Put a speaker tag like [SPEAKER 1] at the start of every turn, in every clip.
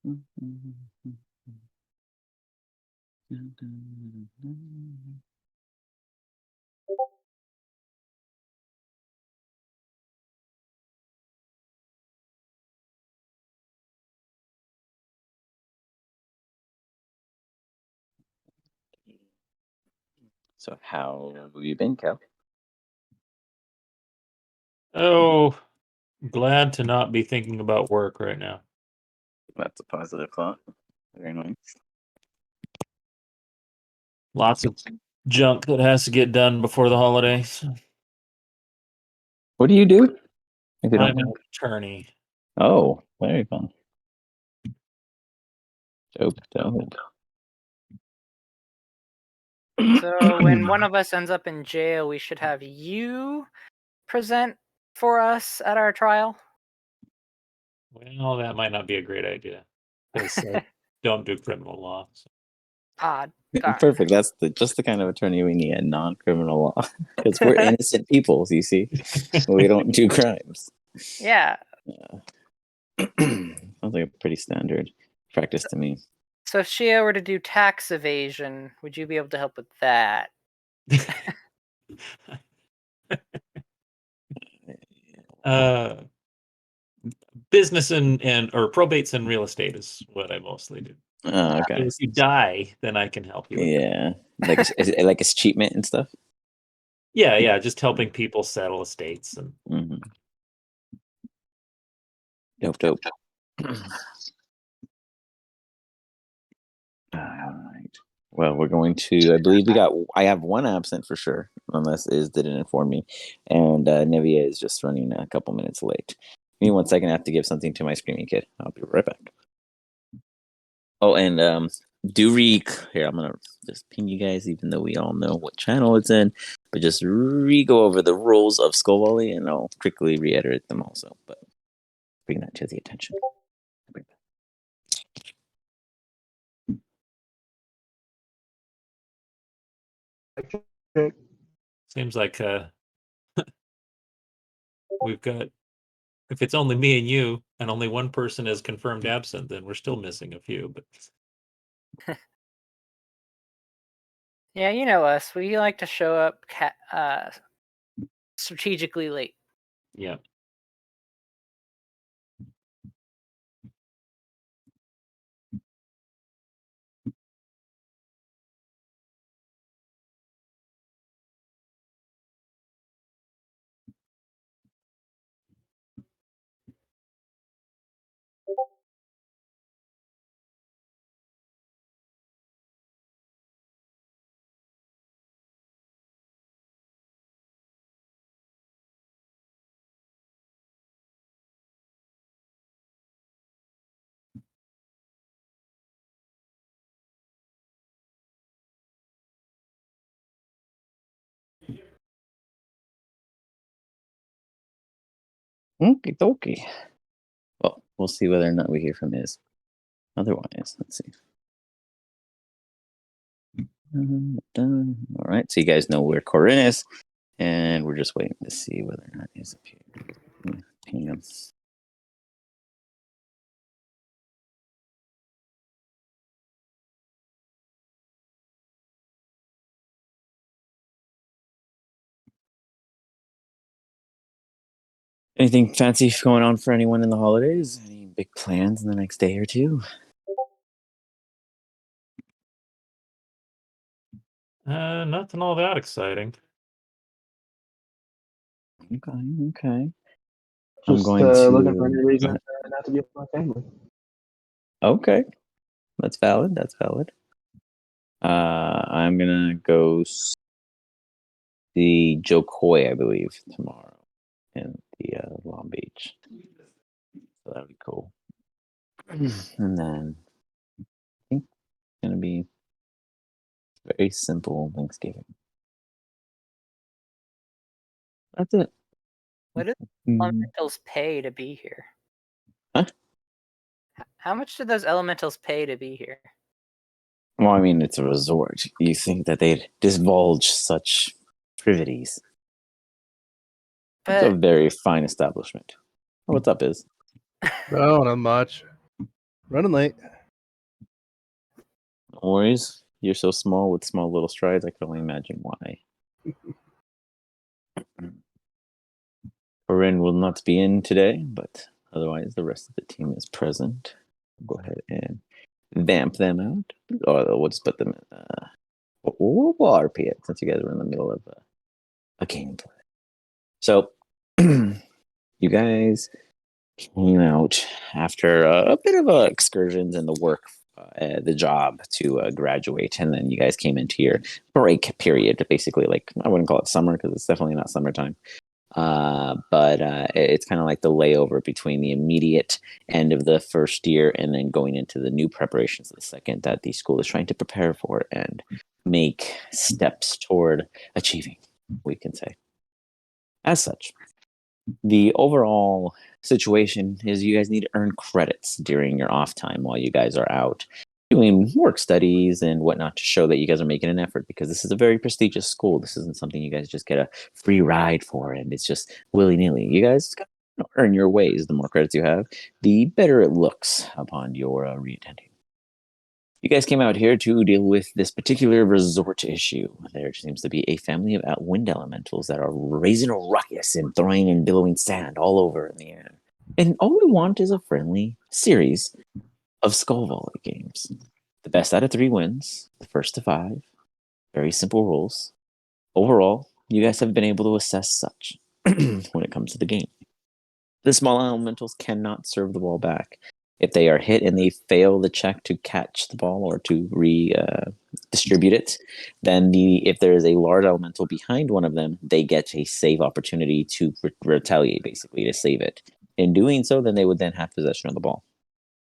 [SPEAKER 1] So how have you been, Cal?
[SPEAKER 2] Oh, glad to not be thinking about work right now.
[SPEAKER 1] That's a positive thought. Very nice.
[SPEAKER 2] Lots of junk that has to get done before the holidays.
[SPEAKER 1] What do you do? If you
[SPEAKER 2] I'm
[SPEAKER 1] don't
[SPEAKER 2] an
[SPEAKER 1] mind.
[SPEAKER 2] attorney.
[SPEAKER 1] Oh, very fun. Dope.
[SPEAKER 3] So when one of us ends up in jail, we should have you present for us at our trial.
[SPEAKER 2] Well, that might not be a great idea because I don't do criminal law. So.
[SPEAKER 3] Odd.
[SPEAKER 1] Perfect. That's just the kind of attorney we need, non-criminal law, because we're innocent people. You see, we don't do crimes.
[SPEAKER 3] Yeah.
[SPEAKER 1] Sounds like a pretty standard practice to me.
[SPEAKER 3] So if Shia were to do tax evasion, would you be able to help with that?
[SPEAKER 2] Business and or probates and real estate is what I mostly do.
[SPEAKER 1] Okay.
[SPEAKER 2] If you die, then I can help you.
[SPEAKER 1] Yeah, like like escheatment and stuff.
[SPEAKER 2] Yeah, just helping people settle estates and.
[SPEAKER 1] Dope. All right. Well, we're going to. I believe I have one absent for sure, unless Iz didn't inform me, and Nivea is just running a couple minutes late. Give me 1 second. I have to give something to my screaming kid. I'll be right back. Oh, and here, I'm gonna just ping you guys, even though we all know what channel it's in, but just go over the rules of Skull Volley, and I'll quickly reiterate them also. But bring that to the attention.
[SPEAKER 2] Seems like we've got. If it's only me and you, and only one person is confirmed absent, then we're still missing a few. But
[SPEAKER 3] yeah, you know us. We like to show up strategically late.
[SPEAKER 2] Yeah.
[SPEAKER 1] Okie. Well, we'll see whether or not we hear from his. Otherwise, let's see. Done. All right, so you guys know where Corinne is, and we're just waiting to see whether or not he's up here. Ping him. Anything fancy going on for anyone in the holidays? Any big plans in the next day or two?
[SPEAKER 2] Nothing all that exciting.
[SPEAKER 1] Okay.
[SPEAKER 4] Just
[SPEAKER 1] I'm going to
[SPEAKER 4] looking for any reason not to be with my family.
[SPEAKER 1] Okay, that's valid. I'm gonna go see Joe Coy, I believe, tomorrow in the Long Beach. So that'll be cool. And then I think it's gonna be very simple Thanksgiving. That's it.
[SPEAKER 3] What do elementals pay to be here?
[SPEAKER 1] Huh?
[SPEAKER 3] How much do those elementals pay to be here?
[SPEAKER 1] Well, I mean, it's a resort. You think that they'd divulge such privities? It's a very fine establishment. What's up, Iz?
[SPEAKER 5] No, not much. Running late.
[SPEAKER 1] No worries. You're so small with small little strides. I can only imagine why. Corinne will not be in today, but otherwise the rest of the team is present. Go ahead and vamp them out. Or we'll just put them in. We'll RP it since you guys are in the middle of a gameplay. So, you guys came out after a bit of excursions in the work, the job to graduate, and then you guys came into your break period. Basically, like I wouldn't call it summer because it's definitely not summertime. But it's kind of like the layover between the immediate end of the first year and then going into the new preparations of the second that the school is trying to prepare for and make steps toward achieving, we can say. As such, the overall situation is you guys need to earn credits during your off time while you guys are out doing work studies and whatnot to show that you guys are making an effort, because this is a very prestigious school. This isn't something you guys just get a free ride for and it's just willy-nilly. You guys gotta earn your ways. The more credits you have, the better it looks upon your re-attending. You guys came out here to deal with this particular resort issue. There seems to be a family of wind elementals that are raising a ruckus and throwing and billowing sand all over in the air. And all we want is a friendly series of skull volley games. The best out of 3 wins, the first to 5. Very simple rules. Overall, you guys have been able to assess such when it comes to the game. The small elementals cannot serve the ball back. If they are hit and they fail the check to catch the ball or to distribute it, then if there is a large elemental behind one of them, they get a save opportunity to retaliate, basically, to save it. In doing so, then they would then have possession of the ball.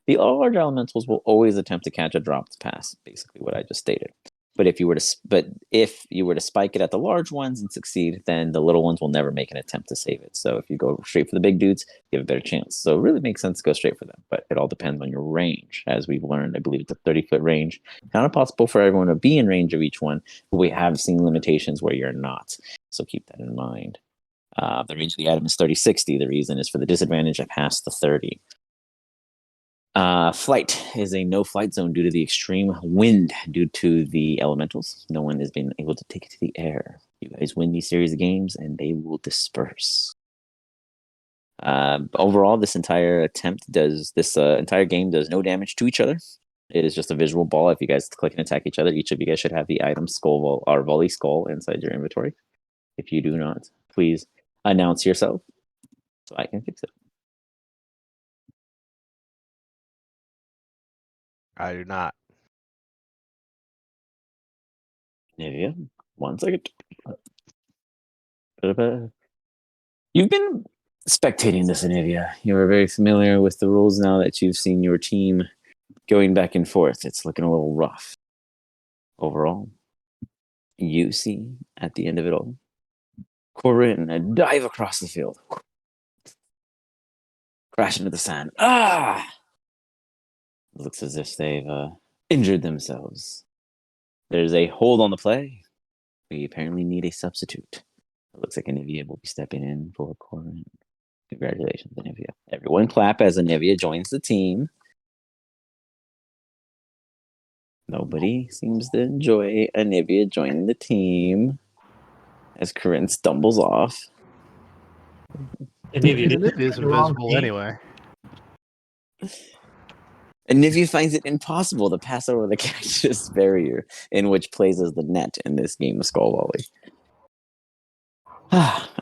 [SPEAKER 1] The large elementals will always attempt to catch a dropped pass, basically what I just stated. But if you were to spike it at the large ones and succeed, then the little ones will never make an attempt to save it. So if you go straight for the big dudes, you have a better chance. So it really makes sense to go straight for them, but it all depends on your range. As we've learned, I believe it's a 30-foot range. Not impossible for everyone to be in range of each one, but we have seen limitations where you're not. So keep that in mind. The range of the item is 30-60. The reason is for the disadvantage I passed the 30. Flight is a no-flight zone due to the extreme wind due to the elementals. No one has been able to take it to the air. You guys win these series of games, and they will disperse. Overall, this entire game does no damage to each other. It is just a visual ball. If you guys click and attack each other, each of you guys should have the item volley skull inside your inventory. If you do not, please announce yourself so I can fix it.
[SPEAKER 6] I do not.
[SPEAKER 1] Yeah, 1 second. You've been spectating this, Anivia. You are very familiar with the rules now that you've seen your team going back and forth. It's looking a little rough. Overall, you see at the end of it all, Corinne dive across the field, crash into the sand. It looks as if they've injured themselves. There's a hold on the play. We apparently need a substitute. It looks like Anivia will be stepping in for Corinne. Congratulations, Anivia. Everyone clap as Anivia joins the team. Nobody seems to enjoy Anivia joining the team as Corinne stumbles off.
[SPEAKER 2] Anivia,
[SPEAKER 5] And it is invisible anyway.
[SPEAKER 1] Anivia finds it impossible to pass over the cactus barrier, in which plays as the net in this game of Skull Volley.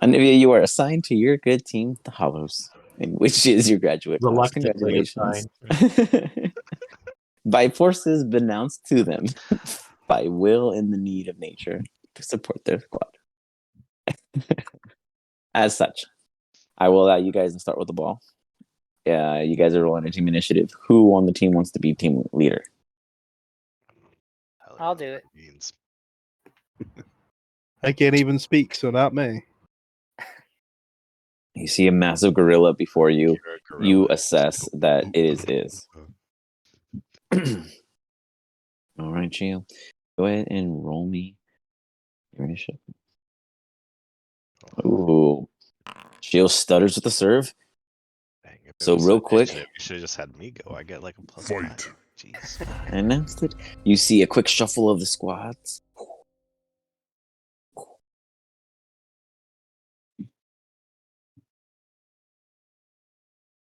[SPEAKER 1] Anivia, you are assigned to your good team, the Hollows, which is your graduate class.
[SPEAKER 2] Reluctantly
[SPEAKER 1] Congratulations.
[SPEAKER 2] assigned.
[SPEAKER 1] By forces announced to them, by will and the need of nature, to support their squad. As such, I will allow you guys to start with the ball. You guys are rolling a team initiative. Who on the team wants to be team leader?
[SPEAKER 3] I'll do it.
[SPEAKER 6] Means.
[SPEAKER 5] I can't even speak, so not me.
[SPEAKER 1] You see a massive gorilla before you.
[SPEAKER 6] You're a gorilla.
[SPEAKER 1] You assess that it is. All right, Gio. Go ahead and roll me your initiative. Ooh. Gio stutters with the serve.
[SPEAKER 6] Dang,
[SPEAKER 1] So real quick,
[SPEAKER 6] You should have just had me go. I get like a plus
[SPEAKER 7] Fight.
[SPEAKER 6] 5. Jeez.
[SPEAKER 1] I announced it. You see a quick shuffle of the squads.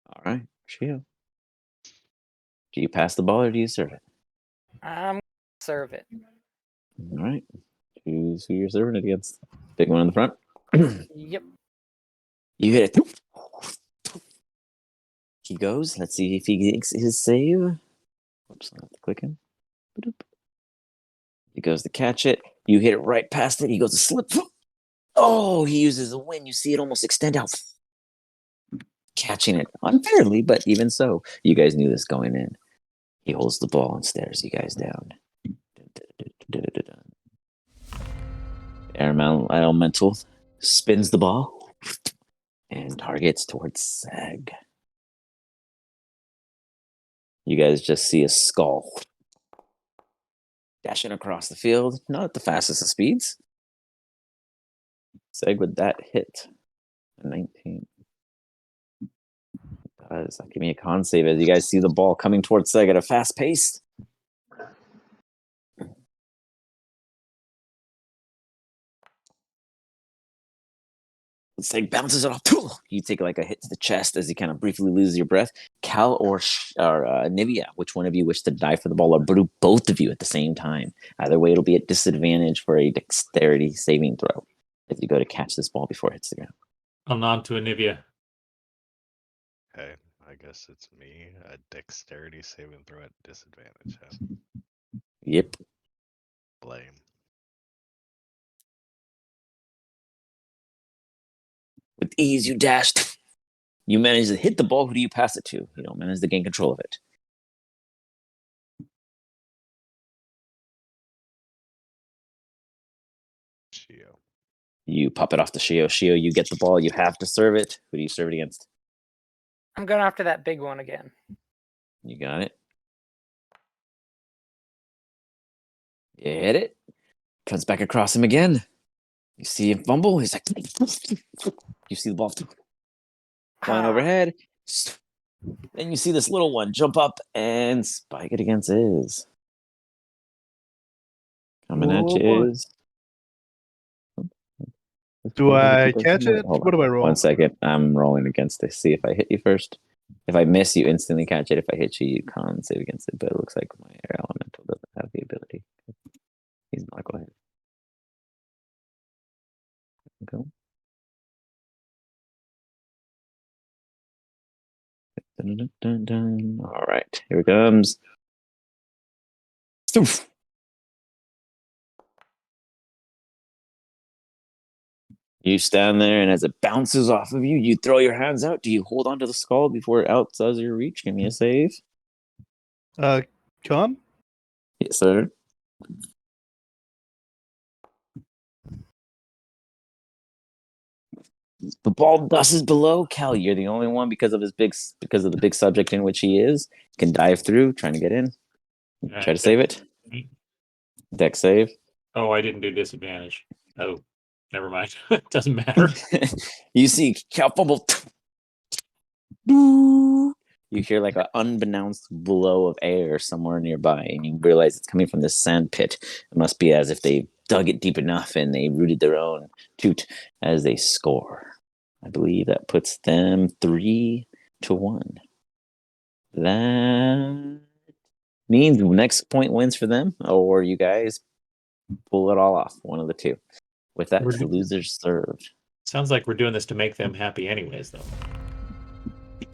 [SPEAKER 1] All right, Shio. Do you pass the ball or do you serve it?
[SPEAKER 3] Serve it.
[SPEAKER 1] All right. Choose who you're serving it against. Big one in the front.
[SPEAKER 3] Yep.
[SPEAKER 1] You hit it. He goes. Let's see if he makes his save. Oops, I have to click him. He goes to catch it. You hit it right past it. He goes to slip. Oh, he uses a win. You see it almost extend out. Catching it unfairly, but even so, you guys knew this going in. He holds the ball and stares you guys down. Elemental spins the ball and targets towards Sag. You guys just see a skull dashing across the field, not at the fastest of speeds. Sag with that hit. A 19. Does give me a con save as you guys see the ball coming towards Sag at a fast pace. Sag bounces it off. You take like a hit to the chest as you kind of briefly lose your breath. Cal or Nivea, which one of you wish to die for the ball, or both of you at the same time? Either way, it'll be at disadvantage for a dexterity saving throw if you go to catch this ball before it hits the ground.
[SPEAKER 2] I'll nod to Anivia.
[SPEAKER 6] Okay, I guess it's me. A dexterity saving throw at disadvantage. Huh?
[SPEAKER 1] Yep.
[SPEAKER 6] Blame.
[SPEAKER 1] With ease, you dashed. You manage to hit the ball. Who do you pass it to? You don't manage to gain control of it.
[SPEAKER 6] Shio.
[SPEAKER 1] You pop it off to Shio. Shio, you get the ball. You have to serve it. Who do you serve it against?
[SPEAKER 3] I'm going after that big one again.
[SPEAKER 1] You got it. You hit it. Cuts back across him again. You see him fumble. He's like, you see the ball flying overhead. Then you see this little one jump up and spike it against his. Coming at you
[SPEAKER 5] boy.
[SPEAKER 1] is.
[SPEAKER 5] Do I catch it?
[SPEAKER 1] Hold
[SPEAKER 5] What
[SPEAKER 1] on.
[SPEAKER 5] do I roll?
[SPEAKER 1] 1 second. I'm rolling against it. See if I hit you first. If I miss, you instantly catch it. If I hit you, you con save against it. But it looks like my air elemental doesn't have the ability. He's not. Go ahead. Go. Dun, dun, dun, dun. All right, here it comes. Stoof. You stand there, and as it bounces off of you, you throw your hands out. Do you hold onto the skull before it outdoes your reach? Give me a save.
[SPEAKER 5] Con?
[SPEAKER 1] Yes, sir. The ball dusses below. Cal, you're the only one because of the big subject in which he is. Can dive through, trying to get in. Try to save it. Dex save.
[SPEAKER 2] Oh, I didn't do disadvantage. Oh, never mind. Doesn't matter.
[SPEAKER 1] You see Cal fumble. You hear like an unbeknownst blow of air somewhere nearby, and you realize it's coming from this sand pit. It must be as if they dug it deep enough and they rooted their own toot as they score. I believe that puts them 3-1. That means the next point wins for them, or you guys pull it all off. One of the two. With that, the losers served.
[SPEAKER 2] Sounds like we're doing this to make them happy anyways, though.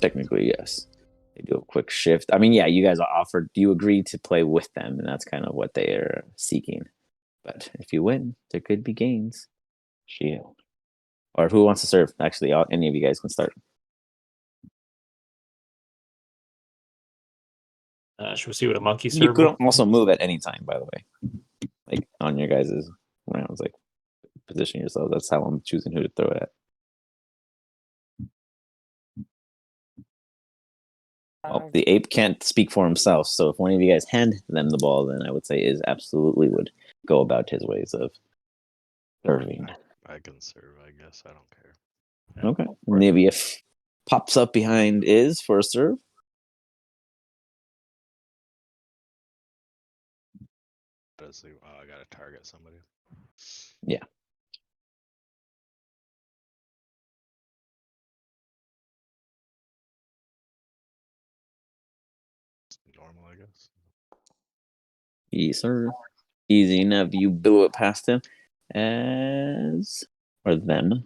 [SPEAKER 1] Technically, yes. They do a quick shift. I mean, yeah, you guys offered, you agreed to play with them, and that's kind of what they are seeking. But if you win, there could be gains. Shield. Or who wants to serve? Actually, any of you guys can start.
[SPEAKER 2] Should we see what a monkey
[SPEAKER 1] You
[SPEAKER 2] serve?
[SPEAKER 1] could also move at any time, by the way. Like on your guys' rounds, like position yourself. That's how I'm choosing who to throw it at. Well, the ape can't speak for himself, so if one of you guys hand them the ball, then I would say is absolutely would go about his ways of serving.
[SPEAKER 6] I can serve, I guess. I don't care.
[SPEAKER 1] Okay. Maybe if pops up behind Iz for a serve.
[SPEAKER 6] Does he? Oh, I gotta target somebody.
[SPEAKER 1] Yeah.
[SPEAKER 6] It's normal, I guess.
[SPEAKER 1] Yes, sir. Easy enough. You blew it past him. As or them.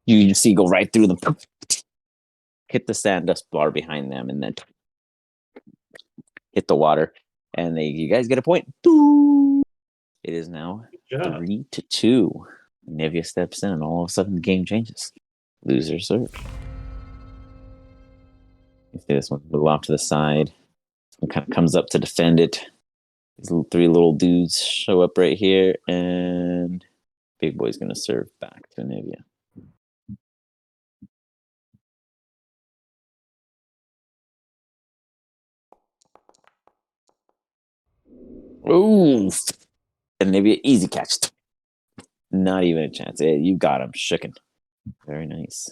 [SPEAKER 1] You see go right through them. Hit the sand dust bar behind them and then hit the water. And you guys get a point. It is now
[SPEAKER 2] Good job.
[SPEAKER 1] 3-2. Nivea steps in and all of a sudden the game changes. Loser serve. You see this one move off to the side. One kind of comes up to defend it. These three little dudes show up right here, and Big Boy's going to serve back to Nivea. Ooh! And Nivea, easy catch. Not even a chance. You got him. Shooken. Very nice.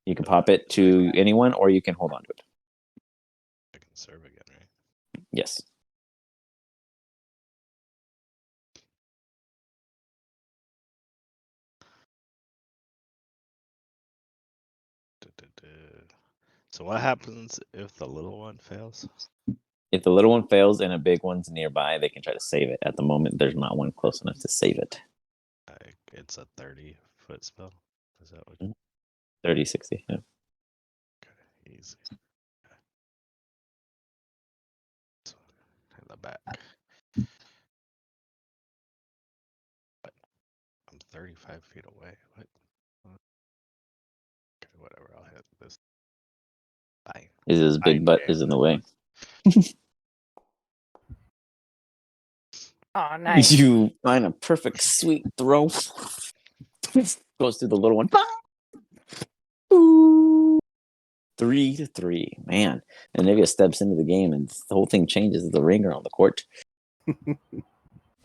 [SPEAKER 1] You can pop it to anyone, or you can hold on to it.
[SPEAKER 6] I can serve again, right?
[SPEAKER 1] Yes.
[SPEAKER 6] So what happens if the little one fails?
[SPEAKER 1] If the little one fails and a big one's nearby, they can try to save it. At the moment, there's not one close enough to save it.
[SPEAKER 6] It's a 30-foot spell. Is that what?
[SPEAKER 1] 30, 60. Yeah.
[SPEAKER 6] Okay, easy. So, in the back. What? I'm 35 feet away. What? Okay, whatever. I'll hit this. Bye.
[SPEAKER 1] His big butt is in the way.
[SPEAKER 3] Oh, nice.
[SPEAKER 1] You find a perfect sweet throw. Goes through the little one. 3-3. Man. And Nivea steps into the game and the whole thing changes. The ringer on the court.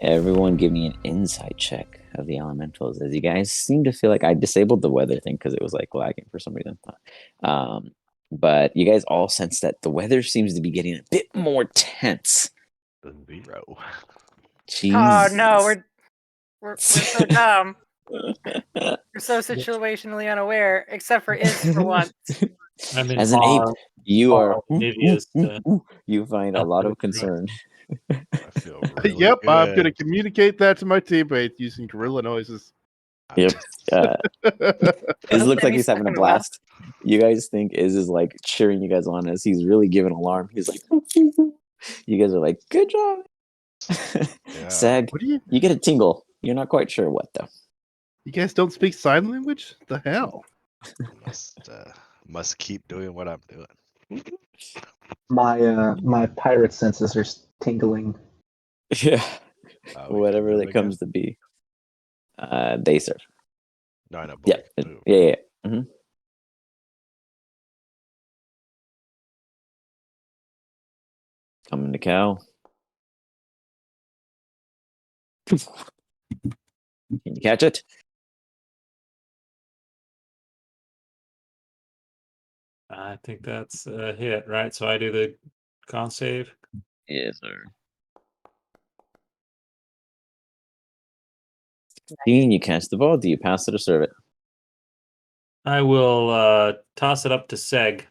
[SPEAKER 1] Everyone give me an insight check of the elementals, as you guys seem to feel like I disabled the weather thing because it was like lagging for some reason. But you guys all sense that the weather seems to be getting a bit more tense.
[SPEAKER 6] 0.
[SPEAKER 3] Oh no,
[SPEAKER 1] Jeez.
[SPEAKER 3] we're so dumb. We're so situationally unaware, except for Iz for once.
[SPEAKER 2] I'm in
[SPEAKER 1] As an ape, you are.
[SPEAKER 2] Nivea's,
[SPEAKER 1] You find a lot of concern.
[SPEAKER 6] I feel really
[SPEAKER 5] Yep,
[SPEAKER 6] good.
[SPEAKER 5] I'm gonna communicate that to my teammates using gorilla noises.
[SPEAKER 1] Yep. Iz looks like
[SPEAKER 3] Maybe
[SPEAKER 1] he's having a
[SPEAKER 3] second
[SPEAKER 1] blast. You guys think Iz is like cheering you guys on as he's really giving alarm. He's like, you guys are like, good job.
[SPEAKER 6] Yeah.
[SPEAKER 1] Sag,
[SPEAKER 5] What do you?
[SPEAKER 1] you get a tingle. You're not quite sure what though.
[SPEAKER 5] You guys don't speak sign language? The hell?
[SPEAKER 6] Must keep doing what I'm doing.
[SPEAKER 4] My pirate senses are tingling.
[SPEAKER 1] Yeah.
[SPEAKER 6] We
[SPEAKER 1] Whatever
[SPEAKER 6] can
[SPEAKER 1] that
[SPEAKER 6] move
[SPEAKER 1] comes to be. They serve.
[SPEAKER 6] No, I know.
[SPEAKER 1] Yeah.
[SPEAKER 6] Both move.
[SPEAKER 1] Yeah. Mm-hmm. Coming to cow. Can you catch it?
[SPEAKER 2] I think that's a hit, right? So I do the con save.
[SPEAKER 1] Yes, sir. 16, you catch the ball. Do you pass it or serve it?
[SPEAKER 2] I will toss it up to Seg.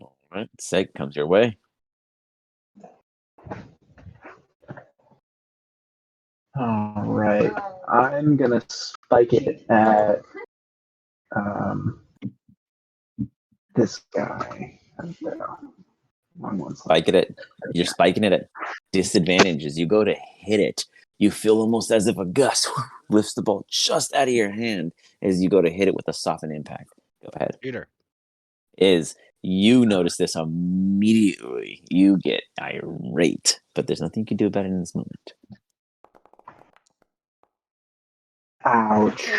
[SPEAKER 1] All right. Seg comes your way.
[SPEAKER 4] All right, I'm gonna spike it at this guy.
[SPEAKER 1] You're spiking it at disadvantage. As you go to hit it, you feel almost as if a gust lifts the ball just out of your hand as you go to hit it with a softened impact. Go ahead.
[SPEAKER 6] Peter.
[SPEAKER 1] You notice this immediately. You get irate, but there's nothing you can do about it in this moment.
[SPEAKER 4] Ouch.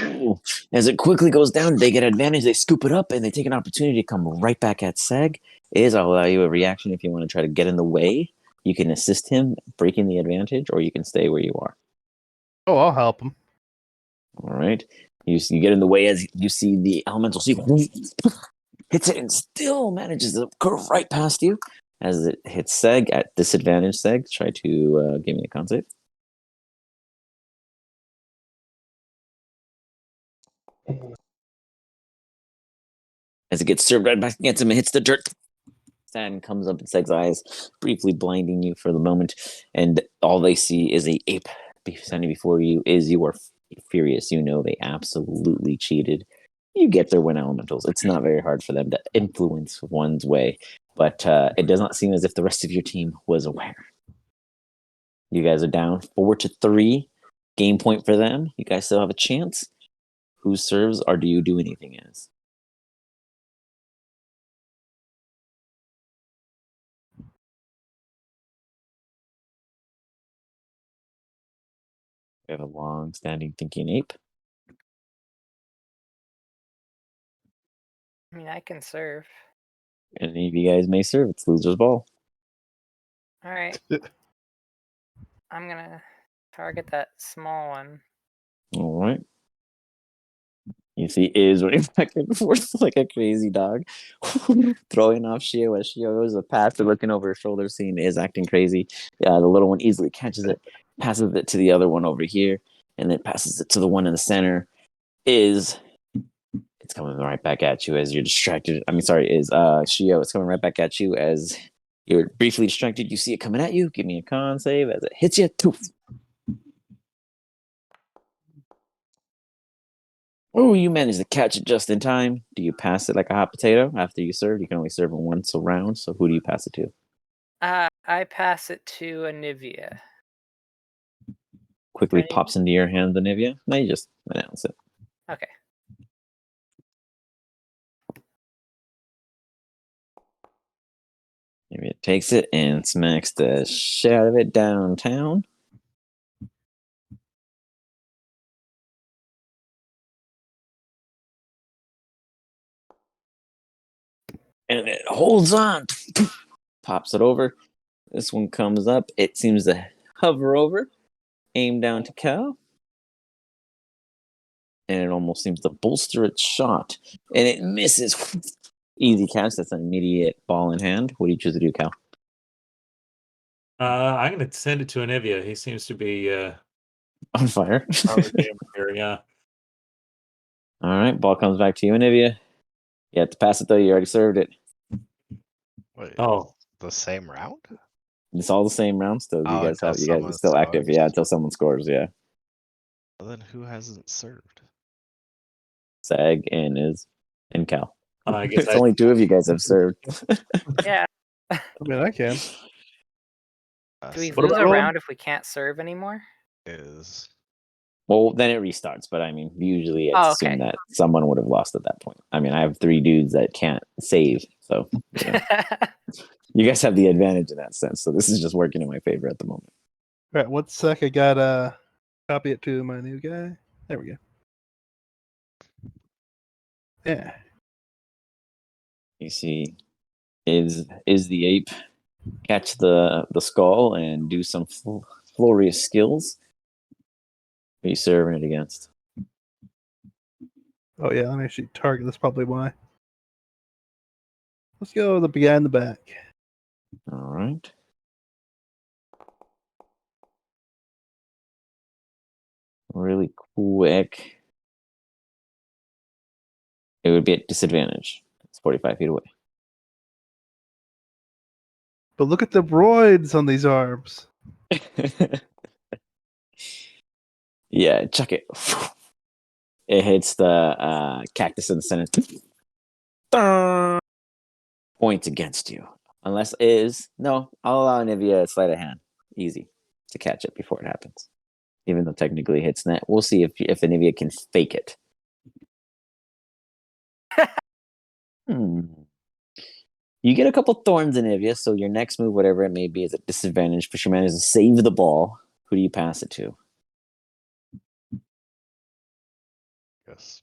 [SPEAKER 1] As it quickly goes down, they get advantage. They scoop it up, and they take an opportunity to come right back at Seg. I'll allow you a reaction if you want to try to get in the way. You can assist him breaking the advantage, or you can stay where you are.
[SPEAKER 5] Oh, I'll help him.
[SPEAKER 1] All right. You get in the way as you see the elemental sea hits it and still manages to curve right past you as it hits Seg at disadvantage. Seg, try to give me a con save. As it gets served right back against him, it hits the dirt. Sand comes up in Seg's eyes, briefly blinding you for the moment, and all they see is a ape standing before you. You are furious. You know they absolutely cheated. You get their win elementals. It's not very hard for them to influence one's way, but it does not seem as if the rest of your team was aware. You guys are down 4-3. Game point for them. You guys still have a chance. Who serves, or do you do anything as? We have a long-standing thinking ape.
[SPEAKER 3] I mean, I can serve.
[SPEAKER 1] Any of you guys may serve. It's loser's ball.
[SPEAKER 3] All right. I'm gonna target that small one.
[SPEAKER 1] All right. You see Iz running back and forth like a crazy dog, throwing off Shio as Shio goes a pass, looking over her shoulder, seeing Iz acting crazy. The little one easily catches it, passes it to the other one over here, and then passes it to the one in the center. It's coming right back at you as you're distracted. I mean, sorry, Shio, it's coming right back at you as you're briefly distracted. You see it coming at you. Give me a con save as it hits you. Oh, you managed to catch it just in time. Do you pass it like a hot potato after you serve? You can only serve it once a round, so who do you pass it to?
[SPEAKER 3] I pass it to Anivia.
[SPEAKER 1] Quickly
[SPEAKER 3] Ready?
[SPEAKER 1] pops into your hand, the Nivea. No, you just announce it.
[SPEAKER 3] Okay.
[SPEAKER 1] Nivea takes it and smacks the shit out of it downtown. And it holds on. Pops it over. This one comes up. It seems to hover over. Aim down to Cal. And it almost seems to bolster its shot. And it misses. Easy catch. That's an immediate ball in hand. What do you choose to do, Cal?
[SPEAKER 2] I'm going to send it to Anivia. He seems to be
[SPEAKER 1] On fire.
[SPEAKER 2] our gamer here. Yeah.
[SPEAKER 1] All right, ball comes back to you, Anivia. You have to pass it though. You already served it.
[SPEAKER 6] Wait,
[SPEAKER 2] Oh,
[SPEAKER 6] the same round?
[SPEAKER 1] It's all the same round still. You
[SPEAKER 6] Oh,
[SPEAKER 1] guys
[SPEAKER 6] until
[SPEAKER 1] have you guys are
[SPEAKER 6] someone
[SPEAKER 1] still active.
[SPEAKER 6] scores?
[SPEAKER 1] Yeah, until someone scores. Yeah,
[SPEAKER 6] Well, then who hasn't served?
[SPEAKER 1] Sag and Cal.
[SPEAKER 2] I guess
[SPEAKER 1] It's only two of you guys have served.
[SPEAKER 3] Yeah.
[SPEAKER 5] I mean, I can.
[SPEAKER 3] Do we
[SPEAKER 6] So
[SPEAKER 5] What
[SPEAKER 3] lose
[SPEAKER 5] about
[SPEAKER 3] a
[SPEAKER 5] rolling?
[SPEAKER 3] round if we can't serve anymore?
[SPEAKER 6] is
[SPEAKER 1] Well, then it restarts. But I mean, usually it's
[SPEAKER 3] Oh,
[SPEAKER 1] assumed
[SPEAKER 3] okay.
[SPEAKER 1] that someone would have lost at that point. I mean, I have 3 dudes that can't save, so you know, you guys have the advantage in that sense. So this is just working in my favor at the moment.
[SPEAKER 5] All right, 1 sec. I gotta copy it to my new guy. There we go. Yeah.
[SPEAKER 1] You see, is the ape catch the skull and do some glorious skills? Who are you serving it against?
[SPEAKER 5] Oh yeah, let me actually target. That's probably why. Let's go the guy in the back.
[SPEAKER 1] All right. Really quick. It would be at disadvantage. It's 45 feet away.
[SPEAKER 5] But look at the roids on these arms.
[SPEAKER 1] Yeah, chuck it. It hits the cactus in the center. Points against you. Unless no, I'll allow Nivea a sleight of hand. Easy to catch it before it happens. Even though technically it hits net. We'll see if Nivea can fake it. You get a couple thorns in Nivea, so your next move, whatever it may be, is at disadvantage, but you manage to save the ball. Who do you pass it to?
[SPEAKER 6] yes.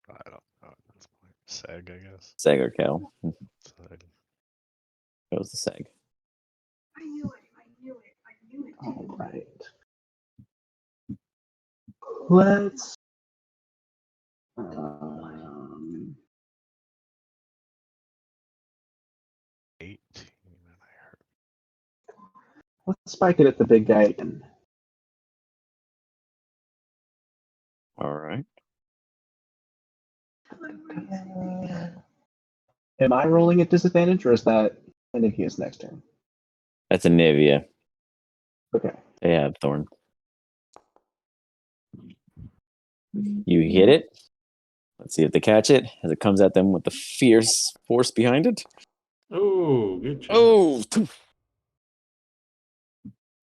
[SPEAKER 6] I don't know at this point. Seg, I guess.
[SPEAKER 1] Seg or Kel?
[SPEAKER 6] Seg.
[SPEAKER 1] Goes the Seg.
[SPEAKER 4] All right. Let's.
[SPEAKER 6] 18. And I heard
[SPEAKER 4] Let's spike it at the big guy again.
[SPEAKER 1] All right.
[SPEAKER 4] Am I rolling at disadvantage, or is that Anikia's next turn?
[SPEAKER 1] That's a Nivea.
[SPEAKER 4] Okay.
[SPEAKER 1] They have Thorn. You hit it. Let's see if they catch it as it comes at them with the fierce force behind it.
[SPEAKER 2] Oh, good job.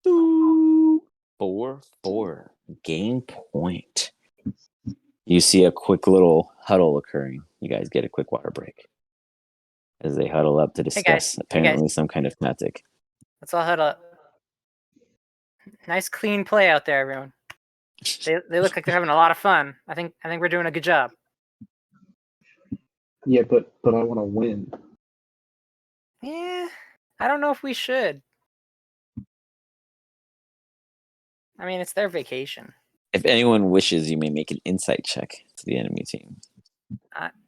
[SPEAKER 1] Oh! 4-4. Game point. You see a quick little huddle occurring. You guys get a quick water break as they huddle up to discuss apparently some kind of tactic.
[SPEAKER 3] Let's all huddle up. Nice clean play out there, everyone. They look like they're having a lot of fun. I think we're doing a good job.
[SPEAKER 4] Yeah, but I want to win.
[SPEAKER 3] Yeah, I don't know if we should. I mean, it's their vacation.
[SPEAKER 1] If anyone wishes, you may make an insight check to the enemy team.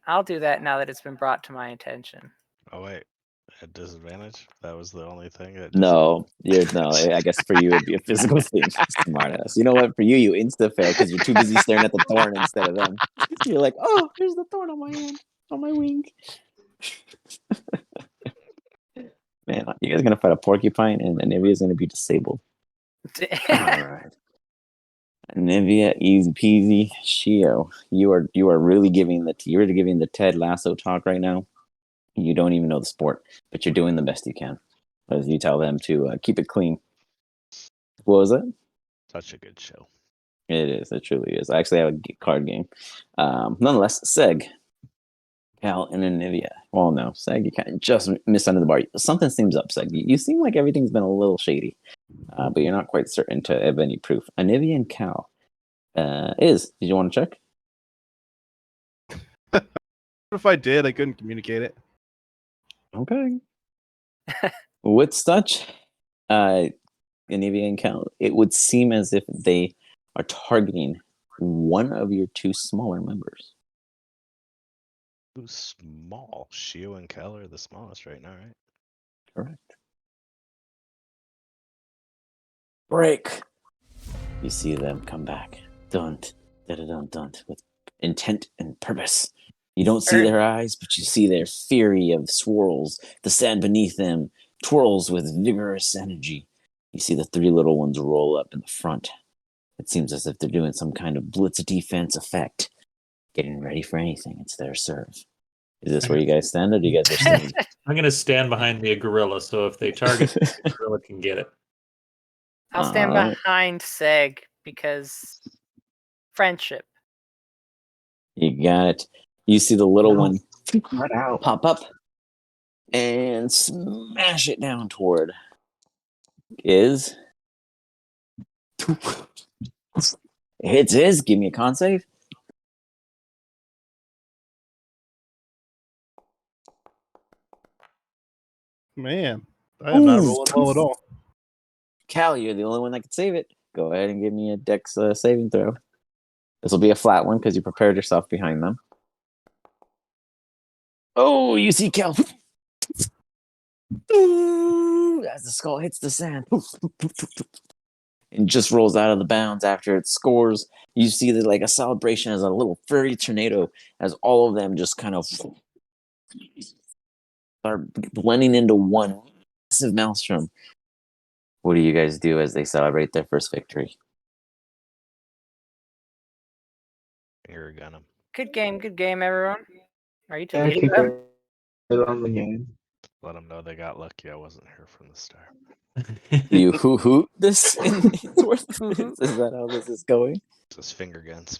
[SPEAKER 3] I'll do that now that it's been brought to my attention.
[SPEAKER 6] Oh wait, at disadvantage? That was the only thing.
[SPEAKER 1] No, I guess for you it'd be a physical thing. Smartass. You know what? For you, you insta fail because you're too busy staring at the thorn instead of them. You're like, oh, here's the thorn on my hand, on my wing. Man, you guys are gonna fight a porcupine, and Anivia's gonna be disabled. All right. Nivea, easy peasy. Shio, you are really giving the Ted Lasso talk right now. You don't even know the sport, but you're doing the best you can as you tell them to keep it clean. What was it?
[SPEAKER 6] Such a good show.
[SPEAKER 1] It is. It truly is. I actually have a card game. Nonetheless, Seg, Cal, and then Nivea. Well, no, Seg, you kind of just missed under the bar. Something seems up, Seg. You seem like everything's been a little shady, but you're not quite certain to have any proof. Nivea and Cal. Did you want to check?
[SPEAKER 5] What if I did? I couldn't communicate it.
[SPEAKER 1] Okay. With such, Nivea and Cal, it would seem as if they are targeting one of your two smaller members.
[SPEAKER 6] Who's small? Shio and Kel are the smallest right now, right?
[SPEAKER 1] Correct. Break. You see them come back. Dunt, dunt, with intent and purpose. You don't see their eyes, but you see their fury of swirls. The sand beneath them twirls with vigorous energy. You see the three little ones roll up in the front. It seems as if they're doing some kind of blitz defense effect. Getting ready for anything. It's their serve. Is this where you guys stand, or do you guys are standing?
[SPEAKER 2] I'm going to stand behind the gorilla, so if they target the gorilla can get it.
[SPEAKER 3] I'll stand behind Seg because friendship.
[SPEAKER 1] You got it. You see the little one pop up and smash it down toward Iz. It hits Iz. Give me a con save.
[SPEAKER 5] Man, I am not rolling well at all.
[SPEAKER 1] Cal, you're the only one that can save it. Go ahead and give me a dex saving throw. This will be a flat one because you prepared yourself behind them. Oh, you see Cal. As the skull hits the sand. And just rolls out of the bounds after it scores. You see that like a celebration as a little furry tornado as all of them just kind of are blending into one massive maelstrom. What do you guys do as they celebrate their first victory?
[SPEAKER 6] Finger gun them.
[SPEAKER 3] Good game, everyone. Are you
[SPEAKER 4] Yeah,
[SPEAKER 3] taking them?
[SPEAKER 4] on the game.
[SPEAKER 6] Let them know they got lucky. I wasn't here from the start.
[SPEAKER 1] You hoot this towards this? Is that how this is going?
[SPEAKER 6] Just finger guns.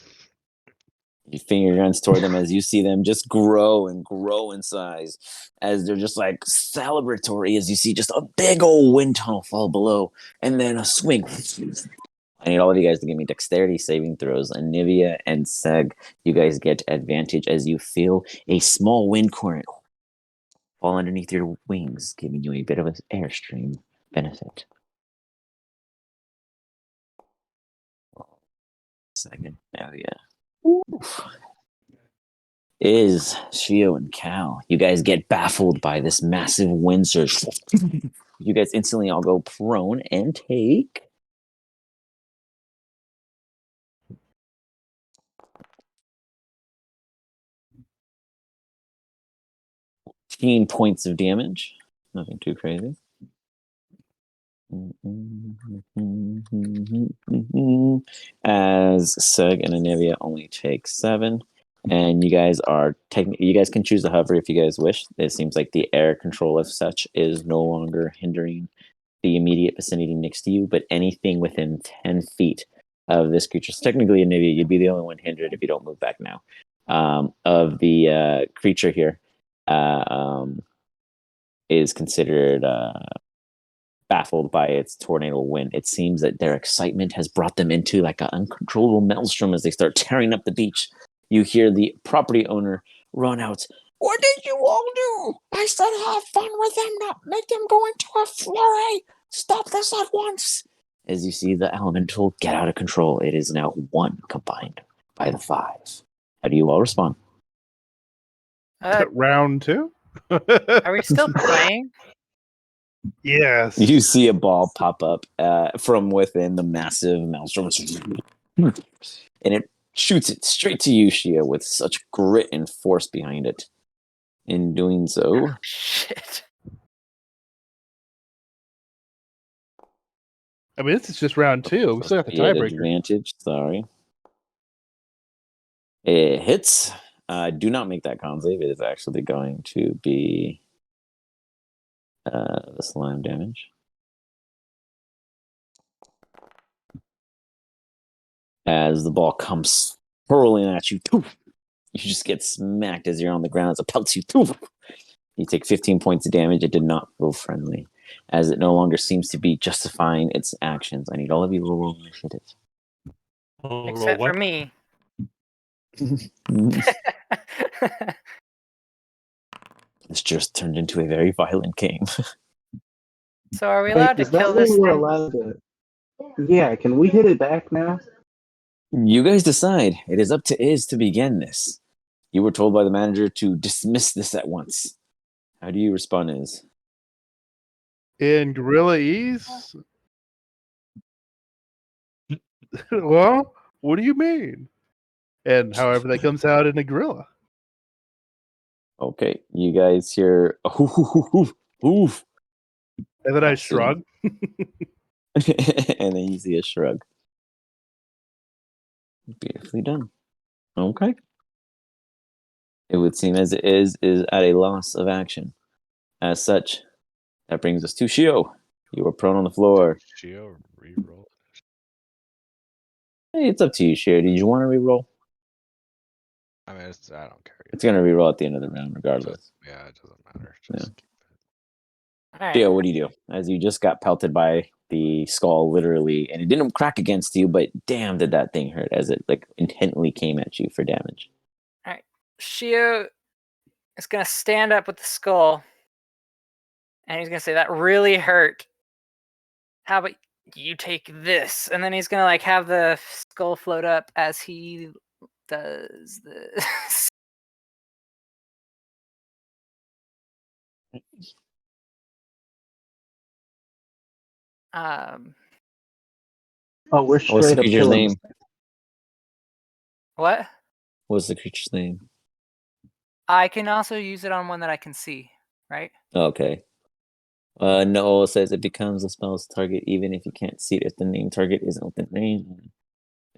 [SPEAKER 1] You finger guns toward them as you see them just grow and grow in size as they're just like celebratory as you see just a big old wind tunnel fall below and then a swing. I need all of you guys to give me dexterity saving throws. And Nivea and Seg, you guys get advantage as you feel a small wind current fall underneath your wings, giving you a bit of an airstream benefit. Second, oh yeah. Oof. Is Shio and Cal. You guys get baffled by this massive wind surge. You guys instantly all go prone and take 15 points of damage. Nothing too crazy. As Sug and Anivia only take 7. And you guys are you guys can choose to hover if you guys wish. It seems like the air control of such is no longer hindering the immediate vicinity next to you, but anything within 10 feet of this creature. So technically, Anivia, you'd be the only one hindered if you don't move back now. Of the creature here is considered baffled by its tornado wind. It seems that their excitement has brought them into like an uncontrollable maelstrom as they start tearing up the beach. You hear the property owner run out. What did you all do? I said have fun with them, not make them go into a flurry. Stop this at once. As you see the elemental get out of control, it is now 1 combined by the 5. How do you all respond?
[SPEAKER 5] Round 2?
[SPEAKER 3] Are we still playing?
[SPEAKER 5] Yes.
[SPEAKER 1] You see a ball pop up from within the massive maelstrom, and it shoots it straight to you, Shia, with such grit and force behind it. In doing so,
[SPEAKER 3] Shit.
[SPEAKER 5] I mean, this is just round 2. We still got the
[SPEAKER 1] be at
[SPEAKER 5] tiebreaker.
[SPEAKER 1] advantage. Sorry, it hits. Do not make that con save. It is actually going to be the slime damage. As the ball comes hurling at you, you just get smacked as you're on the ground as it pelts you. You take 15 points of damage. It did not feel friendly, as it no longer seems to be justifying its actions. I need all of you to roll initiative.
[SPEAKER 2] Oh,
[SPEAKER 3] Except
[SPEAKER 2] roll
[SPEAKER 3] for
[SPEAKER 2] what?
[SPEAKER 3] me.
[SPEAKER 1] This just turned into a very violent game.
[SPEAKER 3] So are we
[SPEAKER 4] Wait,
[SPEAKER 3] allowed to
[SPEAKER 4] does that
[SPEAKER 3] kill
[SPEAKER 4] mean
[SPEAKER 3] this
[SPEAKER 4] we're
[SPEAKER 3] thing?
[SPEAKER 4] allowed to? Yeah, can we hit it back now?
[SPEAKER 1] You guys decide. It is up to Iz to begin this. You were told by the manager to dismiss this at once. How do you respond, Iz?
[SPEAKER 5] In Gorilla Ease? Well, what do you mean? And however that comes out in a gorilla.
[SPEAKER 1] Okay, you guys hear oof,
[SPEAKER 5] And then I
[SPEAKER 1] Yes,
[SPEAKER 5] shrug.
[SPEAKER 1] and then you see a shrug. Beautifully done. Okay. It would seem as it is at a loss of action. As such, that brings us to Shio. You are prone on the floor.
[SPEAKER 6] Geo reroll.
[SPEAKER 1] Hey, it's up to you, Shio. Did you want to reroll?
[SPEAKER 6] I mean, I don't care.
[SPEAKER 1] It's going to reroll at the end of the round, regardless.
[SPEAKER 6] Yeah, it doesn't matter.
[SPEAKER 1] Yeah.
[SPEAKER 6] Just keep it.
[SPEAKER 3] All right.
[SPEAKER 1] Shio, what do you do? As you just got pelted by the skull, literally, and it didn't crack against you, but damn, did that thing hurt as it like intently came at you for damage.
[SPEAKER 3] Shio is going to stand up with the skull. And he's going to say, that really hurt. How about you take this? And then he's going to like have the skull float up as he does this.
[SPEAKER 4] Oh, we're
[SPEAKER 1] What's the
[SPEAKER 4] straight up
[SPEAKER 1] creature's
[SPEAKER 4] killing
[SPEAKER 1] name?
[SPEAKER 4] this thing.
[SPEAKER 3] What?
[SPEAKER 1] What's the creature's name?
[SPEAKER 3] I can also use it on one that I can see, right?
[SPEAKER 1] Okay. No, it says it becomes a spell's target even if you can't see it if the name target isn't within range.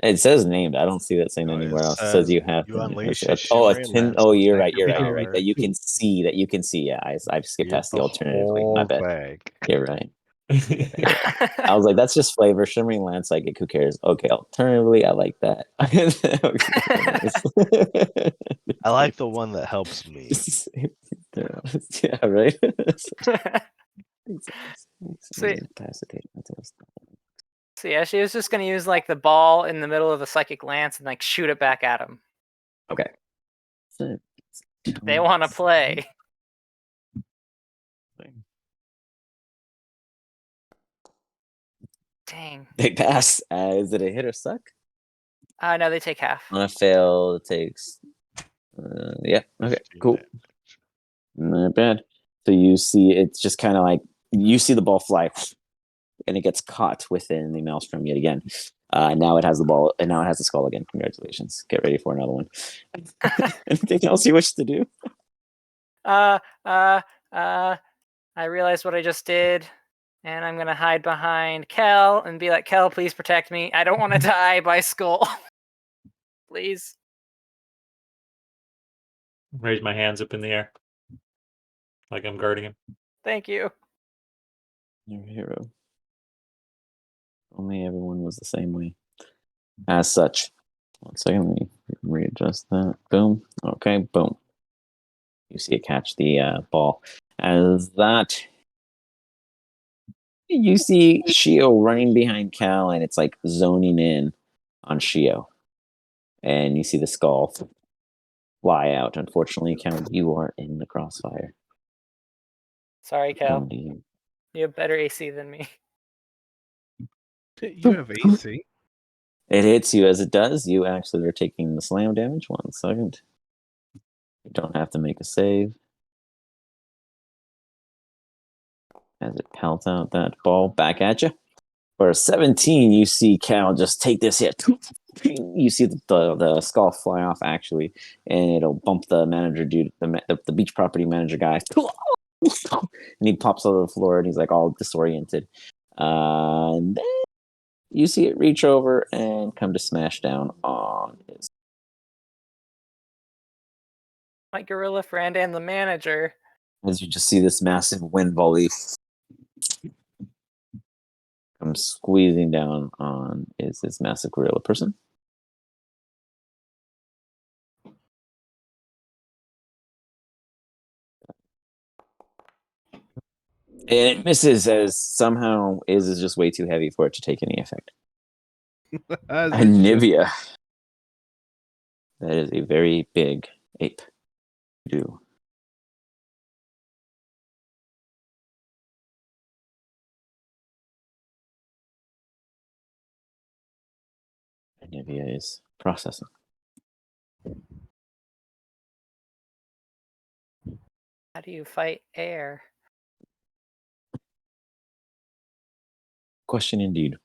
[SPEAKER 1] It says named. I don't see that saying
[SPEAKER 6] No, it
[SPEAKER 1] anywhere else. It says you have
[SPEAKER 6] you
[SPEAKER 1] to.
[SPEAKER 6] unleash
[SPEAKER 1] A
[SPEAKER 6] a shimmering lance
[SPEAKER 1] Oh,
[SPEAKER 6] of
[SPEAKER 1] you're right. You're
[SPEAKER 6] sacred
[SPEAKER 1] right. You're right.
[SPEAKER 6] power.
[SPEAKER 1] That you can see. That you can see. Yeah, I skipped
[SPEAKER 6] Use
[SPEAKER 1] past the alternatively. My
[SPEAKER 6] whole
[SPEAKER 1] bad.
[SPEAKER 6] bag.
[SPEAKER 1] You're right. I was like, that's just flavor. Shimmering lance, like, who cares? Okay, alternatively, I like that.
[SPEAKER 6] I like the one that helps me.
[SPEAKER 1] Yeah, right.
[SPEAKER 3] See.
[SPEAKER 1] Incapacitated.
[SPEAKER 3] So yeah, she was just going to use like the ball in the middle of the psychic lance and like shoot it back at him.
[SPEAKER 1] Okay.
[SPEAKER 3] They want to play. Dang.
[SPEAKER 1] They pass. Is it a hit or suck?
[SPEAKER 3] No, they take half.
[SPEAKER 1] On a fail, it takes. Yeah. Okay.
[SPEAKER 6] 15
[SPEAKER 1] Cool.
[SPEAKER 6] damage.
[SPEAKER 1] Not bad. So you see, it's just kind of like you see the ball fly, and it gets caught within the maelstrom yet again. Now it has the ball, and now it has the skull again. Congratulations. Get ready for another one. Anything else you wish to do?
[SPEAKER 3] I realized what I just did, and I'm gonna hide behind Kel and be like, Kel, please protect me. I don't want to die by skull. Please.
[SPEAKER 2] Raise my hands up in the air. Like I'm guarding him.
[SPEAKER 3] Thank you.
[SPEAKER 1] You're a hero. Only everyone was the same way. As such. 1 second, let me readjust that. Boom. Okay, boom. You see it catch the ball. As that, you see Shio running behind Cal, and it's like zoning in on Shio. And you see the skull fly out. Unfortunately, Cal, you are in the crossfire.
[SPEAKER 3] Sorry, Kel.
[SPEAKER 1] Come to you.
[SPEAKER 3] You have better AC than me.
[SPEAKER 5] You have AC.
[SPEAKER 1] It hits you as it does. You actually are taking the slam damage. 1 second. You don't have to make a save. As it pelts out that ball back at you. For a 17, you see Cal just take this hit. You see the skull fly off, actually, and it'll bump the manager dude, the beach property manager guy. And he pops over the floor, and he's like all disoriented. And then you see it reach over and come to smash down on his.
[SPEAKER 3] My gorilla friend and the manager.
[SPEAKER 1] As you just see this massive wind volley come squeezing down on is this massive gorilla person. And it misses, as somehow is just way too heavy for it to take any effect.
[SPEAKER 5] As it
[SPEAKER 1] And
[SPEAKER 5] should.
[SPEAKER 1] Nivea. That is a very big ape. Do. And Nivea is processing.
[SPEAKER 3] How do you fight air?
[SPEAKER 1] Question indeed.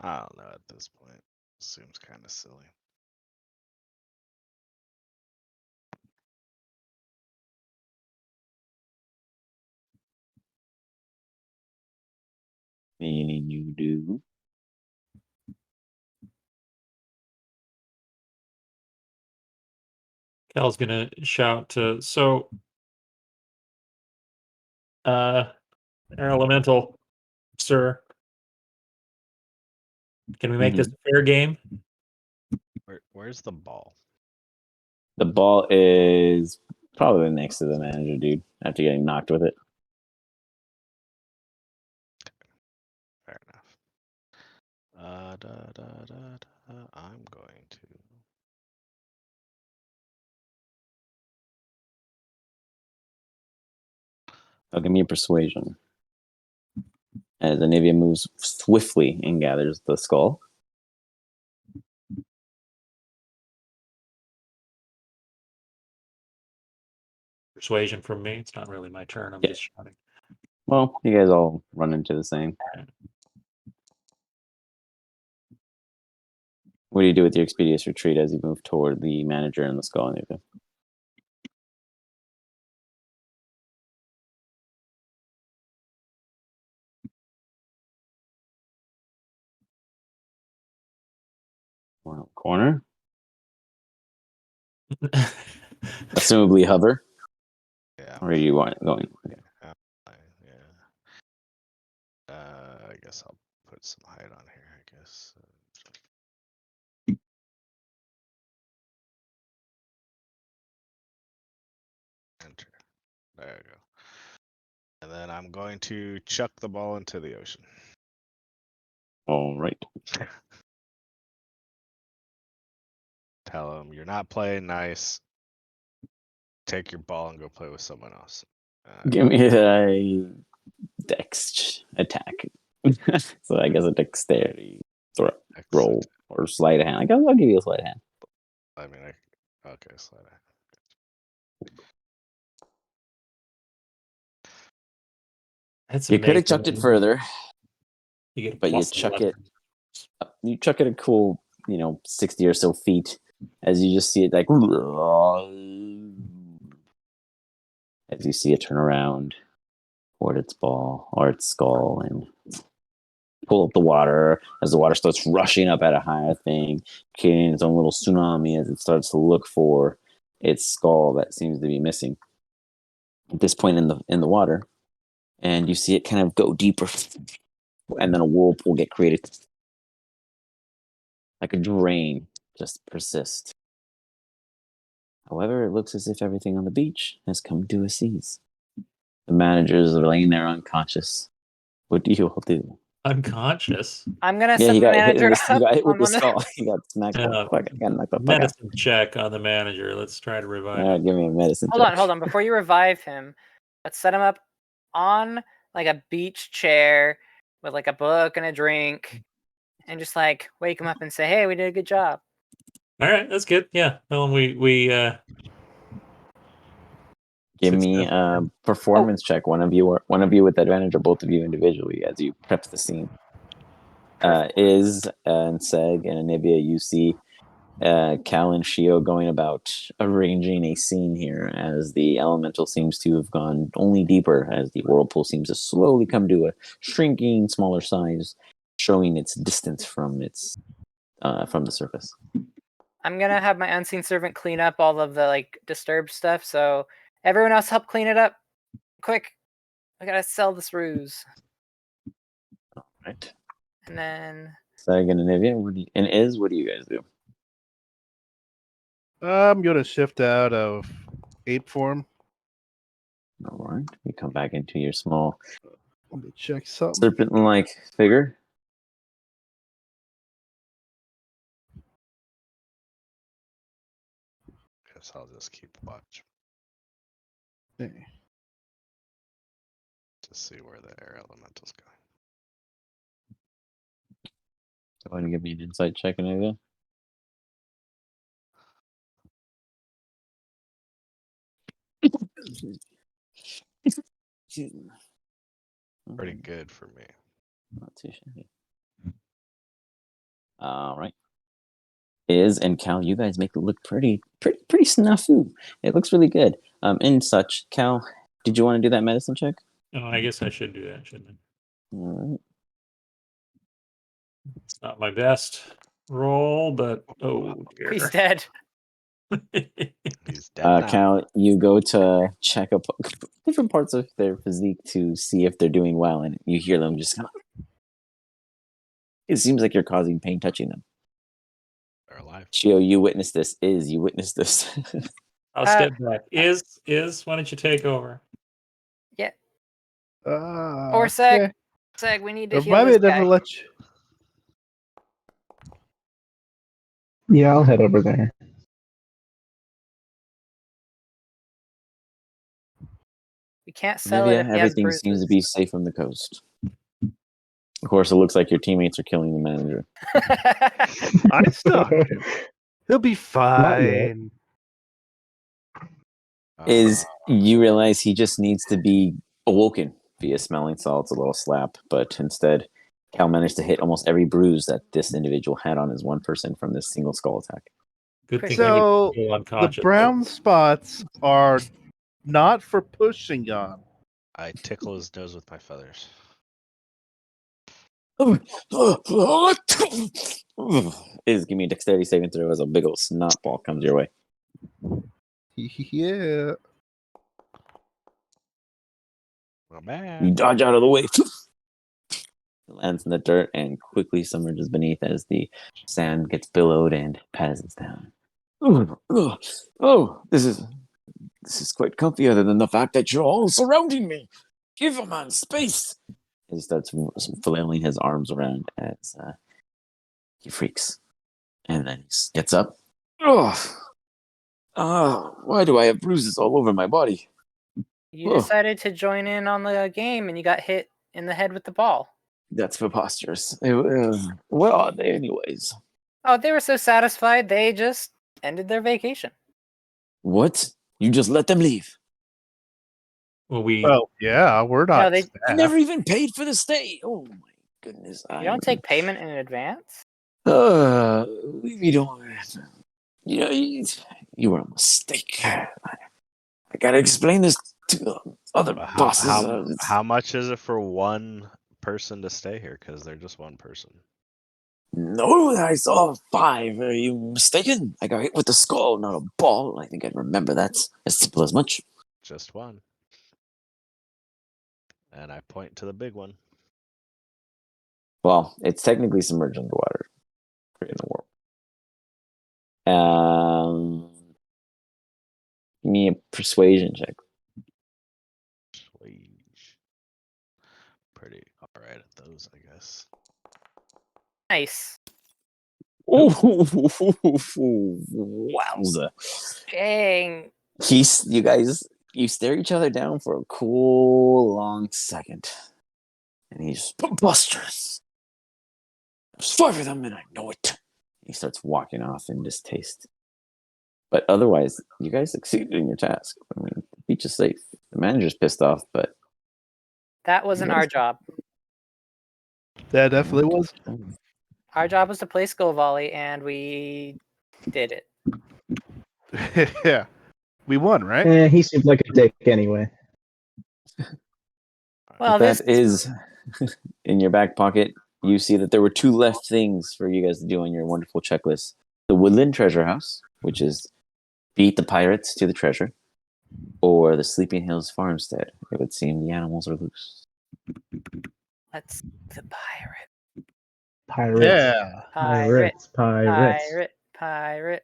[SPEAKER 6] I don't know at this point. Seems kind of silly.
[SPEAKER 1] Meaning you do.
[SPEAKER 2] Cal's gonna shout to Air Elemental, sir. Can we make this a fair game?
[SPEAKER 6] Where's the ball?
[SPEAKER 1] The ball is probably next to the manager, dude, after getting knocked with it.
[SPEAKER 6] Fair enough. I'm going to.
[SPEAKER 1] Oh, give me a persuasion. As Anivia moves swiftly and gathers the skull.
[SPEAKER 2] Persuasion from me. It's not really my turn. I'm
[SPEAKER 1] Yeah.
[SPEAKER 2] just shouting.
[SPEAKER 1] Well, you guys all run into the same. What do you do with your expeditious retreat as you move toward the manager and the skull, Anivia? Corner? Assumably hover?
[SPEAKER 6] Yeah.
[SPEAKER 1] Or are you going? Okay.
[SPEAKER 6] Yeah. I guess I'll put some height on here. I guess. Enter. There you go. And then I'm going to chuck the ball into the ocean.
[SPEAKER 1] All right.
[SPEAKER 6] Tell him you're not playing nice. take your ball and go play with someone else.
[SPEAKER 1] Give me a dex attack. So I guess a dexterity roll or sleight of hand. I guess I'll give you a sleight of hand.
[SPEAKER 6] I mean, okay, slide it.
[SPEAKER 2] That's
[SPEAKER 1] You could have
[SPEAKER 2] amazing.
[SPEAKER 1] chucked it further,
[SPEAKER 2] You get a
[SPEAKER 1] but you
[SPEAKER 2] plus
[SPEAKER 1] chuck
[SPEAKER 2] 11.
[SPEAKER 1] it a cool, 60 or so feet as you just see it like as you see it turn around toward its ball or its skull and pull up the water as the water starts rushing up at a higher thing, creating its own little tsunami as it starts to look for its skull that seems to be missing at this point in the water. And you see it kind of go deeper, and then a whirlpool get created, like a drain just persist. However, it looks as if everything on the beach has come to a cease. The managers are laying there unconscious. What do you all do?
[SPEAKER 2] Unconscious.
[SPEAKER 3] I'm gonna
[SPEAKER 1] Yeah,
[SPEAKER 3] set
[SPEAKER 1] he
[SPEAKER 3] the
[SPEAKER 1] got hit
[SPEAKER 3] manager
[SPEAKER 1] he got hit
[SPEAKER 3] up
[SPEAKER 1] with the
[SPEAKER 3] on one
[SPEAKER 1] skull. He got smacked.
[SPEAKER 2] Uh,
[SPEAKER 1] Fuck, I got knocked the fuck out.
[SPEAKER 2] Medicine check on the manager. Let's try to revive
[SPEAKER 1] All right,
[SPEAKER 2] him.
[SPEAKER 1] give me a medicine
[SPEAKER 3] Hold
[SPEAKER 1] check.
[SPEAKER 3] on, hold on. Before you revive him, let's set him up on like a beach chair with like a book and a drink, and just like wake him up and say, "Hey, we did a good job."
[SPEAKER 2] All right, that's good. Yeah. Well,
[SPEAKER 1] Give me a performance check. One of you with advantage, or both of you individually, as you prep the scene. Is and Seg and Anivia, you see Cal and Shio going about arranging a scene here as the elemental seems to have gone only deeper, as the whirlpool seems to slowly come to a shrinking, smaller size, showing its distance from the surface.
[SPEAKER 3] I'm gonna have my unseen servant clean up all of the like disturbed stuff. So everyone else, help clean it up, quick! I gotta sell this ruse.
[SPEAKER 1] Right.
[SPEAKER 3] And then
[SPEAKER 1] Seg and Anivia, what do you guys do?
[SPEAKER 5] I'm gonna shift out of ape form.
[SPEAKER 1] All right, you come back into your small
[SPEAKER 5] Let me check something.
[SPEAKER 1] serpent-like figure.
[SPEAKER 6] Guess I'll just keep watch
[SPEAKER 5] Okay.
[SPEAKER 6] to see where the air elemental's going.
[SPEAKER 1] Go ahead and give me an insight check, Anivia.
[SPEAKER 6] Pretty good for me.
[SPEAKER 1] Not too shabby. All right. Is and Cal, you guys make it look pretty snafu. It looks really good. In such, Cal, did you want to do that medicine check?
[SPEAKER 2] Oh, I guess I should do that, shouldn't I?
[SPEAKER 1] All right.
[SPEAKER 2] It's not my best roll, but oh dear.
[SPEAKER 3] he's dead.
[SPEAKER 6] He's dead now.
[SPEAKER 1] Cal, you go to check up different parts of their physique to see if they're doing well, and you hear them just kind of. It seems like you're causing pain touching them.
[SPEAKER 6] They're alive.
[SPEAKER 1] Chio, you witnessed this. You witnessed this.
[SPEAKER 2] I'll step back. Why don't you take over?
[SPEAKER 3] Yeah.
[SPEAKER 5] Or
[SPEAKER 3] Or Seg. Seg, we need to heal
[SPEAKER 5] Maybe
[SPEAKER 3] this
[SPEAKER 5] never
[SPEAKER 3] guy.
[SPEAKER 5] let you.
[SPEAKER 4] Yeah, I'll head over there.
[SPEAKER 3] We can't sell it
[SPEAKER 1] Nivea,
[SPEAKER 3] if he has
[SPEAKER 1] everything
[SPEAKER 3] bruises.
[SPEAKER 1] seems to be safe from the coast. Of course, it looks like your teammates are killing the manager.
[SPEAKER 5] I stalked him. He'll be
[SPEAKER 4] yet.
[SPEAKER 5] fine.
[SPEAKER 1] Is you realize he just needs to be awoken via smelling salts, a little slap, but instead Cal managed to hit almost every bruise that this individual had on his one person from this single skull attack.
[SPEAKER 2] Good thing
[SPEAKER 5] So,
[SPEAKER 2] he was
[SPEAKER 5] The
[SPEAKER 2] unconscious.
[SPEAKER 5] brown spots are not for pushing on.
[SPEAKER 6] I tickle his nose with my feathers.
[SPEAKER 1] Is give me a dexterity saving throw as a big old snot ball comes your way.
[SPEAKER 5] Yeah.
[SPEAKER 6] Oh
[SPEAKER 1] You
[SPEAKER 6] man.
[SPEAKER 1] dodge out of the way. It lands in the dirt and quickly submerges beneath as the sand gets billowed and passes down. Oh, this is quite comfy, other than the fact that you're all surrounding me. Give a man space. He starts flailing his arms around as he freaks, and then he gets up. Why do I have bruises all over my body?
[SPEAKER 3] You
[SPEAKER 1] Oh.
[SPEAKER 3] decided to join in on the game and you got hit in the head with the ball.
[SPEAKER 1] That's preposterous. Where are they, anyways?
[SPEAKER 3] Oh, they were so satisfied they just ended their vacation.
[SPEAKER 1] What? You just let them leave?
[SPEAKER 2] Well, we
[SPEAKER 5] Well, yeah, we're not.
[SPEAKER 3] they-
[SPEAKER 1] I
[SPEAKER 5] staff.
[SPEAKER 1] never even paid for the stay. Oh my goodness!
[SPEAKER 3] You don't take payment in advance?
[SPEAKER 1] We don't. You know, you were a mistake. I gotta explain this to the other
[SPEAKER 6] But
[SPEAKER 1] bosses.
[SPEAKER 6] how much is it for one person to stay here? Because they're just one person.
[SPEAKER 1] No, I saw 5. Are you mistaken? I got hit with a skull, not a ball. I think I remember that. As simple as much.
[SPEAKER 6] Just one. And I point to the big one.
[SPEAKER 1] Well, it's technically submerged underwater in the world. Give me a persuasion check.
[SPEAKER 6] Sweet. Pretty alright at those, I guess.
[SPEAKER 3] Nice.
[SPEAKER 1] Ooh, wowza.
[SPEAKER 3] Dang.
[SPEAKER 1] You guys, you stare each other down for a cool long second. And he's preposterous. There's 5 of them and I know it. He starts walking off in distaste. But otherwise, you guys succeeded in your task. I mean, the beach is safe. The manager's pissed off, but
[SPEAKER 3] That wasn't our job.
[SPEAKER 5] That definitely was.
[SPEAKER 3] Our job was to play skull volley, and we did it.
[SPEAKER 5] Yeah, we won, right?
[SPEAKER 4] He seemed like a dick anyway.
[SPEAKER 3] Well,
[SPEAKER 1] that
[SPEAKER 3] this
[SPEAKER 1] is in your back pocket. You see that there were 2 left things for you guys to do on your wonderful checklist. The Woodland Treasure House, which is beat the pirates to the treasure, or the Sleeping Hills Farmstead. It would seem the animals are loose.
[SPEAKER 3] Let's the pirate.
[SPEAKER 4] Pirates.
[SPEAKER 5] Yeah.
[SPEAKER 4] Pirates.
[SPEAKER 3] Pirate.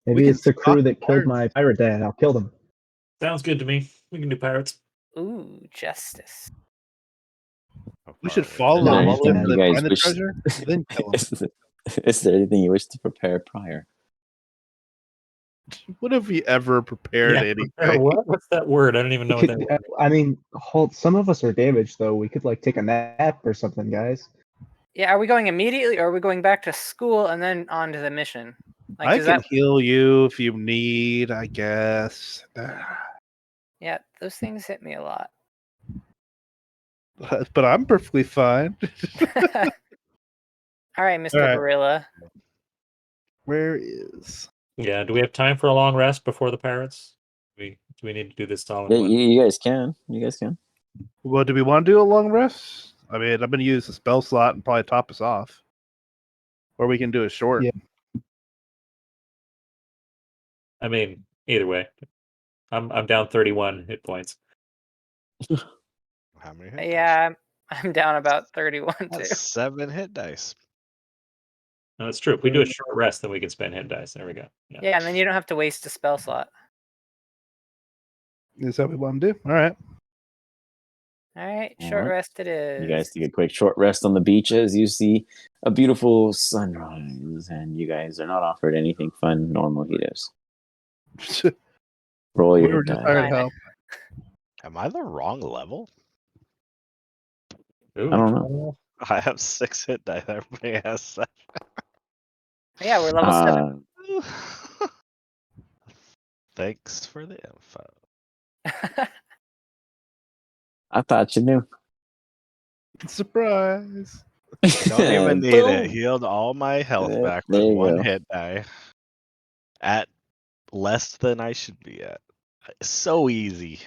[SPEAKER 4] Maybe
[SPEAKER 5] We
[SPEAKER 4] it's
[SPEAKER 5] can
[SPEAKER 4] the crew
[SPEAKER 5] spot
[SPEAKER 4] that killed
[SPEAKER 5] pirates.
[SPEAKER 4] my pirate dad. I'll kill them.
[SPEAKER 2] sounds good to me. We can do pirates.
[SPEAKER 3] Ooh, justice.
[SPEAKER 5] We should
[SPEAKER 6] Is
[SPEAKER 5] follow
[SPEAKER 1] there
[SPEAKER 5] them all
[SPEAKER 1] anything
[SPEAKER 5] until
[SPEAKER 1] you
[SPEAKER 5] they
[SPEAKER 1] guys
[SPEAKER 5] find the
[SPEAKER 1] wish-
[SPEAKER 5] treasure, then kill them.
[SPEAKER 1] Is there anything you wish to prepare prior?
[SPEAKER 5] When have we ever prepared anything?
[SPEAKER 2] What? What's that word? I don't even know what that word is.
[SPEAKER 4] I mean, some of us are damaged though. We could like take a nap or something, guys.
[SPEAKER 3] Yeah, are we going immediately, or are we going back to school and then on to the mission? Like,
[SPEAKER 5] I
[SPEAKER 3] does
[SPEAKER 5] can
[SPEAKER 3] that?
[SPEAKER 5] heal you if you need, I guess.
[SPEAKER 3] Yeah, those things hit me a lot.
[SPEAKER 5] But I'm perfectly fine.
[SPEAKER 3] All right, Mr.
[SPEAKER 5] All right.
[SPEAKER 3] Gorilla.
[SPEAKER 5] Where is?
[SPEAKER 2] Yeah. Do we have time for a long rest before the pirates? Do we need to do this all in
[SPEAKER 1] Yeah,
[SPEAKER 2] one?
[SPEAKER 1] you guys can. You guys can.
[SPEAKER 5] Well, do we want to do a long rest? I mean, I'm going to use the spell slot and probably top us off. Or we can do a short.
[SPEAKER 4] Yeah.
[SPEAKER 2] I mean, either way, I'm down 31 hit points.
[SPEAKER 6] How many hit dice?
[SPEAKER 3] Yeah, I'm down about 31 too.
[SPEAKER 6] That's 7 hit dice.
[SPEAKER 2] No, that's true. If we do a short rest, then we can spend hit dice. There we go. Yeah.
[SPEAKER 3] Yeah, and then you don't have to waste a spell slot.
[SPEAKER 5] Is that what we want to do? All right.
[SPEAKER 3] All right,
[SPEAKER 1] All
[SPEAKER 3] short
[SPEAKER 1] right.
[SPEAKER 3] rest it is.
[SPEAKER 1] You guys take a quick short rest on the beach as you see a beautiful sunrise, and you guys are not offered anything fun nor mojitos. Roll
[SPEAKER 5] We
[SPEAKER 1] your
[SPEAKER 5] were
[SPEAKER 1] hit
[SPEAKER 5] just
[SPEAKER 1] die.
[SPEAKER 5] hired help.
[SPEAKER 6] Am I the wrong level?
[SPEAKER 2] Ooh,
[SPEAKER 1] I don't know.
[SPEAKER 6] I have 6 hit dice. Everybody has 7.
[SPEAKER 3] Yeah, we're level 7.
[SPEAKER 6] Thanks for the info.
[SPEAKER 1] I thought you knew.
[SPEAKER 5] Surprise.
[SPEAKER 6] Don't even need it.
[SPEAKER 1] Boom.
[SPEAKER 6] Healed all my health
[SPEAKER 1] There-
[SPEAKER 6] back
[SPEAKER 1] there
[SPEAKER 6] with
[SPEAKER 1] you
[SPEAKER 6] 1
[SPEAKER 1] go.
[SPEAKER 6] hit die. At less than I should be at. So easy.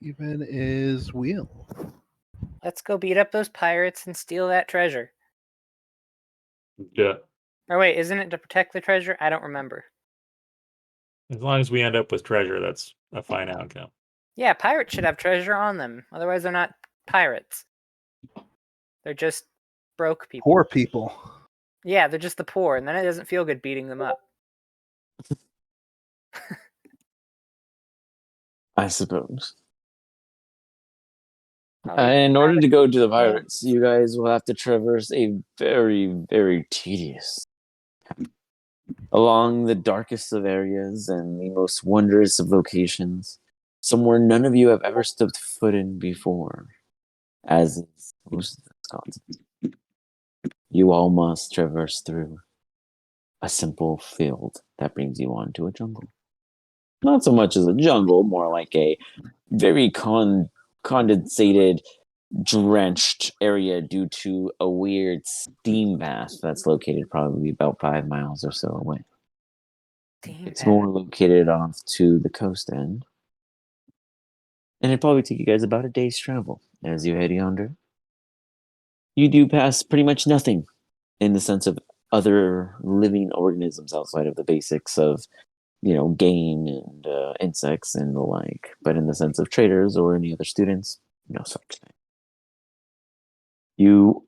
[SPEAKER 5] Even is wheel.
[SPEAKER 3] Let's go beat up those pirates and steal that treasure.
[SPEAKER 2] yeah.
[SPEAKER 3] Or wait, isn't it to protect the treasure? I don't remember.
[SPEAKER 2] As long as we end up with treasure, that's a fine outcome.
[SPEAKER 3] Yeah, pirates should have treasure on them. Otherwise, they're not pirates. They're just broke people.
[SPEAKER 5] Poor people.
[SPEAKER 3] Yeah, they're just the poor, and then it doesn't feel good beating them up.
[SPEAKER 1] I suppose.
[SPEAKER 3] Oh,
[SPEAKER 1] In order to go to the pirates,
[SPEAKER 3] Thanks.
[SPEAKER 1] you guys will have to traverse a very, very tedious along the darkest of areas and the most wondrous of locations, somewhere none of you have ever stepped foot in before, as is most of Wisconsin. You all must traverse through a simple field that brings you onto a jungle. Not so much as a jungle, more like a very condensated, drenched area due to a weird steam bath that's located probably about 5 miles or so away. It's more located off to the coast end. And it'd probably take you guys about a day's travel as you head yonder. You do pass pretty much nothing in the sense of other living organisms outside of the basics of, game and insects and the like. But in the sense of traders or any other students, no such thing. Who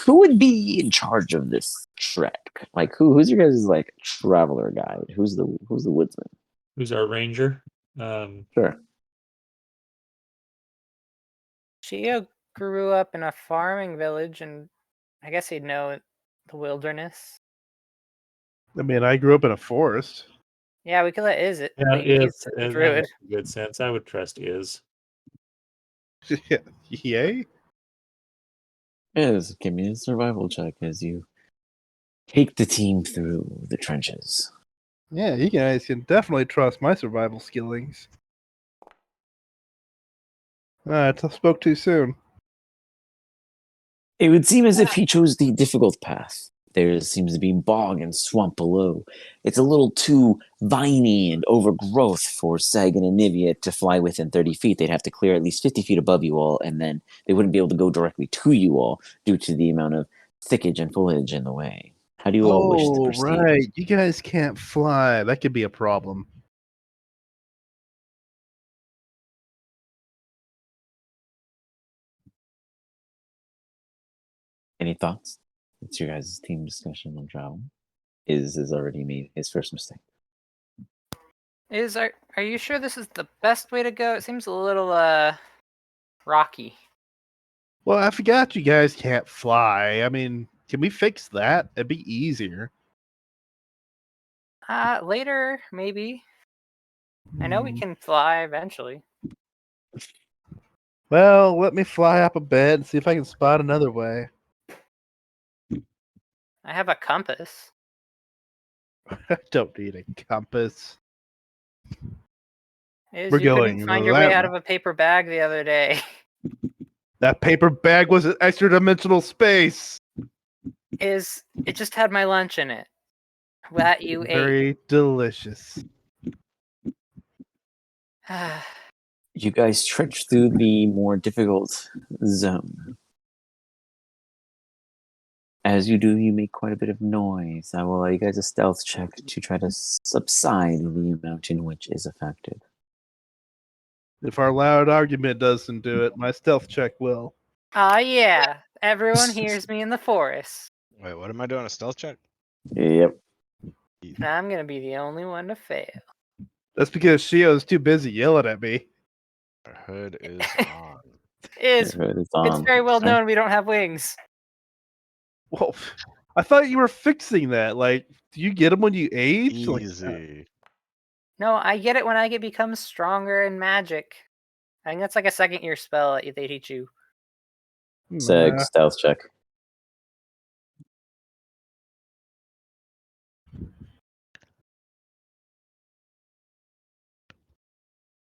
[SPEAKER 1] would be in charge of this trek? Like, who's your guys' traveler guide? Who's the woodsman?
[SPEAKER 2] Who's our ranger?
[SPEAKER 1] Sure.
[SPEAKER 3] Shio grew up in a farming village, and I guess he'd know the wilderness.
[SPEAKER 5] I mean, I grew up in a forest.
[SPEAKER 3] Yeah, we could let Iz it.
[SPEAKER 2] Yeah,
[SPEAKER 3] He's
[SPEAKER 2] that
[SPEAKER 3] a druid.
[SPEAKER 2] makes good sense. I would trust Iz.
[SPEAKER 5] Yay?
[SPEAKER 1] Yes, give me a survival check as you take the team through the trenches.
[SPEAKER 5] Yeah, you guys can definitely trust my survival skillings. I spoke too soon.
[SPEAKER 1] It would seem as if he chose the difficult path. There seems to be bog and swamp below. It's a little too viney and overgrowth for Seg and Anivia to fly within 30 feet. They'd have to clear at least 50 feet above you all, and then they wouldn't be able to go directly to you all due to the amount of thickage and foliage in the way. How do you all wish to proceed?
[SPEAKER 5] Right. You guys can't fly. That could be a problem.
[SPEAKER 1] Any thoughts? It's your guys' team discussion on travel. Iz has already made his first mistake.
[SPEAKER 3] Are you sure this is the best way to go? It seems a little rocky.
[SPEAKER 5] Well, I forgot you guys can't fly. I mean, can we fix that? It'd be easier.
[SPEAKER 3] Later, maybe. I know we can fly eventually.
[SPEAKER 5] Well, let me fly up a bit and see if I can spot another way.
[SPEAKER 3] I have a compass.
[SPEAKER 5] I don't need a compass.
[SPEAKER 3] Iz,
[SPEAKER 5] We're
[SPEAKER 3] you couldn't
[SPEAKER 5] going
[SPEAKER 3] find your way
[SPEAKER 5] that
[SPEAKER 3] out of a paper bag the other day.
[SPEAKER 5] That paper bag was an extra dimensional space.
[SPEAKER 3] It just had my lunch in it. That you ate.
[SPEAKER 5] Very delicious.
[SPEAKER 1] You guys trudge through the more difficult zone. As you do, you make quite a bit of noise. I will allow you guys a stealth check to try to subside the amount in which is affected.
[SPEAKER 5] If our loud argument doesn't do it, my stealth check will.
[SPEAKER 3] Yeah. Everyone hears me in the forest.
[SPEAKER 6] Wait, what am I doing? A stealth check?
[SPEAKER 1] Yep.
[SPEAKER 3] And I'm gonna be the only one to fail.
[SPEAKER 5] That's because Shio's too busy yelling at me.
[SPEAKER 6] Our hood is on.
[SPEAKER 3] It's very well
[SPEAKER 1] Sorry.
[SPEAKER 3] known we don't have wings.
[SPEAKER 5] Well, I thought you were fixing that. Like, do you get them when you age?
[SPEAKER 6] Easy.
[SPEAKER 3] No, I get it when I become stronger in magic. I think that's like a second year spell that they teach you.
[SPEAKER 1] Seg, stealth check.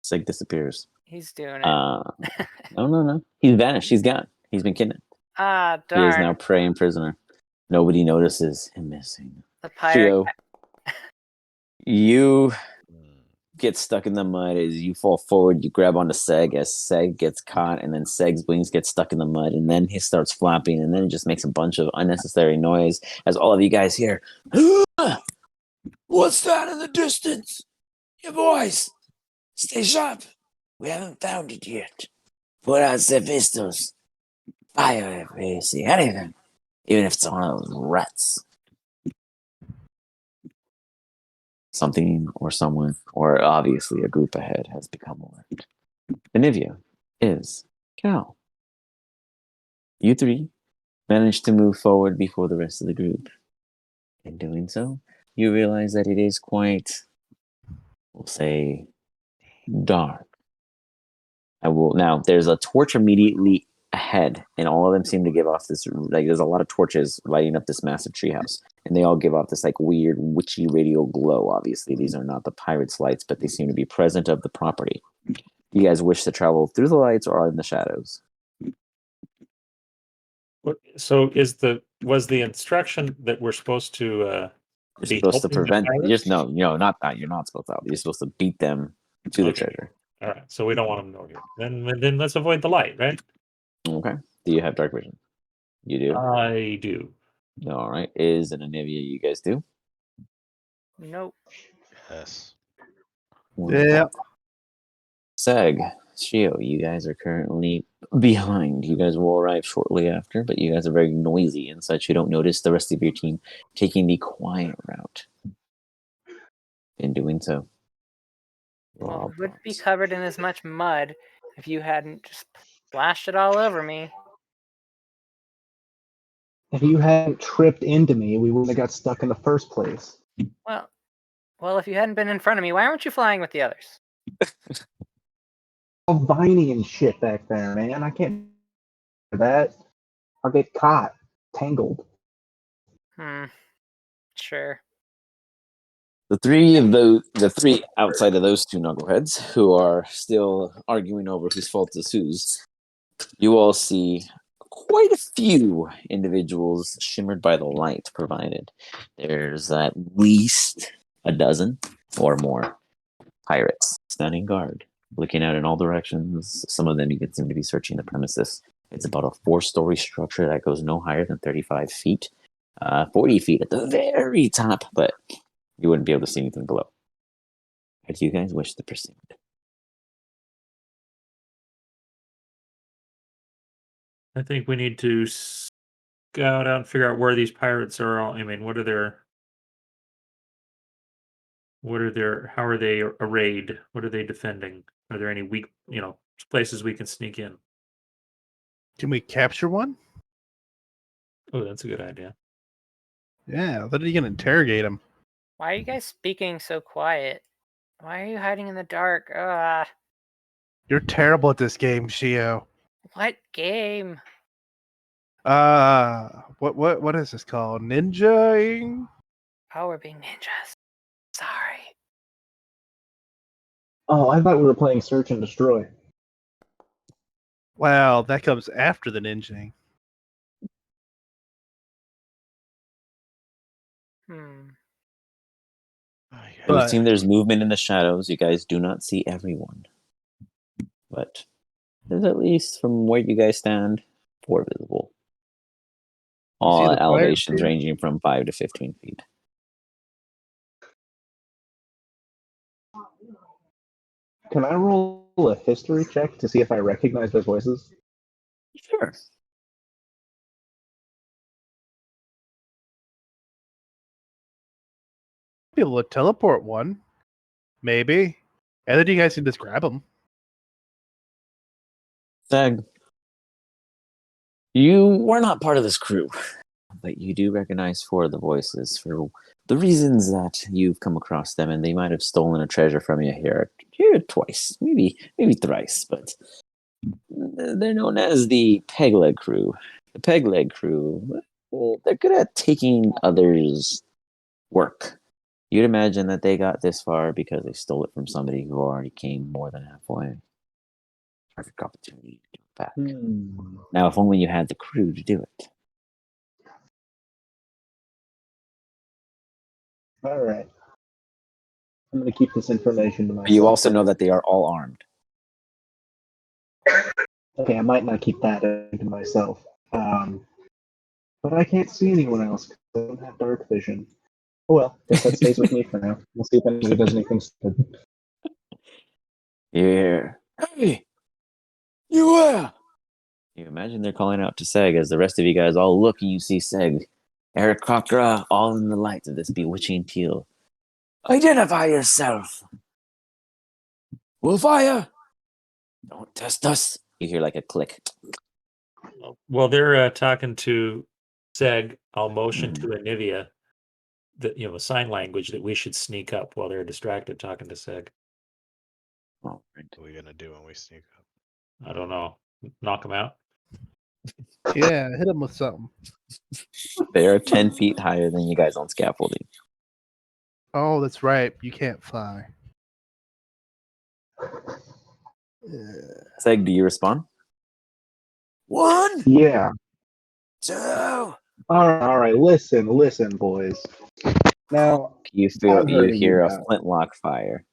[SPEAKER 1] Seg disappears.
[SPEAKER 3] He's doing it.
[SPEAKER 1] No. He's vanished. He's gone. He's been kidnapped.
[SPEAKER 3] Darn.
[SPEAKER 1] He is now prey and prisoner. Nobody notices him missing.
[SPEAKER 3] The pirate.
[SPEAKER 1] Shio, you get stuck in the mud as you fall forward. You grab onto Seg as Seg gets caught, and then Seg's wings get stuck in the mud, and then he starts flapping, and then it just makes a bunch of unnecessary noise as all of you guys hear, "What's that in the distance? You boys, stay sharp. We haven't found it yet. Put out the pistols. Fire if you see anything, even if it's one of those rats." Something or someone, or obviously a group ahead, has become alert. Anivia, is Cal. You three managed to move forward before the rest of the group. In doing so, you realize that it is quite, we'll say, dark. Now, there's a torch immediately ahead, and all of them seem to give off this, like, there's a lot of torches lighting up this massive treehouse, and they all give off this, like, weird, witchy radial glow. Obviously, these are not the pirates' lights, but they seem to be present of the property. Do you guys wish to travel through the lights or in the shadows?
[SPEAKER 2] So was the instruction that we're supposed to
[SPEAKER 1] You're
[SPEAKER 2] be
[SPEAKER 1] supposed to
[SPEAKER 2] helping the
[SPEAKER 1] prevent,
[SPEAKER 2] pirates?
[SPEAKER 1] not that. You're not supposed to. You're supposed to beat them to the
[SPEAKER 2] Okay.
[SPEAKER 1] treasure.
[SPEAKER 2] All right, so we don't want them to know here. Then let's avoid the light, right?
[SPEAKER 1] Okay. Do you have dark vision? You do?
[SPEAKER 2] I do.
[SPEAKER 1] All right. Is it Anivia you guys do?
[SPEAKER 3] Nope.
[SPEAKER 6] Yes.
[SPEAKER 5] Yeah.
[SPEAKER 1] Seg, Shio, you guys are currently behind. You guys will arrive shortly after, but you guys are very noisy and such. You don't notice the rest of your team taking the quiet route. In doing so,
[SPEAKER 3] Well, it would be covered in as much mud if you hadn't just splashed it all over me.
[SPEAKER 4] If you hadn't tripped into me, we wouldn't have got stuck in the first place.
[SPEAKER 3] Well, if you hadn't been in front of me, why weren't you flying with the others?
[SPEAKER 4] All viney and shit back there, man. I can't do that. I'll get caught, tangled.
[SPEAKER 3] Sure.
[SPEAKER 1] the three outside of those two knuckleheads who are still arguing over whose fault is whose, you all see quite a few individuals shimmered by the light provided. There's at least a dozen or more pirates standing guard, looking out in all directions. Some of them you can seem to be searching the premises. It's about a 4-story structure that goes no higher than 35 feet, 40 feet at the very top, but you wouldn't be able to see anything below. How do you guys wish to proceed?
[SPEAKER 2] I think we need to scout out and figure out where these pirates are. I mean, how are they arrayed? What are they defending? Are there any weak, places we can sneak in?
[SPEAKER 5] Can we capture one?
[SPEAKER 2] Oh, that's a good idea.
[SPEAKER 5] Yeah, then you can interrogate him.
[SPEAKER 3] Why are you guys speaking so quiet? Why are you hiding in the dark?
[SPEAKER 5] You're terrible at this game, Shio.
[SPEAKER 3] What game?
[SPEAKER 5] What is this called? Ninjaing?
[SPEAKER 3] Oh, we're being ninjas. Sorry.
[SPEAKER 4] Oh, I thought we were playing Search and Destroy.
[SPEAKER 5] Well, that comes after the ninjaing.
[SPEAKER 1] It would
[SPEAKER 5] But-
[SPEAKER 1] seem there's movement in the shadows. You guys do not see everyone. But there's at least, from where you guys stand, 4 visible. All
[SPEAKER 5] see
[SPEAKER 1] at
[SPEAKER 5] the fire
[SPEAKER 1] elevations
[SPEAKER 5] pit?
[SPEAKER 1] ranging from 5 to 15 feet.
[SPEAKER 4] Can I roll a history check to see if I recognize those voices?
[SPEAKER 1] Sure.
[SPEAKER 5] Be able to teleport one. Maybe. And then you guys can just grab them.
[SPEAKER 1] Sag, you were not part of this crew, but you do recognize 4 of the voices for the reasons that you've come across them, and they might have stolen a treasure from you here twice, maybe thrice, but they're known as the Pegleg crew. The Pegleg crew, well, they're good at taking others' work. You'd imagine that they got this far because they stole it from somebody who already came more than halfway. Perfect opportunity to do it back. Now, if only you had the crew to do it.
[SPEAKER 4] All right. I'm going to keep this information to myself.
[SPEAKER 1] But you also know that they are all armed.
[SPEAKER 4] Okay, I might not keep that to myself. But I can't see anyone else because I don't have dark vision. Oh well, guess that stays with me for now. We'll see if anybody does anything stupid.
[SPEAKER 1] Yeah. Hey! You where? You imagine they're calling out to Seg as the rest of you guys all look and you see Seg, Eric Cockra, all in the light of this bewitching teal. Identify yourself! We'll fire! Don't test us. You hear like a click.
[SPEAKER 2] Well, they're talking to Seg. I'll motion
[SPEAKER 1] Mhm.
[SPEAKER 2] to Anivia that sign language that we should sneak up while they're distracted talking to Seg.
[SPEAKER 1] Oh, right.
[SPEAKER 6] What are we gonna do when we sneak up?
[SPEAKER 2] I don't know. Knock them out.
[SPEAKER 5] Yeah, hit him with something.
[SPEAKER 1] They are 10 feet higher than you guys on scaffolding.
[SPEAKER 5] Oh, that's right. You can't fly.
[SPEAKER 1] Seg, do you respond? 1,
[SPEAKER 4] Yeah.
[SPEAKER 1] 2.
[SPEAKER 4] All right. Listen, boys. Now,
[SPEAKER 1] You
[SPEAKER 4] I've
[SPEAKER 1] you
[SPEAKER 4] heard of
[SPEAKER 1] hear
[SPEAKER 4] you
[SPEAKER 1] a
[SPEAKER 4] guys.
[SPEAKER 1] flintlock fire.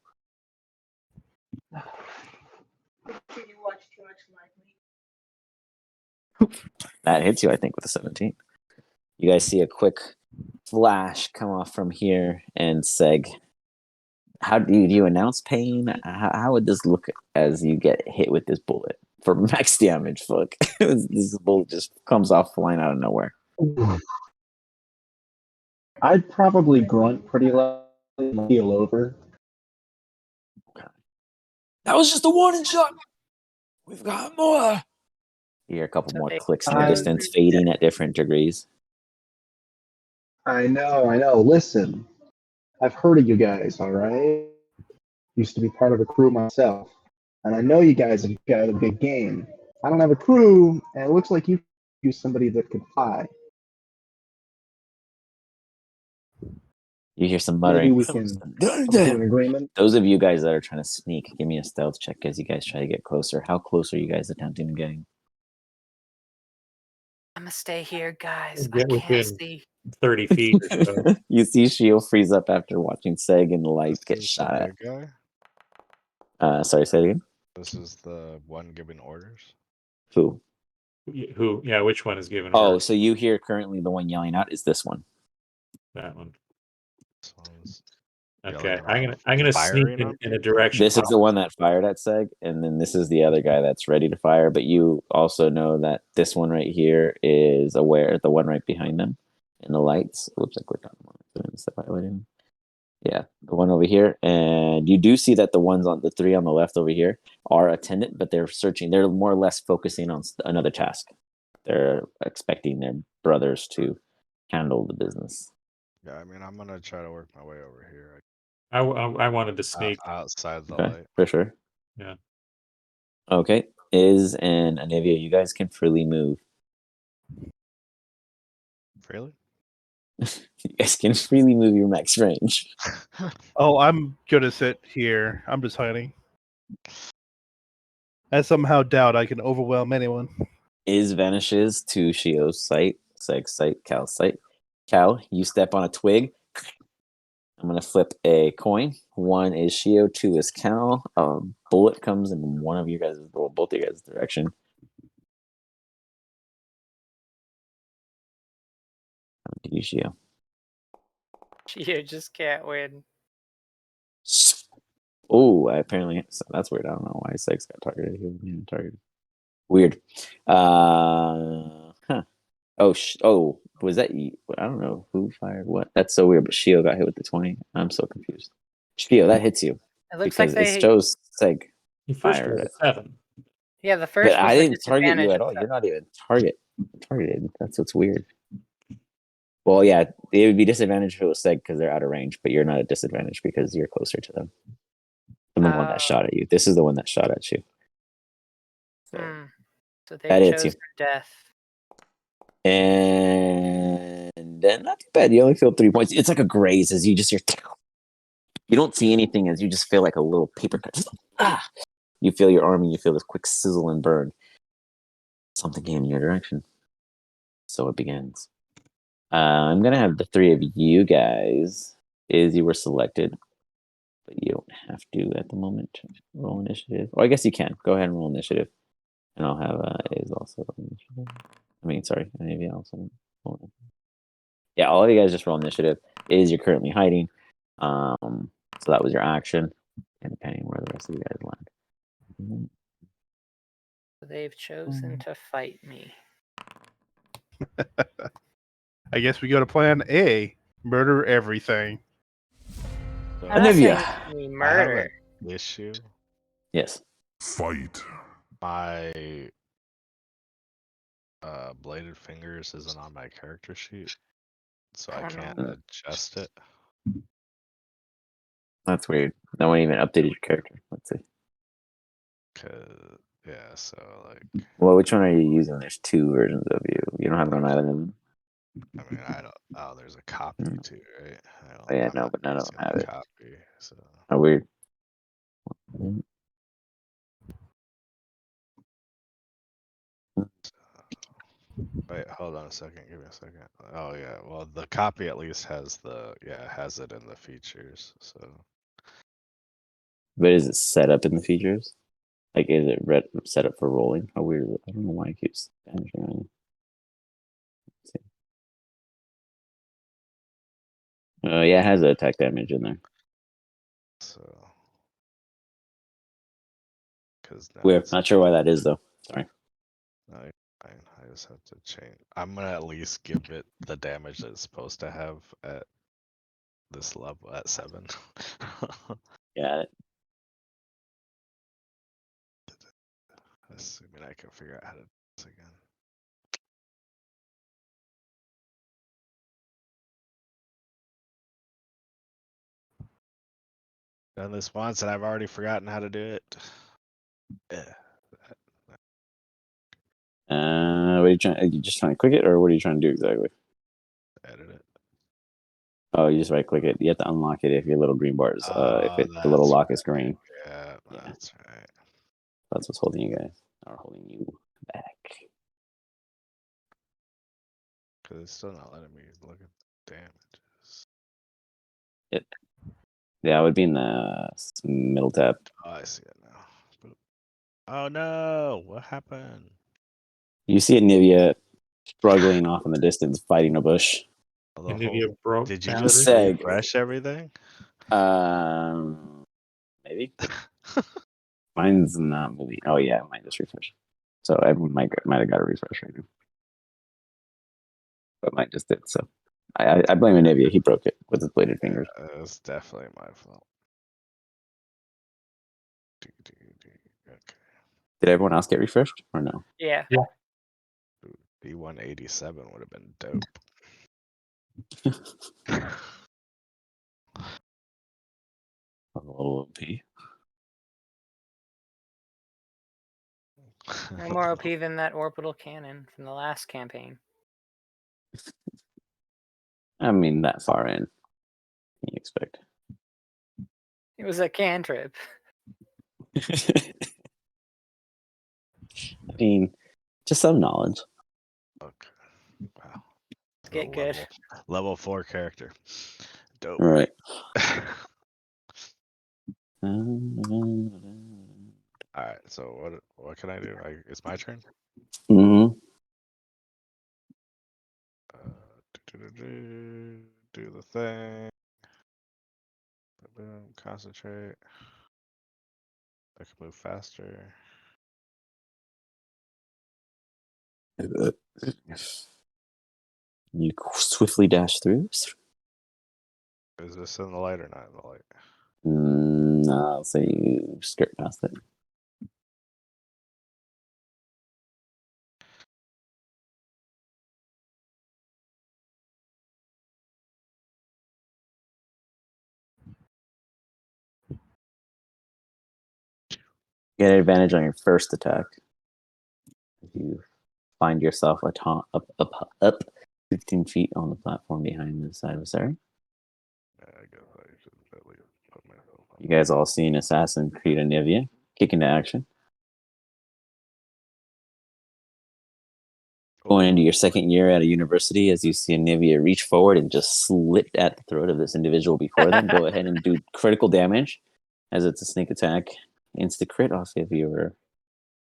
[SPEAKER 1] That hits you, I think, with a 17. You guys see a quick flash come off from here, and Seg, how do you announce pain? How would this look as you get hit with this bullet for max damage? Fuck, this bullet just comes off flying out of nowhere.
[SPEAKER 4] I'd probably grunt pretty loud, and keel over.
[SPEAKER 1] That was just a warning shot. We've got more. You hear a couple
[SPEAKER 3] So
[SPEAKER 1] more
[SPEAKER 3] they
[SPEAKER 1] clicks in the
[SPEAKER 4] I-
[SPEAKER 1] distance, fading at different degrees.
[SPEAKER 4] I know. Listen, I've heard of you guys, all right? Used to be part of a crew myself. And I know you guys have got a big game. I don't have a crew, and it looks like you use somebody that could fly.
[SPEAKER 1] You hear some
[SPEAKER 4] Maybe
[SPEAKER 1] muttering.
[SPEAKER 4] we can come to an agreement.
[SPEAKER 1] Those of you guys that are trying to sneak, give me a stealth check as you guys try to get closer. How close are you guys attempting to getting?
[SPEAKER 3] I'm gonna stay here, guys.
[SPEAKER 2] Get
[SPEAKER 3] I can't
[SPEAKER 2] within
[SPEAKER 3] see.
[SPEAKER 2] 30 feet or so.
[SPEAKER 1] You see Shield freeze up after watching Seg and the light
[SPEAKER 6] This
[SPEAKER 1] get
[SPEAKER 6] is
[SPEAKER 1] shot
[SPEAKER 6] the
[SPEAKER 1] at.
[SPEAKER 6] new guy.
[SPEAKER 1] Sorry, say it again.
[SPEAKER 6] This is the one giving orders.
[SPEAKER 1] Who?
[SPEAKER 2] Who? Yeah, which one is given?
[SPEAKER 1] Oh,
[SPEAKER 2] orders?
[SPEAKER 1] so you hear currently the one yelling out is this one.
[SPEAKER 2] That one.
[SPEAKER 6] This one's
[SPEAKER 2] Okay,
[SPEAKER 6] yelling
[SPEAKER 2] I'm gonna sneak
[SPEAKER 6] firing on
[SPEAKER 2] in a
[SPEAKER 6] people?
[SPEAKER 2] direction.
[SPEAKER 1] This is the one that fired at Seg, and then this is the other guy that's ready to fire. But you also know that this one right here is aware, the one right behind them in the lights. Whoops, I clicked on one. Step highlighting. Yeah, the one over here. And you do see that the ones on the 3 on the left over here are attendant, but they're searching. They're more or less focusing on another task. They're expecting their brothers to handle the business.
[SPEAKER 6] Yeah, I mean, I'm gonna try to work my way over here.
[SPEAKER 2] I wanted to sneak.
[SPEAKER 6] Outside the
[SPEAKER 1] Okay,
[SPEAKER 6] light.
[SPEAKER 1] for sure.
[SPEAKER 2] Yeah.
[SPEAKER 1] Okay, Iz and Anivia, you guys can freely move.
[SPEAKER 6] Really?
[SPEAKER 1] You guys can freely move your max range.
[SPEAKER 5] Oh, I'm gonna sit here. I'm just hiding. I somehow doubt I can overwhelm anyone.
[SPEAKER 1] Iz vanishes to Shio's sight, Seg's sight, Cal's sight. Cal, you step on a twig. I'm gonna flip a coin. 1 is Shio, 2 is Cal. Bullet comes in one of you guys, well, both of you guys' direction. You, Shio.
[SPEAKER 3] You just can't win.
[SPEAKER 1] Oh, apparently so that's weird. I don't know why Sex got targeted. He wasn't even targeted. Weird. Huh. Oh, was that you? I don't know who fired what. That's so weird. But Shio got hit with the 20. I'm so confused. Shio, that hits you
[SPEAKER 3] It looks
[SPEAKER 1] because
[SPEAKER 3] like
[SPEAKER 1] it
[SPEAKER 3] they.
[SPEAKER 1] shows Seg
[SPEAKER 2] You first
[SPEAKER 1] fired
[SPEAKER 2] rolled
[SPEAKER 1] it.
[SPEAKER 2] a 7.
[SPEAKER 3] Yeah, the first
[SPEAKER 1] But
[SPEAKER 3] was
[SPEAKER 1] I
[SPEAKER 3] the
[SPEAKER 1] didn't target you
[SPEAKER 3] disadvantage
[SPEAKER 1] at all.
[SPEAKER 3] of
[SPEAKER 1] You're not even targeted. That's what's weird. Well, yeah, it would be disadvantage if it was Seg because they're out of range, but you're not at disadvantage because you're closer to them. I'm the one that shot at you. This is the one that shot at you.
[SPEAKER 3] So they
[SPEAKER 1] That hits
[SPEAKER 3] chose
[SPEAKER 1] you.
[SPEAKER 3] their death.
[SPEAKER 1] And then not too bad. You only feel 3 points. It's like a graze as you just hear. You don't see anything as you just feel like a little paper cut. Just, you feel your arm and you feel this quick sizzle and burn. Something came in your direction. So it begins. I'm gonna have the 3 of you guys. Is you were selected, but you don't have to at the moment. Roll initiative. Or I guess you can. Go ahead and roll initiative. And I'll have is also initiative. I mean, sorry, any of you also. Yeah, all of you guys just roll initiative. Is you're currently hiding. So that was your action. And depending where the rest of you guys land.
[SPEAKER 3] They've chosen to fight me.
[SPEAKER 5] I guess we go to plan A. Murder everything.
[SPEAKER 3] I'm not saying
[SPEAKER 1] Olivia.
[SPEAKER 3] we
[SPEAKER 6] I have
[SPEAKER 3] murder.
[SPEAKER 6] an issue.
[SPEAKER 1] Yes.
[SPEAKER 7] Fight.
[SPEAKER 6] My bladed fingers isn't on my character sheet, so I
[SPEAKER 3] Oh,
[SPEAKER 6] can't
[SPEAKER 3] no.
[SPEAKER 6] adjust it.
[SPEAKER 1] That's weird. No one even updated your character. Let's see.
[SPEAKER 6] Cause yeah, so like,
[SPEAKER 1] Well, which one are you using? There's two versions of you. You don't have it on either of them.
[SPEAKER 6] I mean, I don't. Oh, there's a copy too, right? I don't,
[SPEAKER 1] Oh, yeah,
[SPEAKER 6] I'm
[SPEAKER 1] no,
[SPEAKER 6] not
[SPEAKER 1] but none of
[SPEAKER 6] using
[SPEAKER 1] them have
[SPEAKER 6] the
[SPEAKER 1] it.
[SPEAKER 6] copy. So
[SPEAKER 1] How weird.
[SPEAKER 6] wait, hold on a second. Give me a second. Oh yeah, well the copy at least has the has it in the features. So
[SPEAKER 1] But is it set up in the features? Like, is it set up for rolling? How weird is it? I don't know why it keeps vanishing on you. Let's see. Yeah, it has the attack damage in there.
[SPEAKER 6] because now
[SPEAKER 1] Weird.
[SPEAKER 6] it's
[SPEAKER 1] Not sure why that is, though. Sorry.
[SPEAKER 6] I just have to change. I'm gonna at least give it the damage that it's supposed to have at this level at 7.
[SPEAKER 1] Got it.
[SPEAKER 6] Assuming I can figure out how to do this again. Done this once and I've already forgotten how to do it.
[SPEAKER 1] What are you trying? Are you just trying to click it, or what are you trying to do exactly?
[SPEAKER 6] Edit it.
[SPEAKER 1] Oh, you just right click it. You have to unlock it if your little green bar is. The little
[SPEAKER 6] That's
[SPEAKER 1] lock is green.
[SPEAKER 6] Yeah,
[SPEAKER 1] Yeah.
[SPEAKER 6] that's right.
[SPEAKER 1] That's what's holding you guys, or holding you back.
[SPEAKER 6] Because it's still not letting me look at the damages.
[SPEAKER 1] Yeah, it would be in the middle tab.
[SPEAKER 6] Oh, I see it now. Boop. Oh no! What happened?
[SPEAKER 1] You see Nivea struggling off in the distance, fighting a bush.
[SPEAKER 6] The
[SPEAKER 2] And
[SPEAKER 6] whole-
[SPEAKER 2] you broke
[SPEAKER 6] Did you
[SPEAKER 2] boundary?
[SPEAKER 6] just
[SPEAKER 1] Seg.
[SPEAKER 6] refresh everything?
[SPEAKER 1] Maybe. Mine's not moving. Oh yeah, mine just refreshed. So everyone might have got a refresh right now. But mine just did. So I blame Nivea. He broke it with his bladed fingers.
[SPEAKER 6] It's definitely my fault. Okay.
[SPEAKER 1] Did everyone else get refreshed or no?
[SPEAKER 3] Yeah.
[SPEAKER 6] B187 would have been dope.
[SPEAKER 1] A little OP.
[SPEAKER 3] No more OP than that orbital cannon from the last campaign.
[SPEAKER 1] I mean, that far in. What you expect?
[SPEAKER 3] It was a cantrip.
[SPEAKER 1] I mean, just some knowledge.
[SPEAKER 6] Okay. Wow.
[SPEAKER 3] Get good.
[SPEAKER 6] Level 4 character. Dope.
[SPEAKER 1] All right.
[SPEAKER 6] Alright, so what can I do? It's my turn?
[SPEAKER 1] Mm-hmm.
[SPEAKER 6] Do the thing. Boom, concentrate. I can move faster.
[SPEAKER 1] You swiftly dash through.
[SPEAKER 6] Is this in the light or not in the light?
[SPEAKER 1] No, I'll say you skirt past it. Get an advantage on your first attack. If you find yourself up 15 feet on the platform behind this adversary.
[SPEAKER 6] Yeah, I guess I should at least put myself up.
[SPEAKER 1] You guys all seen Assassin create a Nivea, kick into action. Going into your second year at a university, as you see a Nivea reach forward and just slip at the throat of this individual before them, go ahead and do critical damage, as it's a sneak attack. Insta crit off of your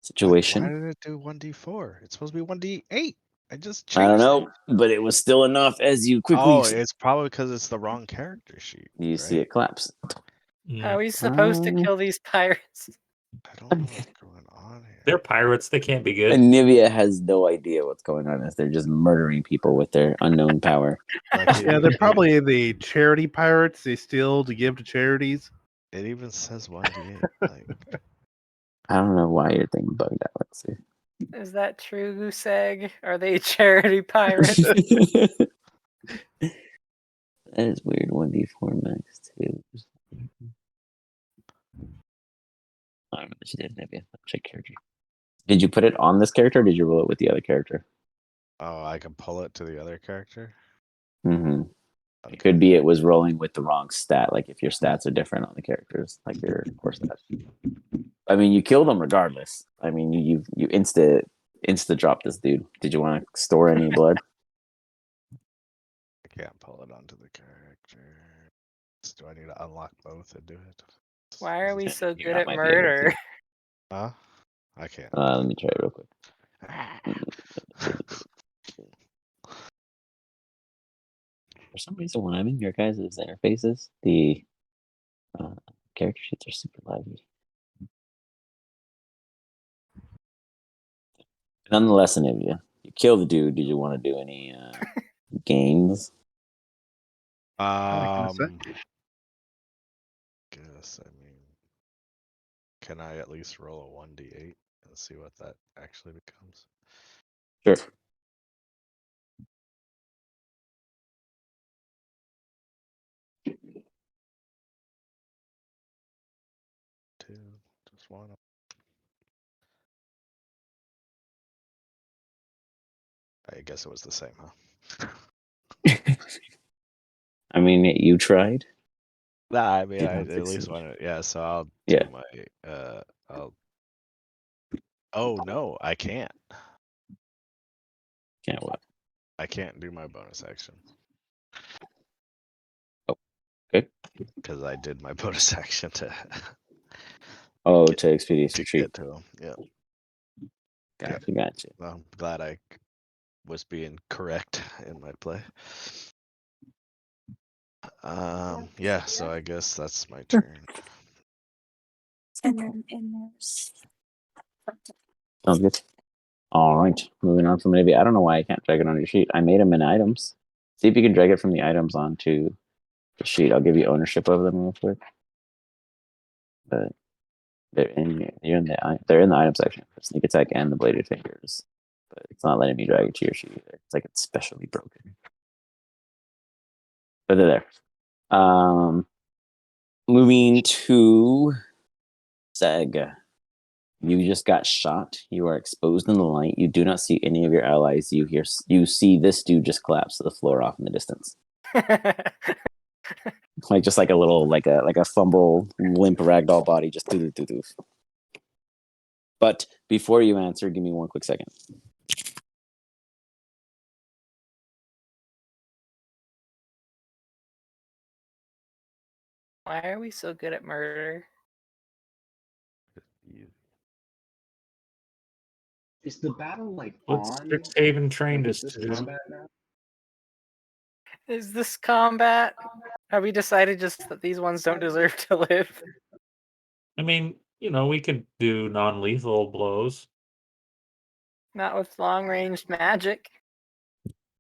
[SPEAKER 1] situation.
[SPEAKER 6] Why did it do 1d4? It's supposed to be 1d8. I just changed
[SPEAKER 1] I don't
[SPEAKER 6] it.
[SPEAKER 1] know, but it was still enough as you quickly.
[SPEAKER 6] Oh, it's probably because it's the wrong character sheet.
[SPEAKER 1] You see
[SPEAKER 6] right?
[SPEAKER 1] it collapse.
[SPEAKER 3] How are we supposed to kill these pirates?
[SPEAKER 6] I don't know what's going on here.
[SPEAKER 2] They're pirates. They can't be good.
[SPEAKER 1] And Nivea has no idea what's going on as they're just murdering people with their unknown power.
[SPEAKER 6] Like
[SPEAKER 5] Yeah, they're probably the charity pirates. They steal to give to charities.
[SPEAKER 6] It even says 1d8. Like,
[SPEAKER 1] I don't know why your thing bugged out. Let's see.
[SPEAKER 3] Is that true, Goose Egg? Are they charity pirates?
[SPEAKER 1] That is weird. 1d4 max 2. I don't know what you did, maybe. Check character. Did you put it on this character or did you roll it with the other character?
[SPEAKER 6] Oh, I can pull it to the other character.
[SPEAKER 1] Mm-hmm. It could be it was rolling with the wrong stat, like if your stats are different on the characters, like your core stats. I mean, you killed him regardless. I mean, you insta drop this dude. Did you want to store any blood?
[SPEAKER 6] I can't pull it onto the character. Do I need to unlock both and do it?
[SPEAKER 3] Why are we
[SPEAKER 1] Yeah,
[SPEAKER 3] so
[SPEAKER 1] you
[SPEAKER 3] good
[SPEAKER 1] not
[SPEAKER 3] at
[SPEAKER 1] might be able to.
[SPEAKER 3] murder?
[SPEAKER 6] Huh? I can't.
[SPEAKER 1] Let me try it real quick. For some reason, when I'm in your guys' interfaces, the character sheets are super laggy. Nonetheless, Anivia, you kill the dude. Did you want to do any games?
[SPEAKER 6] Um, guess I mean, can I at least roll a 1d8 and see what that actually becomes?
[SPEAKER 1] Sure.
[SPEAKER 6] Two, just one. I guess it was the same, huh?
[SPEAKER 1] I mean, you tried.
[SPEAKER 6] Nah, I mean,
[SPEAKER 1] Did
[SPEAKER 6] I
[SPEAKER 1] not
[SPEAKER 6] at least
[SPEAKER 1] succeed.
[SPEAKER 6] want to. Yeah, so I'll
[SPEAKER 1] Yeah.
[SPEAKER 6] do my. I'll. Oh no, I can't.
[SPEAKER 1] Can't what?
[SPEAKER 6] I can't do my bonus action.
[SPEAKER 1] Oh, okay.
[SPEAKER 6] Because I did my bonus action to
[SPEAKER 1] Oh,
[SPEAKER 6] Get-
[SPEAKER 1] to Expedious
[SPEAKER 6] to
[SPEAKER 1] Retreat.
[SPEAKER 6] get to him. Yeah,
[SPEAKER 1] Gotcha.
[SPEAKER 6] I'm glad I was being correct in my play. Yeah, so I guess that's my turn.
[SPEAKER 7] And then in there's
[SPEAKER 1] Sounds good. All right. Moving on from maybe. I don't know why I can't drag it on your sheet. I made them in items. See if you can drag it from the items onto the sheet. I'll give you ownership of them real quick. But they're in they're in the item section. The sneak attack and the bladed fingers. But it's not letting me drag it to your sheet either. It's like it's specially broken. But they're there. Moving to Seg. You just got shot. You are exposed in the light. You do not see any of your allies. You see this dude just collapse to the floor off in the distance. Like just like a little like a fumble limp ragdoll body just doo. But before you answer, give me one quick second.
[SPEAKER 3] Why are we so good at murder?
[SPEAKER 4] Is the battle like
[SPEAKER 2] What's
[SPEAKER 4] on?
[SPEAKER 2] Strixhaven trained
[SPEAKER 4] Like,
[SPEAKER 2] us
[SPEAKER 4] is
[SPEAKER 2] to
[SPEAKER 4] this
[SPEAKER 2] do?
[SPEAKER 4] combat now?
[SPEAKER 3] Is this combat? Have we decided just that these ones don't deserve to live?
[SPEAKER 2] I mean, we could do non-lethal blows.
[SPEAKER 3] Not with long-range magic.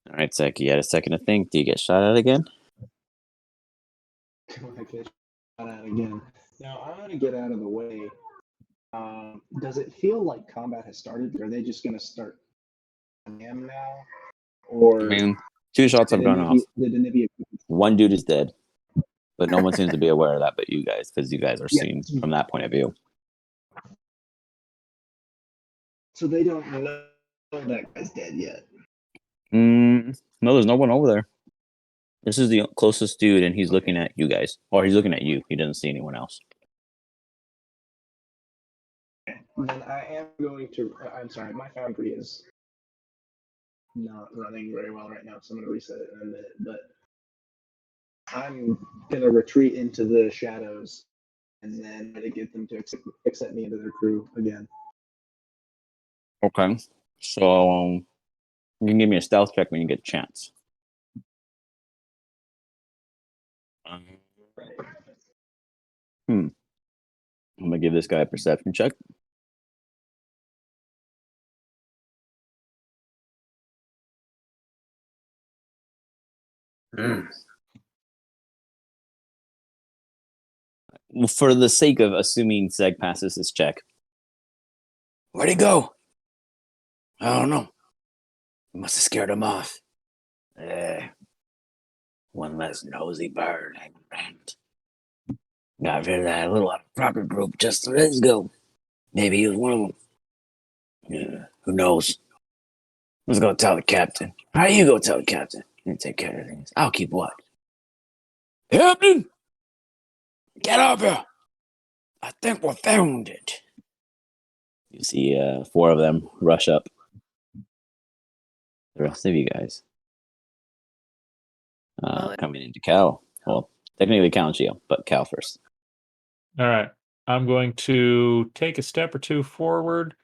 [SPEAKER 1] All right, Seg, you had a second to think. Do you get shot at again?
[SPEAKER 4] I get shot at again. Now I'm gonna get out of the way. Does it feel like combat has started? Or are they just gonna start on him now? Or
[SPEAKER 1] I mean, 2 shots have gone off.
[SPEAKER 4] did Anivia?
[SPEAKER 1] One dude is dead. But no one seems to be aware of that but you guys, because you guys are seen from that point of view.
[SPEAKER 4] So they don't know that guy's dead yet.
[SPEAKER 1] No, there's no one over there. This is the closest dude, and he's
[SPEAKER 4] Okay.
[SPEAKER 1] looking at you guys. Or he's looking at you. He doesn't see anyone else.
[SPEAKER 4] Then I am going to. I'm sorry, my foundry is not running very well right now, so I'm going to reset it in a minute. But I'm going to retreat into the shadows and then try to get them to accept me into their crew again.
[SPEAKER 1] Okay. So you can give me a stealth check when you get a chance. I'm gonna give this guy a perception check. Well, for the sake of assuming Seg passes this check, Where'd he go? I don't know. We must have scared him off. One less nosy bird hanging around. Got rid of that little proper group just 3 days ago. Maybe he was one of them. Yeah, who knows? Let's go tell the captain. How you go tell the captain? You take care of things. I'll keep watch. Captain! Get up here! I think we found it. You see 4 of them rush up. The rest of you guys coming into Cal. Well, technically Cal and Gio, but Cal first.
[SPEAKER 2] All right. I'm going to take a step or 2 forward,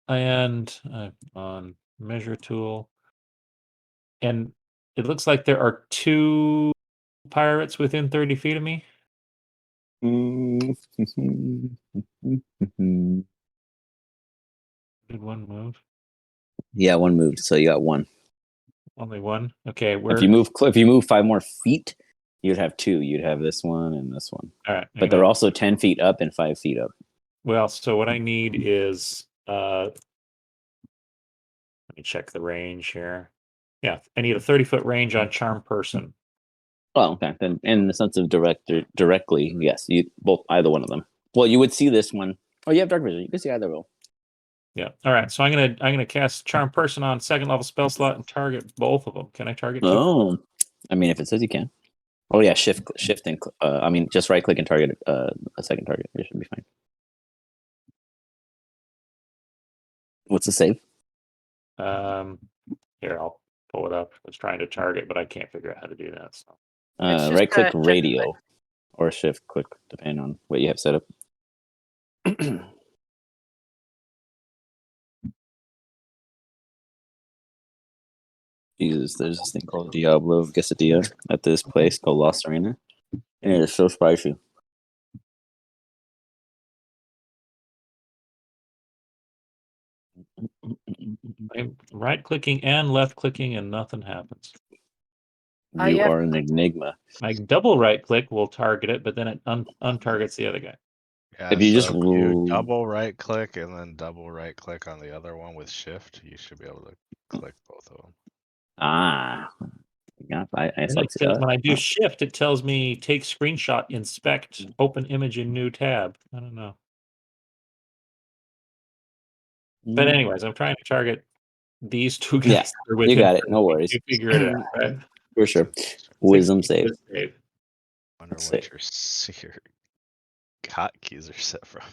[SPEAKER 2] and on measure tool, and it looks like there are 2 pirates within 30 feet of me. Did one move?
[SPEAKER 1] Yeah, 1 moved, so you got 1.
[SPEAKER 2] Only 1. Okay, where?
[SPEAKER 1] If you move 5 more feet, you'd have 2. You'd have this one and this one.
[SPEAKER 2] All right,
[SPEAKER 1] But they're also 10 feet up and 5 feet up.
[SPEAKER 2] well. So what I need is let me check the range here. Yeah, I need a 30-foot range on charm person.
[SPEAKER 1] Oh, okay. Then, in the sense of directly, yes, you either one of them. Well, you would see this one. Oh, you have dark vision. You can see either roll.
[SPEAKER 2] Yeah. All right. So I'm gonna cast charm person on 2nd level spell slot and target both of them. Can I target 2?
[SPEAKER 1] Oh, I mean, if it says you can. Oh yeah, shift and just right click and target a second target. It should be fine. What's the save?
[SPEAKER 2] Here, I'll pull it up. I was trying to target, but I can't figure out how to do that. So
[SPEAKER 3] It's just
[SPEAKER 1] right click
[SPEAKER 3] shift
[SPEAKER 1] radio or shift click, depending on what you have set up. Jesus, there's this thing called Diablo of Quesadilla at this place called Lost Arena. And it is so spicy.
[SPEAKER 2] I'm right clicking and left clicking, and nothing happens.
[SPEAKER 1] You
[SPEAKER 3] yeah.
[SPEAKER 1] are an enigma.
[SPEAKER 2] My double right click will target it, but then it untargets the other guy.
[SPEAKER 6] Yeah,
[SPEAKER 1] If you just
[SPEAKER 6] so you
[SPEAKER 1] roll-
[SPEAKER 6] double right click and then double right click on the other one with shift, you should be able to click both of them.
[SPEAKER 1] Ah. Yeah, I
[SPEAKER 2] And
[SPEAKER 1] saw
[SPEAKER 2] it says, when I do shift, it tells me take screenshot, inspect, open image in new tab. I don't know. But anyways, I'm trying to target these 2 guys.
[SPEAKER 1] Yeah,
[SPEAKER 2] that are within
[SPEAKER 1] you got it.
[SPEAKER 2] 30
[SPEAKER 1] No
[SPEAKER 2] feet.
[SPEAKER 1] worries.
[SPEAKER 2] You figure it out, right?
[SPEAKER 1] For sure. Wisdom
[SPEAKER 2] 16
[SPEAKER 1] save.
[SPEAKER 6] Wonder
[SPEAKER 1] Let's
[SPEAKER 6] what
[SPEAKER 1] see.
[SPEAKER 6] your hotkeys are set from.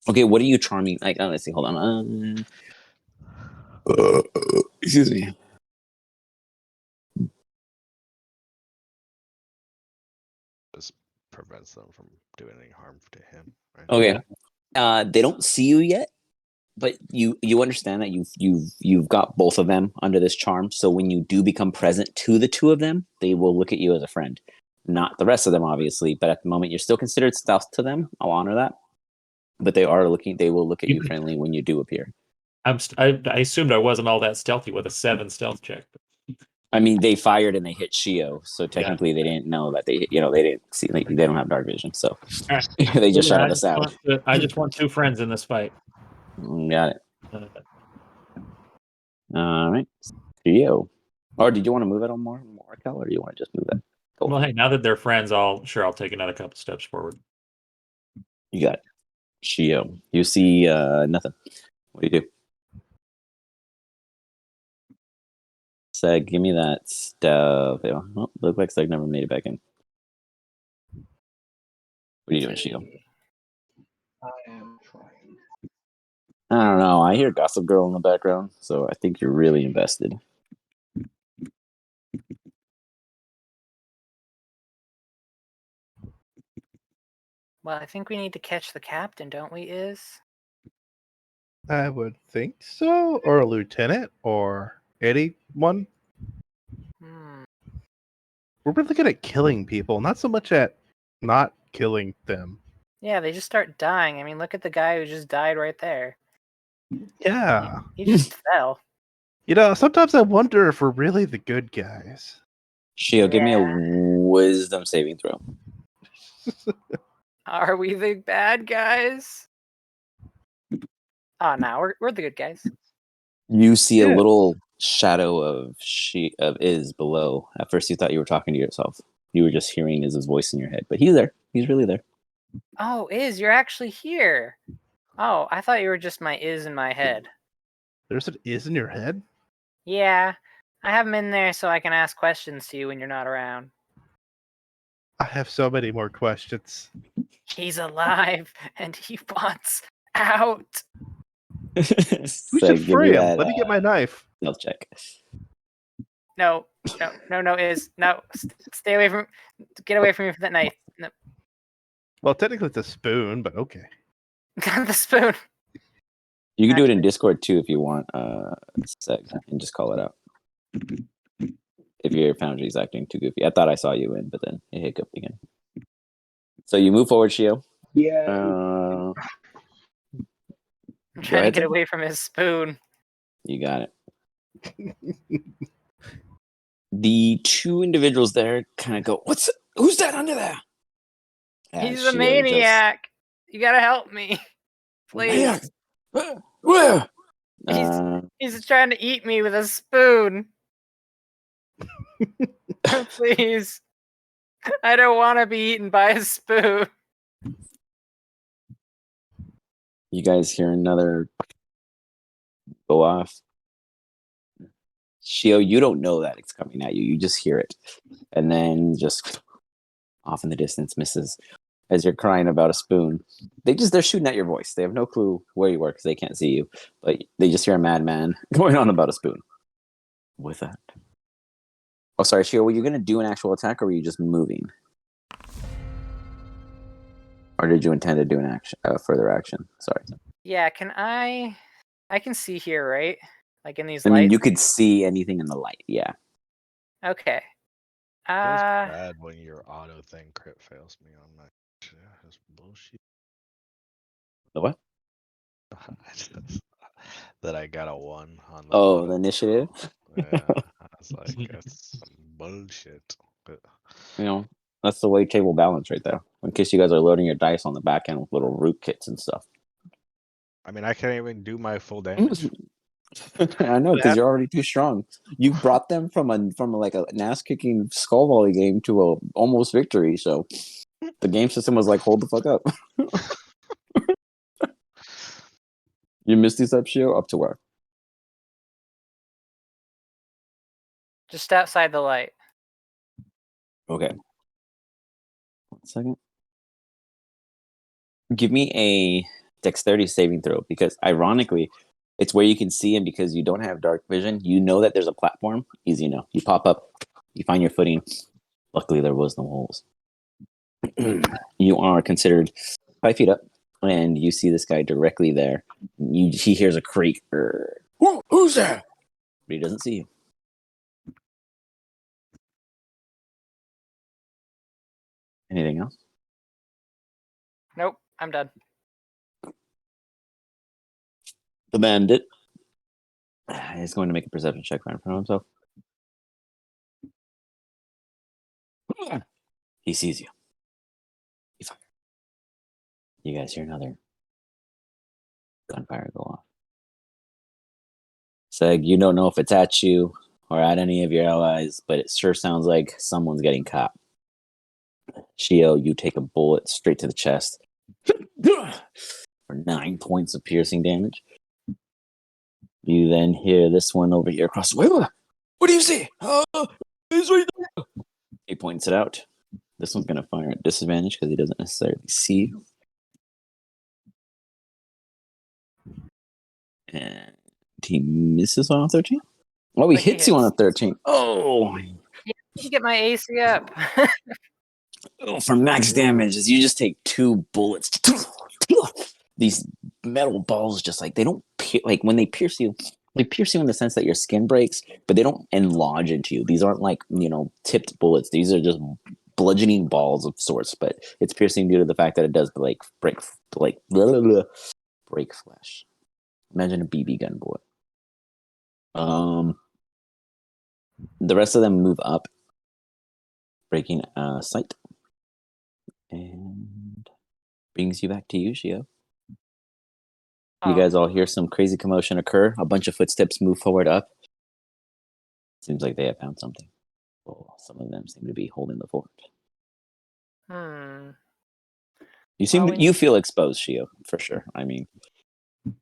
[SPEAKER 1] Okay, what are you charming? Like, let's see. Hold on. Excuse me.
[SPEAKER 6] Just prevents them from doing any harm to him. Right?
[SPEAKER 1] Okay. They don't see you yet, but you understand that you've got both of them under this charm. So when you do become present to the 2 of them, they will look at you as a friend. Not the rest of them, obviously, but at the moment you're still considered stealth to them. I'll honor that. But they will look at you friendly when you do appear.
[SPEAKER 2] I assumed I wasn't all that stealthy with a 7 stealth check.
[SPEAKER 1] I mean, they fired and they hit Shio, so technically they didn't know that they didn't see. Like, they don't have dark vision, so
[SPEAKER 2] Right.
[SPEAKER 1] they just shouted us out.
[SPEAKER 2] I just want 2 friends in this fight.
[SPEAKER 1] Got it. All right, Shio. Or did you want to move it on more Cal, or do you want to just move that? Cool.
[SPEAKER 2] Well, hey, now that they're friends, I'll take another couple steps forward.
[SPEAKER 1] You got it. Shio. You see nothing. What do you do? Seg, give me that stuff. Oh, look like Seg never made it back in. What are you doing, Shio?
[SPEAKER 4] I am trying.
[SPEAKER 1] I don't know. I hear Gossip Girl in the background, so I think you're really invested.
[SPEAKER 3] Well, I think we need to catch the captain, don't we, Iz?
[SPEAKER 5] I would think so, or a lieutenant, or anyone. We're really good at killing people, not so much at not killing them.
[SPEAKER 3] Yeah, they just start dying. I mean, look at the guy who just died right there.
[SPEAKER 5] Yeah.
[SPEAKER 3] He just fell.
[SPEAKER 5] Sometimes I wonder if we're really the good guys.
[SPEAKER 1] Shio, give me a wisdom saving throw.
[SPEAKER 3] Are we the bad guys? Oh, no, we're the good guys.
[SPEAKER 1] You see a
[SPEAKER 5] Yeah.
[SPEAKER 1] little shadow of Iz below. At first, you thought you were talking to yourself. You were just hearing Iz's voice in your head, but he's there. He's really there.
[SPEAKER 3] Oh, you're actually here. Oh, I thought you were just my in my head.
[SPEAKER 5] There's an is in your head?
[SPEAKER 3] Yeah, I have him in there so I can ask questions to you when you're not around.
[SPEAKER 5] I have so many more questions.
[SPEAKER 3] He's alive and he wants out.
[SPEAKER 5] We
[SPEAKER 1] So
[SPEAKER 5] should
[SPEAKER 1] give me
[SPEAKER 5] free him.
[SPEAKER 1] that,
[SPEAKER 5] Let me get my knife.
[SPEAKER 1] stealth check.
[SPEAKER 3] No, stay away from. Get away from me with that knife. No,
[SPEAKER 5] Well, technically it's a spoon, but okay.
[SPEAKER 3] got the spoon.
[SPEAKER 1] You can do it in
[SPEAKER 3] Actually-
[SPEAKER 1] Discord too if you want, Seg, and just call it out. If your Foundry's acting too goofy. I thought I saw you in, but then it hiccuped again. So you move forward, Shio.
[SPEAKER 4] Yeah.
[SPEAKER 3] I'm trying to
[SPEAKER 1] ahead,
[SPEAKER 3] get
[SPEAKER 1] Seg.
[SPEAKER 3] away from his spoon.
[SPEAKER 1] You got it. The two individuals there kind of go, who's that under there? And
[SPEAKER 3] He's a
[SPEAKER 1] Shio
[SPEAKER 3] maniac. You gotta help me, please.
[SPEAKER 1] Just, where?
[SPEAKER 3] He's trying to eat me with a spoon. Please. I don't want to be eaten by a spoon.
[SPEAKER 1] You guys hear another go off. Shio, you don't know that it's coming at you. You just hear it. And then just off in the distance misses as you're crying about a spoon. They're shooting at your voice. They have no clue where you are because they can't see you. But they just hear a madman going on about a spoon. With that. Oh, sorry, Shio, were you going to do an actual attack or were you just moving? Or did you intend to do an action, further action? Sorry.
[SPEAKER 3] Yeah, I can see here, right? Like in these
[SPEAKER 1] I mean,
[SPEAKER 3] lights.
[SPEAKER 1] you could see anything in the light. Yeah.
[SPEAKER 3] Okay.
[SPEAKER 6] Feels bad when your auto thing crit fails me on my shit. That's bullshit.
[SPEAKER 1] The what?
[SPEAKER 6] That I got a 1 on the
[SPEAKER 1] Oh,
[SPEAKER 6] auto
[SPEAKER 1] the initiative?
[SPEAKER 6] Yeah, I was like, that's some bullshit. But
[SPEAKER 1] You know, that's the way table balance right there. In case you guys are loading your dice on the back end with little root kits and stuff.
[SPEAKER 6] I mean, I can't even do my full damage.
[SPEAKER 1] I know, because you're already too strong. You brought them from like an ass kicking skull volley game to a almost victory. So the game system was like, hold the fuck up. You missed these up, Shio? Up to where?
[SPEAKER 3] Just outside the light.
[SPEAKER 1] Okay. 1 second. Give me a dexterity saving throw because ironically, it's where you can see him because you don't have dark vision. You know that there's a platform. Easy enough. You pop up, you find your footing. Luckily, there was no holes. You are considered 5 feet up, and you see this guy directly there. He hears a creak. Who's there? But he doesn't see you. Anything else?
[SPEAKER 3] Nope, I'm done.
[SPEAKER 1] The bandit is going to make a perception check right in front of himself. He sees you. He fires. You guys hear another gunfire go off. Seg, you don't know if it's at you or at any of your allies, but it sure sounds like someone's getting caught. Shio, you take a bullet straight to the chest for 9 points of piercing damage. You then hear this one over here across the way. What do you see? He's right there. He points it out. This one's going to fire at disadvantage because he doesn't necessarily see you. And he misses on a 13. Oh, he
[SPEAKER 3] But he
[SPEAKER 1] hits you on a
[SPEAKER 3] hits.
[SPEAKER 1] 13. Oh,
[SPEAKER 3] You get my AC up.
[SPEAKER 1] oh, for max damage, is you just take 2 bullets. These metal balls just like they don't like when they pierce you in the sense that your skin breaks, but they don't enlarge into you. These aren't like, tipped bullets. These are just bludgeoning balls of sorts, but it's piercing due to the fact that it does like break flesh. Imagine a BB gun bullet. The rest of them move up, breaking sight. And brings you back to you, Shio. You guys all hear some crazy commotion occur. A bunch of footsteps move forward up. Seems like they have found something. Well, some of them seem to be holding the fort. You seem
[SPEAKER 3] Well,
[SPEAKER 1] you feel exposed, Shio, for sure. I mean, you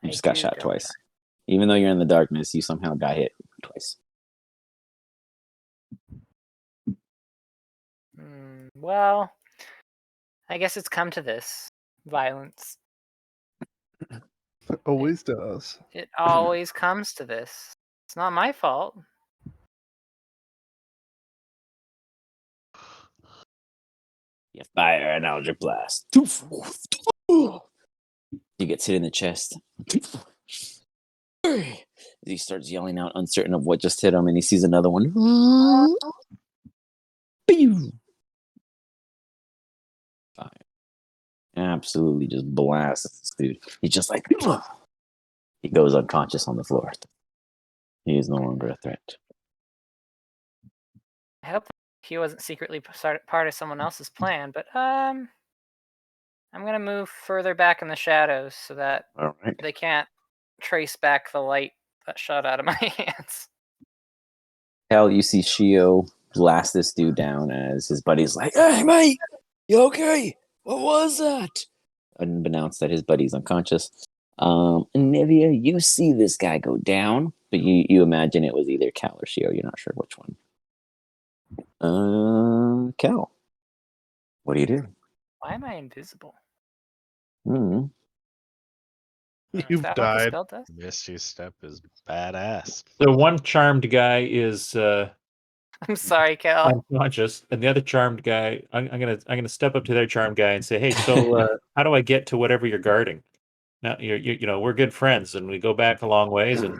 [SPEAKER 1] just got shot twice. Even though you're in the darkness, you somehow got hit twice.
[SPEAKER 3] Well, I guess it's come to this. Violence.
[SPEAKER 5] Always does.
[SPEAKER 3] It always comes to this. It's not my fault.
[SPEAKER 1] You fire an Eldritch Blast. He gets hit in the chest. He starts yelling out, uncertain of what just hit him, and he sees another one. Fire. Absolutely just blasts this dude. He's just like, he goes unconscious on the floor. He is no longer a threat.
[SPEAKER 3] I hope he wasn't secretly part of someone else's plan, but I'm gonna move further back in the shadows so that
[SPEAKER 1] All right.
[SPEAKER 3] they can't trace back the light that shot out of my hands.
[SPEAKER 1] Hell, you see Shio blast this dude down as his buddy's like, "Hey, mate, you okay? What was that?" Unbeknownst that his buddy's unconscious. And Nivea, you see this guy go down, but you imagine it was either Cal or Shio. You're not sure which one. Cal, what do you do?
[SPEAKER 3] Why am I invisible?
[SPEAKER 5] You've
[SPEAKER 3] Is that what the
[SPEAKER 5] died.
[SPEAKER 3] spell does?
[SPEAKER 6] Misty Step is badass.
[SPEAKER 2] The one charmed guy is
[SPEAKER 3] I'm sorry, Cal.
[SPEAKER 2] unconscious, and the other charmed guy, I'm gonna step up to their charmed guy and say, "Hey, so how do I get to whatever you're guarding?" Now you know we're good friends, and we go back a long ways. And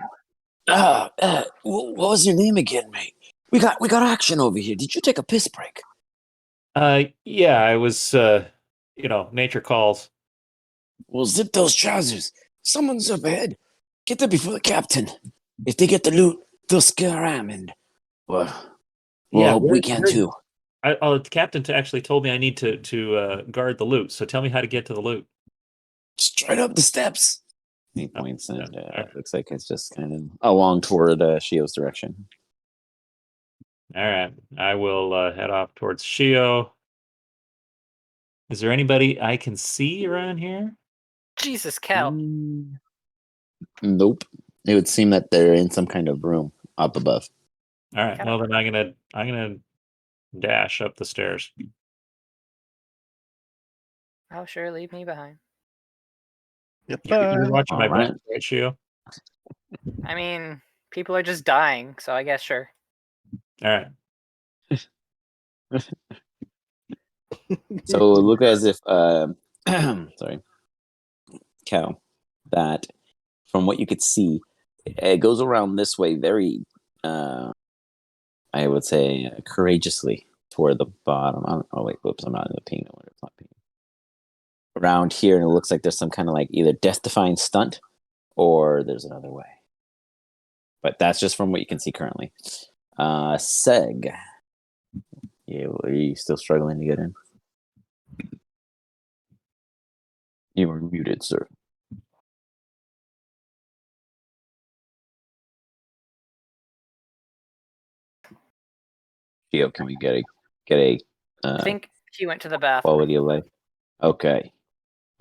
[SPEAKER 1] What was your name again, mate? We got action over here. Did you take a piss break?
[SPEAKER 2] yeah, I was nature calls.
[SPEAKER 1] Well, zip those trousers. Someone's up ahead. Get there before the captain. If they get the loot, they'll scare him, and well,
[SPEAKER 2] Yeah,
[SPEAKER 1] hope we can too.
[SPEAKER 2] The captain actually told me I need to guard the loot. So tell me how to get to the loot.
[SPEAKER 1] Straight up the steps. He points, and
[SPEAKER 2] okay.
[SPEAKER 1] looks like it's just kind of along toward Shio's direction.
[SPEAKER 2] All right, I will head off towards Shio. Is there anybody I can see around here?
[SPEAKER 3] Jesus, Cal.
[SPEAKER 1] Nope. It would seem that they're in some kind of room up above.
[SPEAKER 2] All right, well then I'm gonna dash up the stairs.
[SPEAKER 3] Oh, sure, leave me behind.
[SPEAKER 5] Yep.
[SPEAKER 2] You're watching my
[SPEAKER 1] All right.
[SPEAKER 2] back, right, Shio?
[SPEAKER 3] I mean, people are just dying, so I guess sure.
[SPEAKER 2] All right.
[SPEAKER 1] So it looked as if, sorry, Cal, that from what you could see, it goes around this way very, I would say, courageously toward the bottom. Oh, wait, whoops, I'm not in the ping. No, it's not ping. Around here, and it looks like there's some kind of like either death-defying stunt or there's another way. But that's just from what you can see currently. Seg. Yeah, are you still struggling to get in? You were muted, sir. Gio, can we get a
[SPEAKER 3] I think he went to the bathroom.
[SPEAKER 1] quality of life? Okay.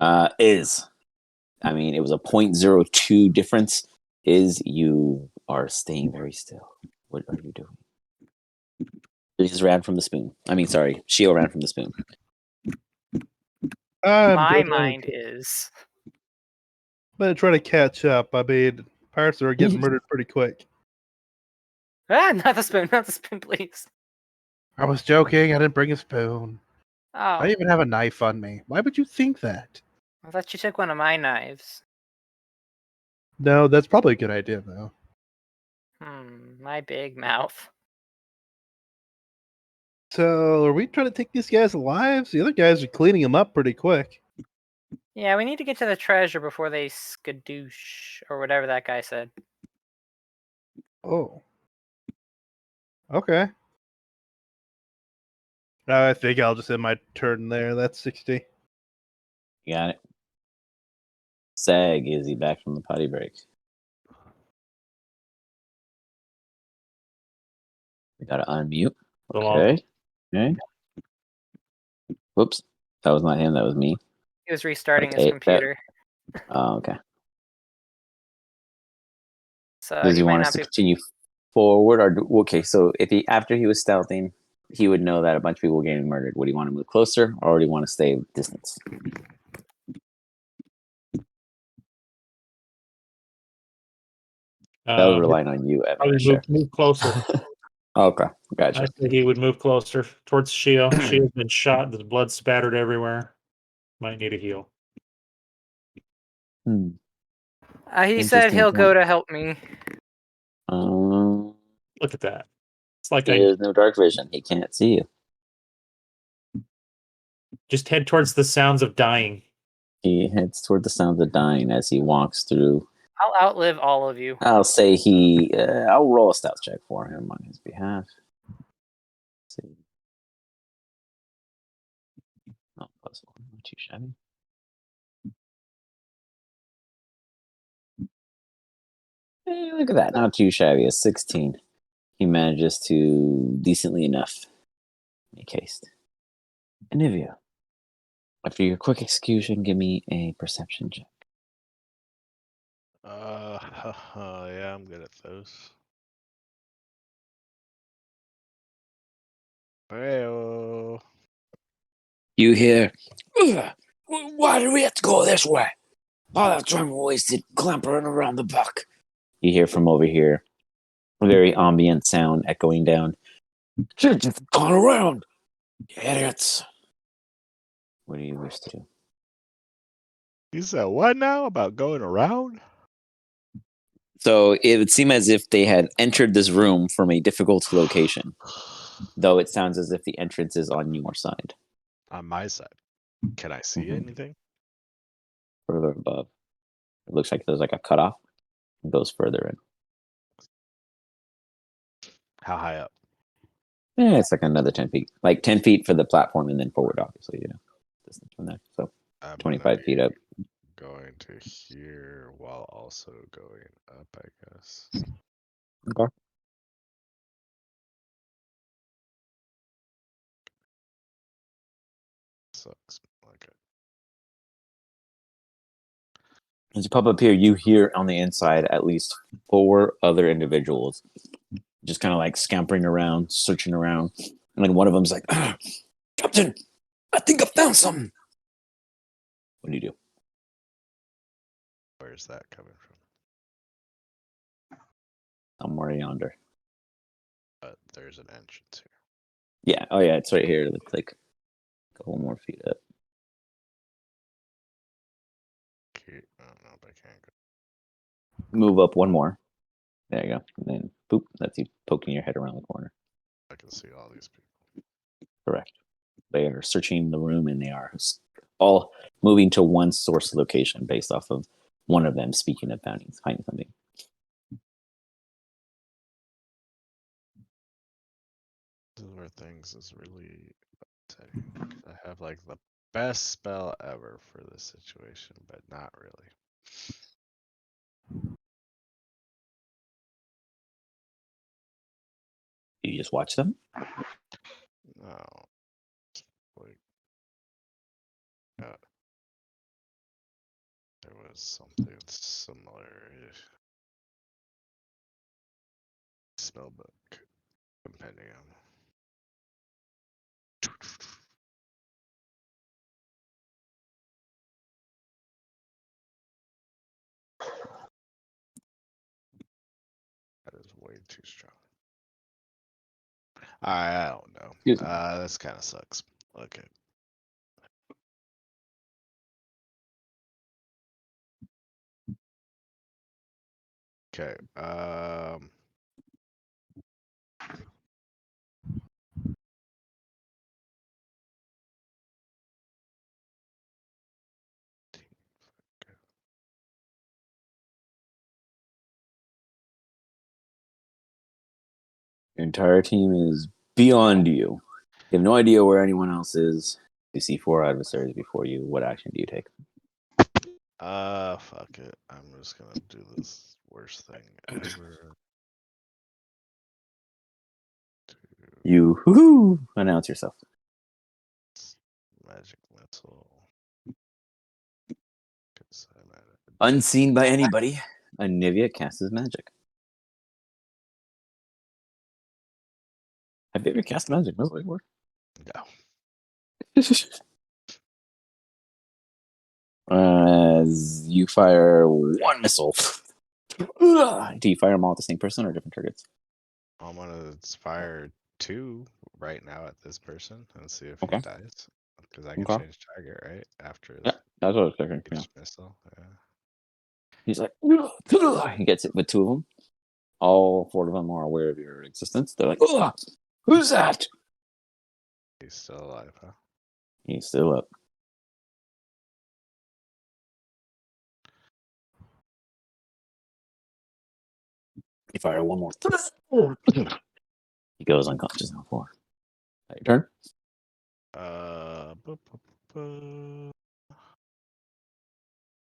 [SPEAKER 1] I mean, it was a 0.02 difference. You are staying very still. What are you doing? He just ran from the spoon. I mean, sorry, Shio ran from the spoon.
[SPEAKER 3] My mind is.
[SPEAKER 5] I'm gonna try to catch up. I mean, pirates are getting murdered pretty quick.
[SPEAKER 3] Ah, not the spoon, please.
[SPEAKER 5] I was joking. I didn't bring a spoon.
[SPEAKER 3] Oh,
[SPEAKER 5] I even have a knife on me. Why would you think that?
[SPEAKER 3] I thought you took one of my knives.
[SPEAKER 5] No, that's probably a good idea, though.
[SPEAKER 3] My big mouth.
[SPEAKER 5] So, are we trying to take these guys' lives? The other guys are cleaning them up pretty quick.
[SPEAKER 3] Yeah, we need to get to the treasure before they skadoosh, or whatever that guy said.
[SPEAKER 5] Oh. Okay. I think I'll just end my turn there. That's 60.
[SPEAKER 1] You got it. Sag, is he back from the potty break? We gotta unmute.
[SPEAKER 2] So I'll-
[SPEAKER 1] Okay. Okay. Whoops. That was not him, that was me.
[SPEAKER 3] He was restarting his
[SPEAKER 1] Okay,
[SPEAKER 3] computer,
[SPEAKER 1] Oh, okay.
[SPEAKER 3] so
[SPEAKER 1] Does he
[SPEAKER 3] he might
[SPEAKER 1] want us
[SPEAKER 3] not
[SPEAKER 1] to
[SPEAKER 3] be.
[SPEAKER 1] continue forward or okay, so if he after he was stealthing, he would know that a bunch of people were getting murdered. Would he want to move closer or would he want to stay distance? That was relying on you, Evan.
[SPEAKER 2] Probably
[SPEAKER 1] Sure.
[SPEAKER 2] move closer.
[SPEAKER 1] Okay,
[SPEAKER 2] I
[SPEAKER 1] gotcha.
[SPEAKER 2] think he would move closer towards Shio. Shio's been shot. The blood spattered everywhere. Might need a heal.
[SPEAKER 1] Hmm.
[SPEAKER 3] He said
[SPEAKER 1] Interesting
[SPEAKER 3] he'll go
[SPEAKER 1] point.
[SPEAKER 3] to help me.
[SPEAKER 2] Look at that. It's like
[SPEAKER 1] He
[SPEAKER 2] I
[SPEAKER 1] has no dark vision. He can't see you.
[SPEAKER 2] just head towards the sounds of dying.
[SPEAKER 1] He heads toward the sounds of dying as he walks through.
[SPEAKER 3] I'll outlive all of you.
[SPEAKER 1] I'll say he. I'll roll a stealth check for him on his behalf. Let's see. Oh, plus one, not too shabby. Look at that, not too shabby. A 16. He manages to decently enough make haste. Anivia, after your quick execution, give me a perception check.
[SPEAKER 6] Yeah, I'm good at those. Hey-o.
[SPEAKER 1] You hear, "Ugh, why do we have to go this way? All that time wasted clampering around the buck." You hear from over here, a very ambient sound echoing down. Should've just gone around, you idiots. What do you wish to do?
[SPEAKER 6] You said what now about going around?
[SPEAKER 1] So it would seem as if they had entered this room from a difficult location, though it sounds as if the entrance is on your side,
[SPEAKER 6] On my side. Can I see
[SPEAKER 1] Mhm.
[SPEAKER 6] anything?
[SPEAKER 1] further above. It looks like there's like a cutoff. It goes further in.
[SPEAKER 6] How high up?
[SPEAKER 1] Yeah, it's like another 10 feet. Like 10 feet for the platform and then forward, obviously, distance from there. So
[SPEAKER 6] I'm
[SPEAKER 1] 25 feet up.
[SPEAKER 6] Going to here while also going up, I guess.
[SPEAKER 1] Okay.
[SPEAKER 6] Sucks. Okay.
[SPEAKER 1] As you pop up here, you hear on the inside at least 4 other individuals just kind of like scampering around, searching around. And then one of them's like, "Captain, I think I found something." What do you do?
[SPEAKER 6] Where's that coming from?
[SPEAKER 1] Somewhere yonder.
[SPEAKER 6] There's an entrance here.
[SPEAKER 1] Yeah. Oh, yeah. It's right here. It looks like a couple more feet up.
[SPEAKER 6] Okay. I don't know if I can go.
[SPEAKER 1] Move up one more. There you go. And then, boop. That's you poking your head around the corner.
[SPEAKER 6] I can see all these people.
[SPEAKER 1] Correct. They are searching the room and they are all moving to one source location based off of one of them speaking of finding something.
[SPEAKER 6] This is where things is really upsetting. I have like the best spell ever for this situation, but not really.
[SPEAKER 1] You just watch them.
[SPEAKER 6] No. Like, there was something similar. Spellbook compendium. That is way too strong. I don't know.
[SPEAKER 1] Excuse me.
[SPEAKER 6] This kind of sucks. Okay. Okay.
[SPEAKER 1] Your entire team is beyond you. You have no idea where anyone else is. You see 4 adversaries before you. What action do you take?
[SPEAKER 6] Fuck it. I'm just gonna do this worst thing ever.
[SPEAKER 1] You announce yourself.
[SPEAKER 6] Magic missile. 'Cause I'm at a-
[SPEAKER 1] Unseen by anybody, Anivia casts his magic. Have you ever cast magic missile before?
[SPEAKER 6] No.
[SPEAKER 1] You fire 1 missile. Do you fire them all at the same person or different targets?
[SPEAKER 6] I'm gonna fire 2 right now at this person and see if
[SPEAKER 1] Okay.
[SPEAKER 6] he dies. Because I can
[SPEAKER 1] Okay.
[SPEAKER 6] change target, right? After
[SPEAKER 1] Yeah, that's what I was thinking. Yeah.
[SPEAKER 6] each missile. Yeah.
[SPEAKER 1] He's like, he gets it with 2 of them. All 4 of them are aware of your existence. They're like, who's that?
[SPEAKER 6] He's still alive, huh?
[SPEAKER 1] He's still up. You fire 1 more. He goes unconscious on 4. Your turn.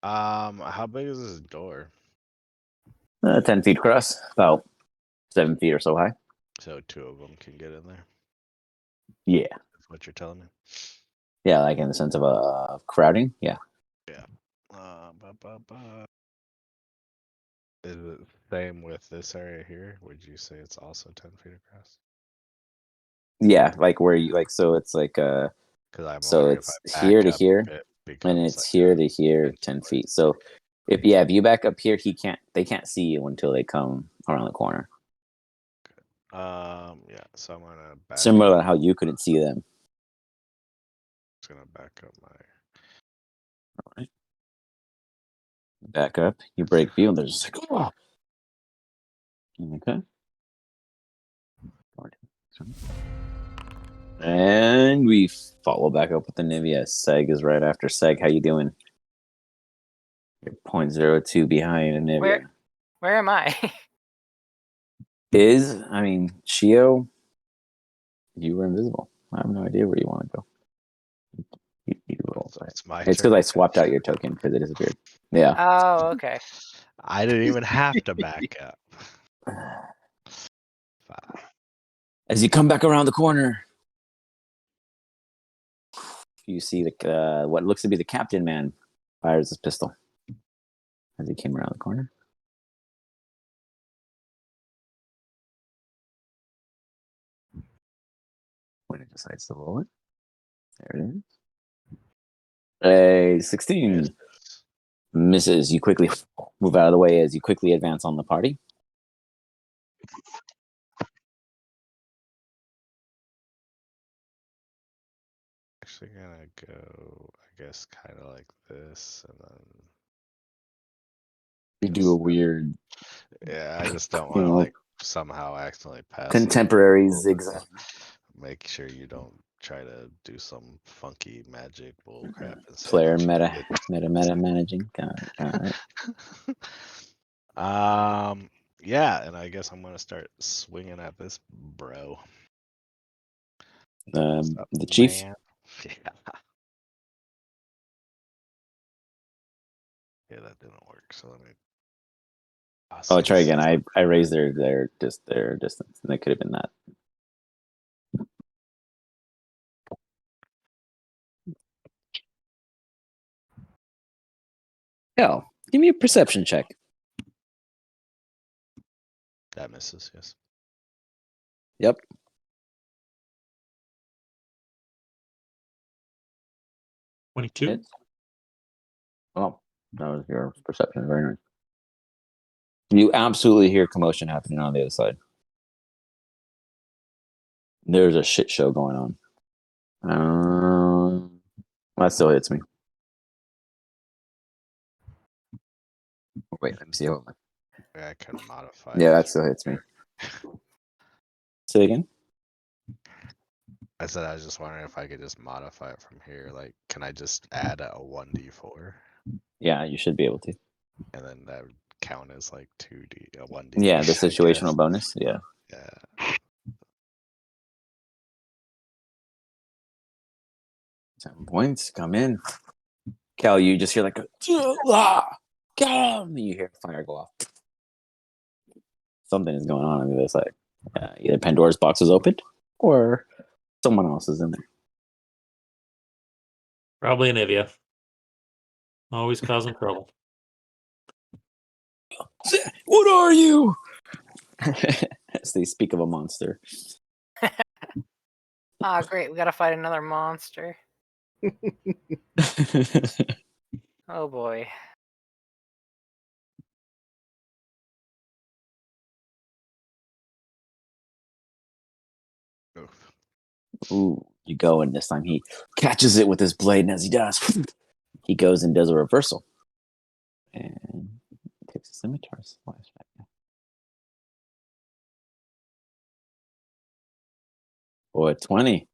[SPEAKER 6] How big is this door?
[SPEAKER 1] 10 feet across, about 7 feet or so high.
[SPEAKER 6] So 2 of them can get in there.
[SPEAKER 1] Yeah.
[SPEAKER 6] That's what you're telling me.
[SPEAKER 1] Yeah, like in the sense of crowding. Yeah.
[SPEAKER 6] Yeah. Is it same with this area here? Would you say it's also 10 feet across?
[SPEAKER 1] Yeah, like where you like, so it's like
[SPEAKER 6] Because I'm
[SPEAKER 1] so
[SPEAKER 6] wondering
[SPEAKER 1] it's
[SPEAKER 6] if I
[SPEAKER 1] here
[SPEAKER 6] back
[SPEAKER 1] to
[SPEAKER 6] up,
[SPEAKER 1] here,
[SPEAKER 6] it
[SPEAKER 1] and
[SPEAKER 6] becomes
[SPEAKER 1] it's
[SPEAKER 6] like
[SPEAKER 1] here
[SPEAKER 6] a
[SPEAKER 1] to here,
[SPEAKER 6] 10
[SPEAKER 1] 10
[SPEAKER 6] foot.
[SPEAKER 1] feet. So if you back up here, they can't see you until they come around the corner.
[SPEAKER 6] Yeah. So I'm gonna back.
[SPEAKER 1] Similar to how you couldn't see them.
[SPEAKER 6] Just gonna back up my.
[SPEAKER 1] Back up, you break view, and they're just like, oh. Okay. And we follow back up with the Nivea. Seg is right after. Seg, how you doing? You're 0.02 behind Nivea.
[SPEAKER 3] Where am I?
[SPEAKER 1] Shio, you were invisible. I have no idea where you want to go. You roll.
[SPEAKER 6] It's my
[SPEAKER 1] It's
[SPEAKER 6] turn.
[SPEAKER 1] because I swapped out your token because it disappeared. Yeah.
[SPEAKER 3] Oh, okay.
[SPEAKER 6] I didn't even have to back up.
[SPEAKER 1] As you come back around the corner, you see what looks to be the captain man fires his pistol as he came around the corner. When it decides to roll it, there it is. A 16 misses. You quickly move out of the way as you quickly advance on the party.
[SPEAKER 6] Actually gonna go, I guess, kind of like this, and then
[SPEAKER 1] You do a weird,
[SPEAKER 6] yeah, I just don't want to like somehow accidentally pass
[SPEAKER 1] contemporary
[SPEAKER 6] over.
[SPEAKER 1] zigzag.
[SPEAKER 6] Make sure you don't try to do some funky magic bull crap. And say
[SPEAKER 1] Player
[SPEAKER 6] that you
[SPEAKER 1] meta managing. Got it.
[SPEAKER 6] Yeah, and I guess I'm gonna start swinging at this bro. What's up,
[SPEAKER 1] The chief.
[SPEAKER 6] man? Yeah, that didn't work. So let me.
[SPEAKER 1] Oh, try again. I raised their distance, and it could have been that. Hell, give me a perception check.
[SPEAKER 6] That misses. Yes.
[SPEAKER 1] Yep.
[SPEAKER 2] $22.
[SPEAKER 1] Oh, that was your perception. Very nice. You absolutely hear commotion happening on the other side. There's a shit show going on. That still hits me. Wait, let me see.
[SPEAKER 6] Yeah, I can modify.
[SPEAKER 1] Yeah, that still hits me. Say it again.
[SPEAKER 6] I said I was just wondering if I could just modify it from here. Like, can I just add a 1d4?
[SPEAKER 1] Yeah, you should be able to.
[SPEAKER 6] And then that would count as like 2d, a 1d.
[SPEAKER 1] Yeah, the
[SPEAKER 6] I
[SPEAKER 1] situational
[SPEAKER 6] guess.
[SPEAKER 1] bonus. Yeah.
[SPEAKER 6] Yeah.
[SPEAKER 1] 7 points. Come in. Cal, you just hear like a you hear fire go off. Something is going on the other side. Either Pandora's box is opened or someone else is in there.
[SPEAKER 2] Probably an Ivia. Always causing trouble.
[SPEAKER 1] What are you? As they speak of a monster.
[SPEAKER 3] Ah, great. We got to fight another monster. Oh, boy.
[SPEAKER 6] Oof.
[SPEAKER 1] Ooh, you go, and this time he catches it with his blade, and as he does, he goes and does a reversal. And takes a scimitar's flashback. Boy, 20.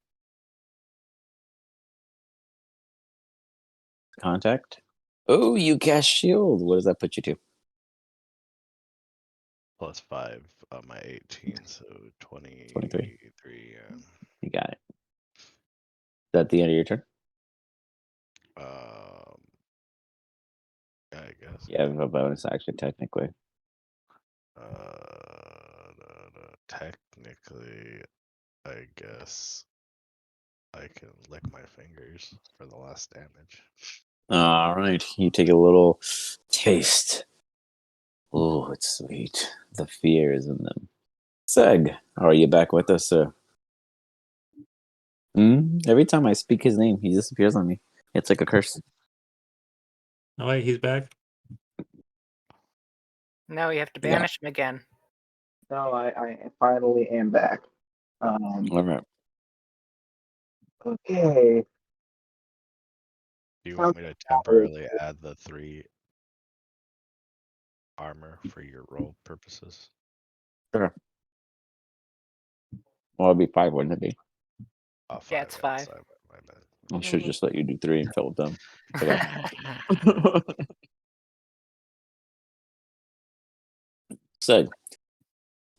[SPEAKER 1] Contact. Oh, you cast shield. What does that put you to?
[SPEAKER 6] +5 on my 18, so 23.
[SPEAKER 1] 23.
[SPEAKER 6] Yeah.
[SPEAKER 1] You got it. Is that the end of your turn?
[SPEAKER 6] Yeah, I guess.
[SPEAKER 1] You have a bonus action, technically.
[SPEAKER 6] Technically, I guess I can lick my fingers for the last damage.
[SPEAKER 1] All right. You take a little taste. Oh, it's sweet. The fear is in them. Seg, are you back with us, sir? Every time I speak his name, he disappears on me. It's like a curse.
[SPEAKER 2] Oh, wait, he's back.
[SPEAKER 3] No, you have to
[SPEAKER 1] Yeah.
[SPEAKER 3] banish him again.
[SPEAKER 4] No, I finally am back.
[SPEAKER 1] All right.
[SPEAKER 4] Okay.
[SPEAKER 6] Do you want me to temporarily add the 3 armor for your roll purposes?
[SPEAKER 1] Sure. Well, it'd be 5, wouldn't it be?
[SPEAKER 6] Oh,
[SPEAKER 3] Yeah, it's 5.
[SPEAKER 6] Sorry, my bad.
[SPEAKER 1] I should just let you do 3 and fill with them. So,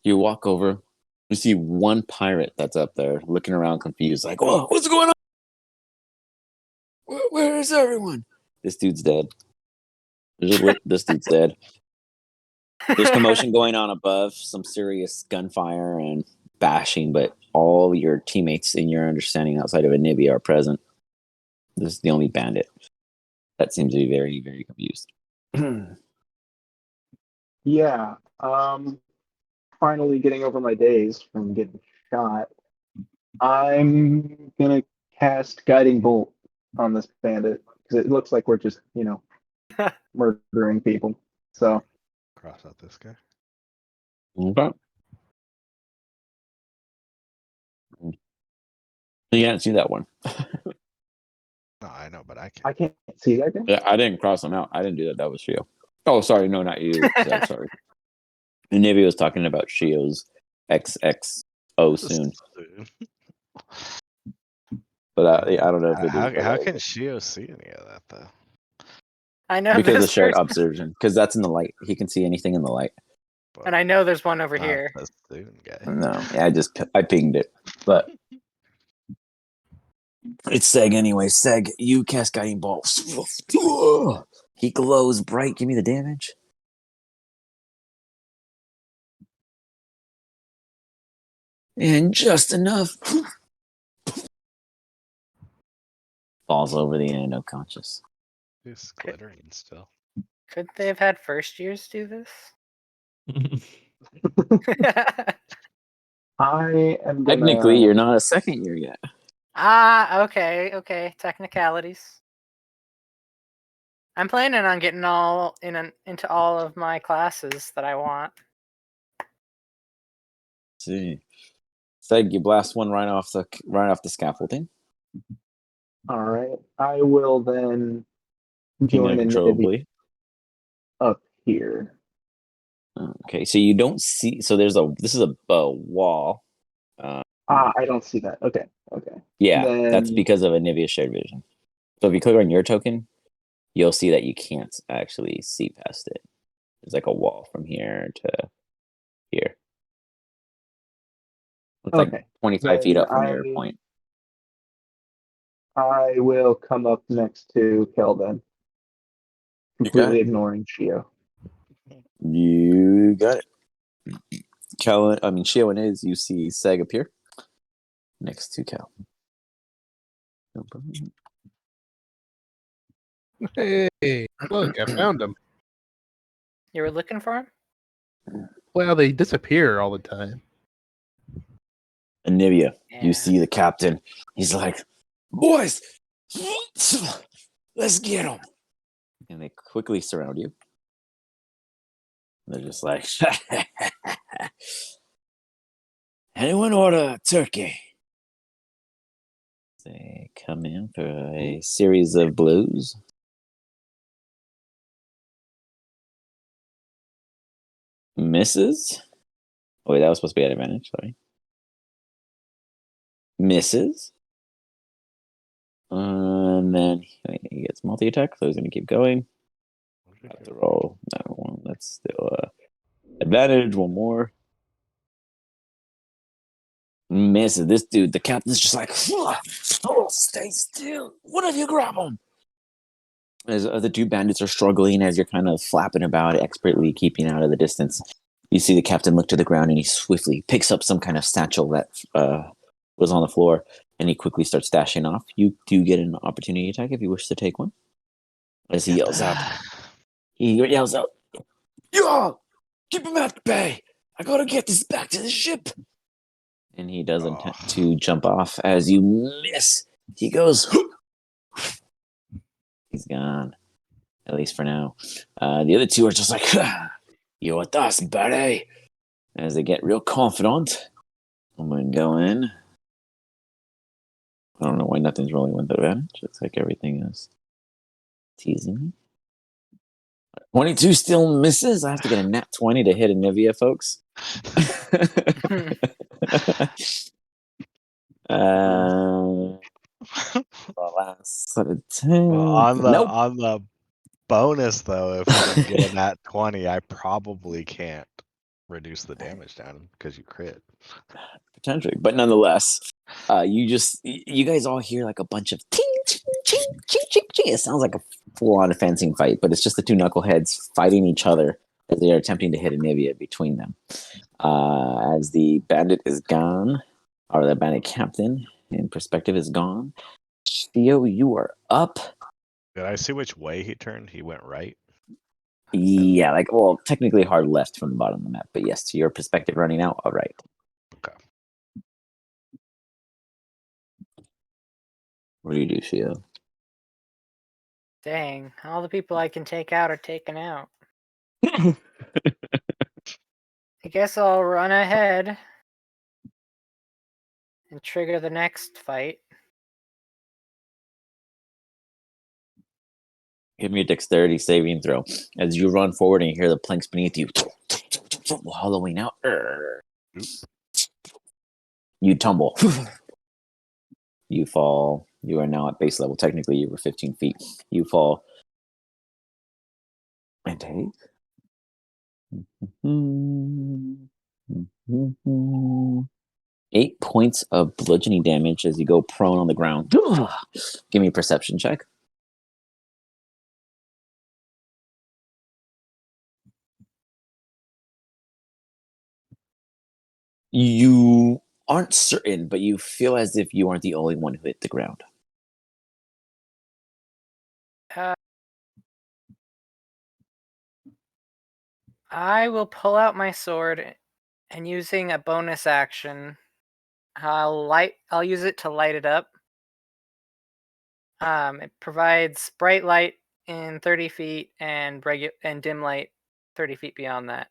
[SPEAKER 1] you walk over. You see one pirate that's up there looking around confused, like, "Whoa, what's going on? Where is everyone?" This dude's dead. This dude's dead. There's commotion going on above, some serious gunfire and bashing, but all your teammates in your understanding outside of Anivia are present. This is the only bandit that seems to be very, very confused.
[SPEAKER 4] Yeah. Finally getting over my days from getting shot. I'm gonna cast Guiding Bolt on this bandit because it looks like we're just, murdering people. So
[SPEAKER 6] Cross out this guy.
[SPEAKER 1] Okay. You can't see that one.
[SPEAKER 6] No, I know, but I can't.
[SPEAKER 4] I can't see that guy.
[SPEAKER 1] Yeah, I didn't cross them out. I didn't do that. That was Shio. Oh, sorry. No, not you. Sorry. Nivea was talking about Shio's XXO soon. But I don't know if it
[SPEAKER 6] How can Shio see any of that though?
[SPEAKER 3] I know
[SPEAKER 1] because
[SPEAKER 3] this
[SPEAKER 1] of shared
[SPEAKER 3] person-
[SPEAKER 1] observation. Because that's in the light. He can see anything in the light.
[SPEAKER 6] But
[SPEAKER 3] And I know there's one over
[SPEAKER 6] not
[SPEAKER 3] here.
[SPEAKER 6] the Soon guy.
[SPEAKER 1] No, yeah, I pinged it, but it's Seg anyway. Seg, you cast Guiding Bolt. He glows bright. Give me the damage. And just enough. Falls over the end, unconscious.
[SPEAKER 6] He's glittering still.
[SPEAKER 3] Could they have had first years do this?
[SPEAKER 4] I am gonna.
[SPEAKER 1] Technically, you're not a second year yet.
[SPEAKER 3] Okay. Technicalities. I'm planning on getting into all of my classes that I want.
[SPEAKER 1] Let's see, Seg, you blast one right off the scaffolding.
[SPEAKER 4] All right. I will then
[SPEAKER 1] Kingdom
[SPEAKER 4] join in
[SPEAKER 1] uncontrollably.
[SPEAKER 4] up here.
[SPEAKER 1] Okay, so you don't see. So this is a wall.
[SPEAKER 4] I don't see that. Okay.
[SPEAKER 1] Yeah,
[SPEAKER 4] Then-
[SPEAKER 1] that's because of Anivia's shared vision. So if you click on your token, you'll see that you can't actually see past it. There's like a wall from here to here. It's like
[SPEAKER 4] Okay.
[SPEAKER 1] 25
[SPEAKER 4] Then
[SPEAKER 1] feet up from your
[SPEAKER 4] I-
[SPEAKER 1] point.
[SPEAKER 4] I will come up next to Kelvin, completely ignoring Shio.
[SPEAKER 1] You got it. Shio and Iz, you see Seg appear next to Cal.
[SPEAKER 5] Hey, look, I found them.
[SPEAKER 3] You were looking for him?
[SPEAKER 5] Well, they disappear all the time.
[SPEAKER 1] Anivia,
[SPEAKER 3] Yeah.
[SPEAKER 1] you see the captain. He's like, boys, let's get him. And they quickly surround you. They're just like, anyone order turkey? They come in for a series of blues. Misses. Oh, wait, that was supposed to be at advantage. Sorry. Misses. And then he gets multi attack, so he's going to keep going. Have to roll that one. That's still advantage. One more. Misses. This dude, the captain's just like, oh, stay still. One of you grab him. As the two bandits are struggling, as you're kind of flapping about, expertly keeping out of the distance, you see the captain look to the ground and he swiftly picks up some kind of satchel that was on the floor, and he quickly starts dashing off. You do get an opportunity attack if you wish to take one. As he yells out, yo, keep him at bay. I gotta get this back to the ship. And he does attempt to jump off. As you miss, he goes, he's gone. At least for now. The other two are just like, you with us, buddy. As they get real confident, I'm going to go in. I don't know why nothing's rolling with advantage. Looks like everything is teasing me. 22 still misses. I have to get a nat 20 to hit Anivia, folks. The last set of 10.
[SPEAKER 6] Well,
[SPEAKER 1] Nope.
[SPEAKER 6] on the bonus though, if you get a nat 20, I probably can't reduce the damage down because you crit.
[SPEAKER 1] Potentially, but nonetheless, you guys all hear like a bunch of ting, ching, ching, ching, ching, ching. It sounds like a full-on fencing fight, but it's just the two knuckleheads fighting each other as they are attempting to hit Anivia between them. As the bandit is gone, or the bandit captain in perspective is gone. Theo, you are up.
[SPEAKER 6] Did I see which way he turned? He went right.
[SPEAKER 1] Yeah, technically hard left from the bottom of the map, but yes, to your perspective running out, all right.
[SPEAKER 6] Okay.
[SPEAKER 1] What do you do, Shio?
[SPEAKER 3] Dang, all the people I can take out are taken out. I guess I'll run ahead and trigger the next fight.
[SPEAKER 1] Give me a dexterity saving throw. As you run forward and you hear the planks beneath you hollowing out. You tumble. You fall. You are now at base level. Technically, you were 15 feet. You fall. And take. 8 points of bludgeoning damage as you go prone on the ground. Give me a perception check. You aren't certain, but you feel as if you aren't the only one who hit the ground.
[SPEAKER 3] I will pull out my sword and using a bonus action, I'll use it to light it up. It provides bright light in 30 feet and dim light 30 feet beyond that.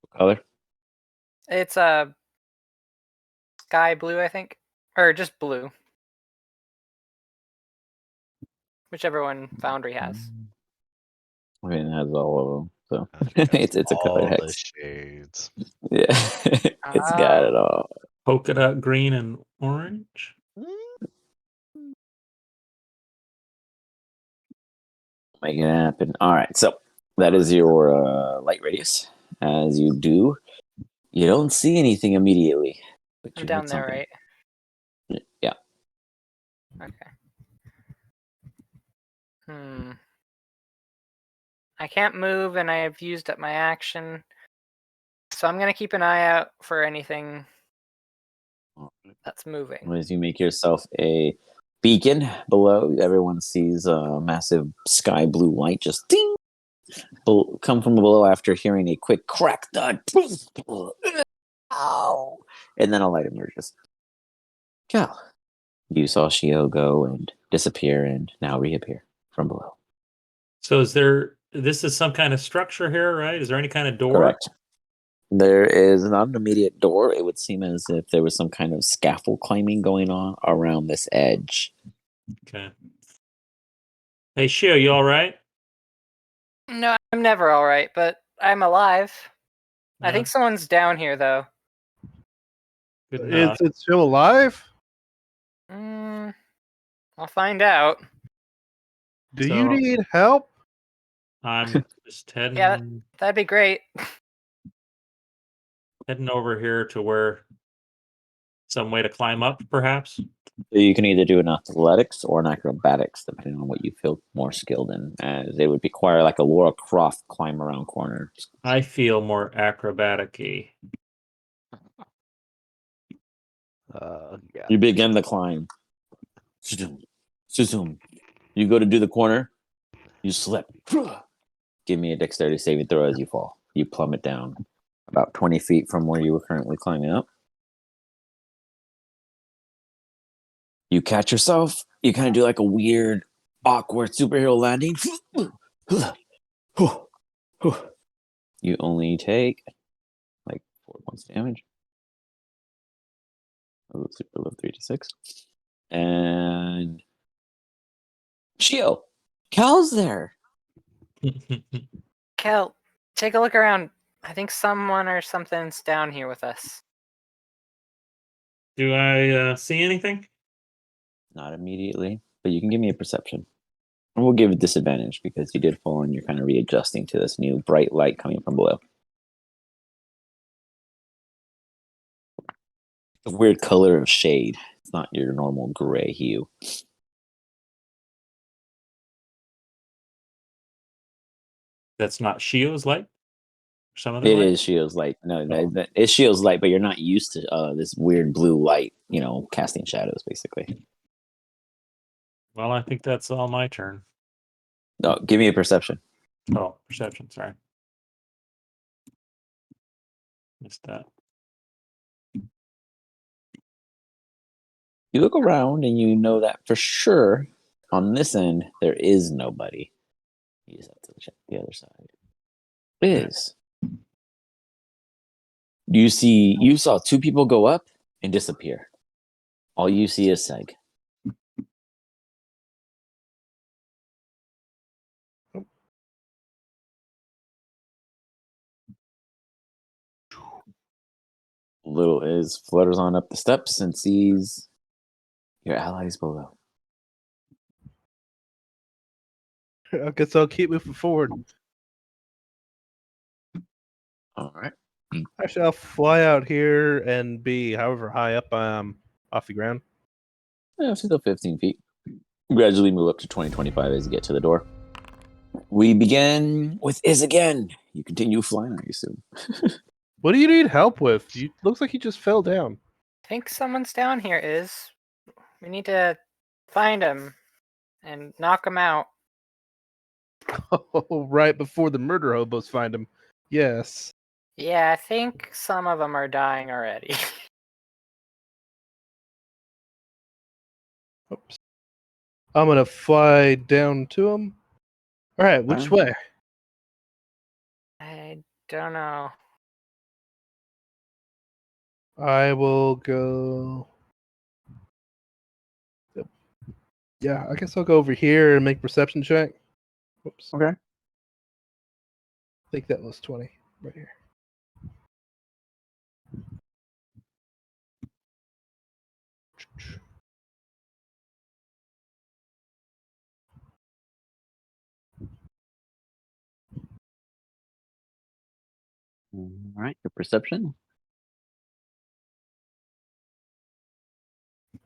[SPEAKER 1] What color?
[SPEAKER 3] It's a sky blue, I think, or just blue, whichever one Foundry has.
[SPEAKER 1] I mean, it has all of them, so
[SPEAKER 6] It has
[SPEAKER 1] it's a color
[SPEAKER 6] all the
[SPEAKER 1] hex.
[SPEAKER 6] shades.
[SPEAKER 1] Yeah, it's got it all.
[SPEAKER 2] Polka dot green and orange.
[SPEAKER 1] Make it happen. All right, so that is your light radius. As you do, you don't see anything immediately, But
[SPEAKER 3] I'm
[SPEAKER 1] you
[SPEAKER 3] down
[SPEAKER 1] heard
[SPEAKER 3] there,
[SPEAKER 1] something.
[SPEAKER 3] right?
[SPEAKER 1] Yeah.
[SPEAKER 3] Okay. Hmm. I can't move, and I have used up my action. So I'm gonna keep an eye out for anything that's moving.
[SPEAKER 1] As you make yourself a beacon below, everyone sees a massive sky blue light just ding come from below after hearing a quick crack thud. Ow! And then a light emerges. Cal, you saw Shio go and disappear and now reappear from below.
[SPEAKER 2] So this is some kind of structure here, right? Is there any kind of door?
[SPEAKER 1] Correct. There is not an immediate door. It would seem as if there was some kind of scaffold climbing going on around this edge.
[SPEAKER 2] Okay. Hey, Shio, you all right?
[SPEAKER 3] No, I'm never all right, but I'm alive. I
[SPEAKER 2] Yeah,
[SPEAKER 3] think someone's down here, though.
[SPEAKER 2] good
[SPEAKER 5] Is
[SPEAKER 2] enough.
[SPEAKER 5] it still alive?
[SPEAKER 3] Mm, I'll find out.
[SPEAKER 5] Do
[SPEAKER 2] So-
[SPEAKER 5] you need help?
[SPEAKER 2] I'm just heading
[SPEAKER 3] Yeah, that'd be great.
[SPEAKER 2] heading over here to where some way to climb up, perhaps.
[SPEAKER 1] So you can either do an athletics or an acrobatics, depending on what you feel more skilled in. As it would require like a Laura Croft climb around corners.
[SPEAKER 2] I feel more acrobatic-y.
[SPEAKER 6] Yeah.
[SPEAKER 1] You begin the climb. Zoom. You go to do the corner. You slip. Give me a dexterity saving throw as you fall. You plummet down about 20 feet from where you were currently climbing up. You catch yourself. You kind of do like a weird, awkward superhero landing. You only take like 4 points damage. Super low 3 to 6. And Shio, Cal's there.
[SPEAKER 3] Kel, take a look around. I think someone or something's down here with us.
[SPEAKER 2] Do I see anything?
[SPEAKER 1] Not immediately, but you can give me a perception. And we'll give it disadvantage because you did fall and you're kind of readjusting to this new bright light coming from below. A weird color of shade. It's not your normal gray hue.
[SPEAKER 2] That's not Shio's light? Some other
[SPEAKER 1] It
[SPEAKER 2] light?
[SPEAKER 1] is Shio's light. No,
[SPEAKER 2] Oh.
[SPEAKER 1] it's Shio's light, but you're not used to this weird blue light, casting shadows, basically.
[SPEAKER 2] Well, I think that's all my turn.
[SPEAKER 1] No, give me a perception.
[SPEAKER 2] Oh, perception, sorry. Missed that.
[SPEAKER 1] You look around and you know that for sure on this end there is nobody. You just have to check the other side. Is you saw 2 people go up and disappear. All you see is Seg. Little Iz flutters on up the steps and sees your allies below.
[SPEAKER 5] I guess I'll keep moving forward.
[SPEAKER 1] All right.
[SPEAKER 5] Actually, I'll fly out here and be however high up I am off the ground.
[SPEAKER 1] Yeah, still 15 feet. Gradually move up to 20, 25 as you get to the door. We begin with Iz again. You continue flying, I assume.
[SPEAKER 5] What do you need help with? You looks like you just fell down.
[SPEAKER 3] I think someone's down here, we need to find him and knock him out.
[SPEAKER 5] Oh, right before the murder hobos find him. Yes.
[SPEAKER 3] Yeah, I think some of them are dying already.
[SPEAKER 5] Oops. I'm gonna fly down to him. All right, which way?
[SPEAKER 3] I don't know.
[SPEAKER 5] I will go. Yeah, I guess I'll go over here and make perception check. Whoops.
[SPEAKER 1] Okay.
[SPEAKER 5] I think that was 20 right here.
[SPEAKER 1] All right. Your perception.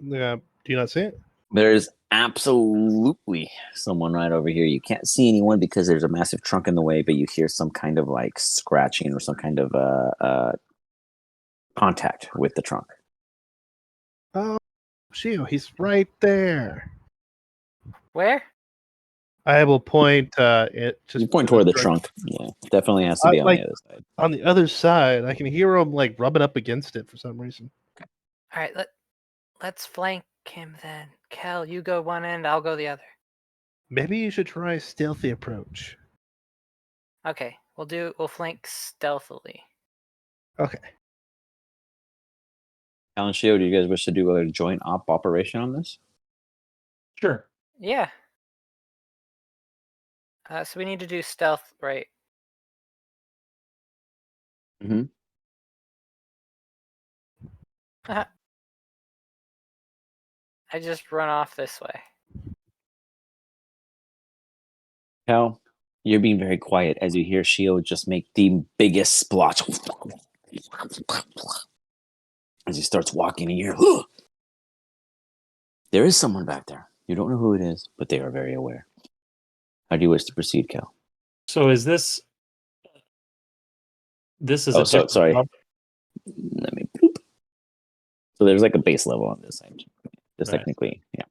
[SPEAKER 5] Do you not see it?
[SPEAKER 1] There's absolutely someone right over here. You can't see anyone because there's a massive trunk in the way, but you hear some kind of like scratching or some kind of contact with the trunk.
[SPEAKER 5] Oh, Shio, he's right there.
[SPEAKER 3] Where?
[SPEAKER 5] I will point it just
[SPEAKER 1] You point toward the trunk. Yeah, definitely has to be on
[SPEAKER 5] like-
[SPEAKER 1] the other side.
[SPEAKER 5] on the other side. I can hear him like rubbing up against it for some reason.
[SPEAKER 3] All right, let's flank him then. Kel, you go one end, I'll go the other.
[SPEAKER 5] Maybe you should try a stealthy approach.
[SPEAKER 3] Okay, we'll flank stealthily.
[SPEAKER 5] Okay.
[SPEAKER 1] Alan Shio, do you guys wish to do a joint operation on this?
[SPEAKER 2] Sure.
[SPEAKER 3] Yeah. So we need to do stealth, right?
[SPEAKER 1] Mhm.
[SPEAKER 3] I just run off this way.
[SPEAKER 1] Cal, you're being very quiet as you hear Shio just make the biggest splotch. As he starts walking, and you hear, there is someone back there. You don't know who it is, but they are very aware. How do you wish to proceed, Cal?
[SPEAKER 2] So is this? This is
[SPEAKER 1] Oh,
[SPEAKER 2] a
[SPEAKER 1] so,
[SPEAKER 2] different
[SPEAKER 1] sorry.
[SPEAKER 2] level?
[SPEAKER 1] Let me bloop. So there's like a base level on this side. Just
[SPEAKER 2] Right.
[SPEAKER 1] technically, yeah.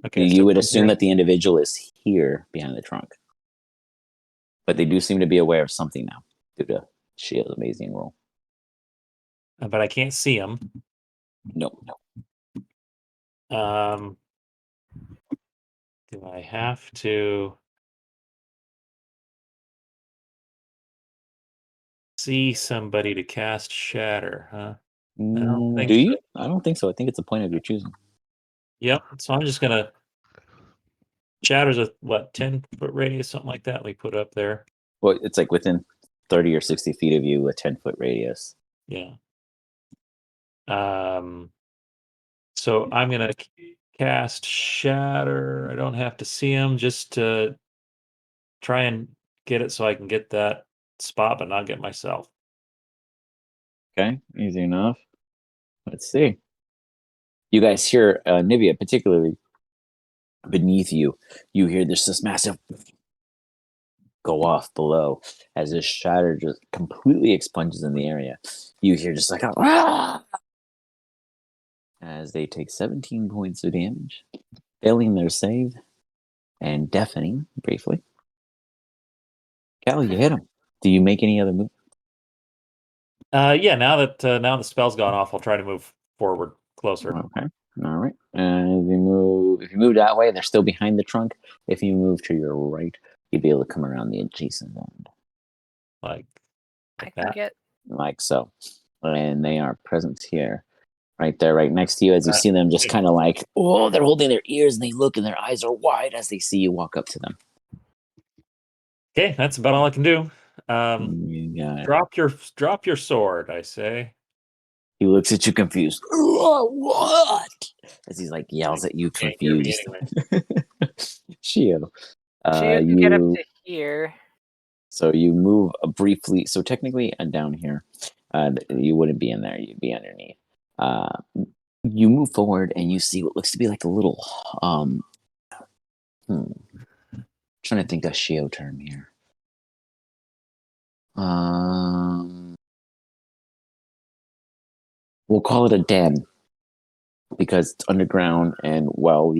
[SPEAKER 2] Okay,
[SPEAKER 1] You
[SPEAKER 2] so
[SPEAKER 1] would
[SPEAKER 2] from
[SPEAKER 1] assume
[SPEAKER 2] here-
[SPEAKER 1] that the individual is here behind the trunk. But they do seem to be aware of something now due to Shio's amazing roll.
[SPEAKER 2] but I can't see him.
[SPEAKER 1] No.
[SPEAKER 2] Do I have to see somebody to cast Shatter? Huh? don't think
[SPEAKER 1] Do you?
[SPEAKER 2] so.
[SPEAKER 1] I don't think so. I think it's a point of your choosing.
[SPEAKER 2] Yep. So I'm just gonna. Shatter's a what 10-foot radius, something like that. We put up there.
[SPEAKER 1] Well, it's like within 30 or 60 feet of you, a 10-foot radius.
[SPEAKER 2] Yeah. So I'm gonna cast Shatter. I don't have to see him, just to try and get it so I can get that spot, but not get myself.
[SPEAKER 1] Okay, easy enough. Let's see. You guys hear Nivea, particularly beneath you. You hear this massive go off below as this shatter just completely expunges in the area. You hear just like a "Ah!" as they take 17 points of damage, failing their save and deafening briefly. Cal, you hit him. Do you make any other move?
[SPEAKER 2] Yeah. Now that now the spell's gone off, I'll try to move forward closer.
[SPEAKER 1] Okay. All right. And if you move that way, they're still behind the trunk. If you move to your right, you'd be able to come around the adjacent end.
[SPEAKER 2] Like
[SPEAKER 3] I can
[SPEAKER 2] that.
[SPEAKER 3] get.
[SPEAKER 1] Like so. And they are present here. Right there, right next to you, as you see them just kind of like, oh, they're holding their ears and they look and their eyes are wide as they see you walk up to them.
[SPEAKER 2] Okay, that's about all I can do.
[SPEAKER 1] You got it.
[SPEAKER 2] Drop your sword, I say.
[SPEAKER 1] He looks at you confused. What? As he's like yells at you
[SPEAKER 2] Can't hear me
[SPEAKER 1] confused. Shio.
[SPEAKER 3] She can get up to here.
[SPEAKER 1] So you move briefly. So technically, down here, you wouldn't be in there. You'd be underneath. You move forward and you see what looks to be like a little. Trying to think of Shio term here. We'll call it a den because it's underground and well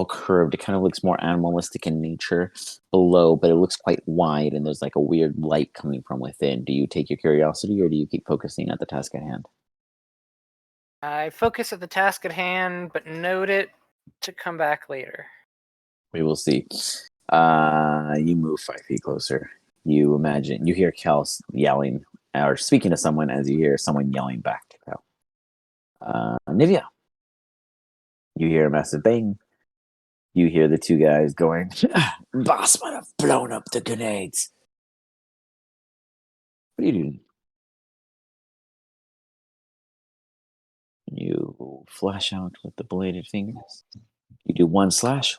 [SPEAKER 1] curved. It kind of looks more animalistic in nature below, but it looks quite wide and there's like a weird light coming from within. Do you take your curiosity or do you keep focusing at the task at hand?
[SPEAKER 3] I focus at the task at hand, but note it to come back later.
[SPEAKER 1] We will see. You move 5 feet closer. You hear Cal yelling or speaking to someone as you hear someone yelling back to Cal. Nivea. You hear a massive bang. You hear the two guys going, Boss might have blown up the grenades. What are you doing? You flash out with the bladed fingers. You do one slash.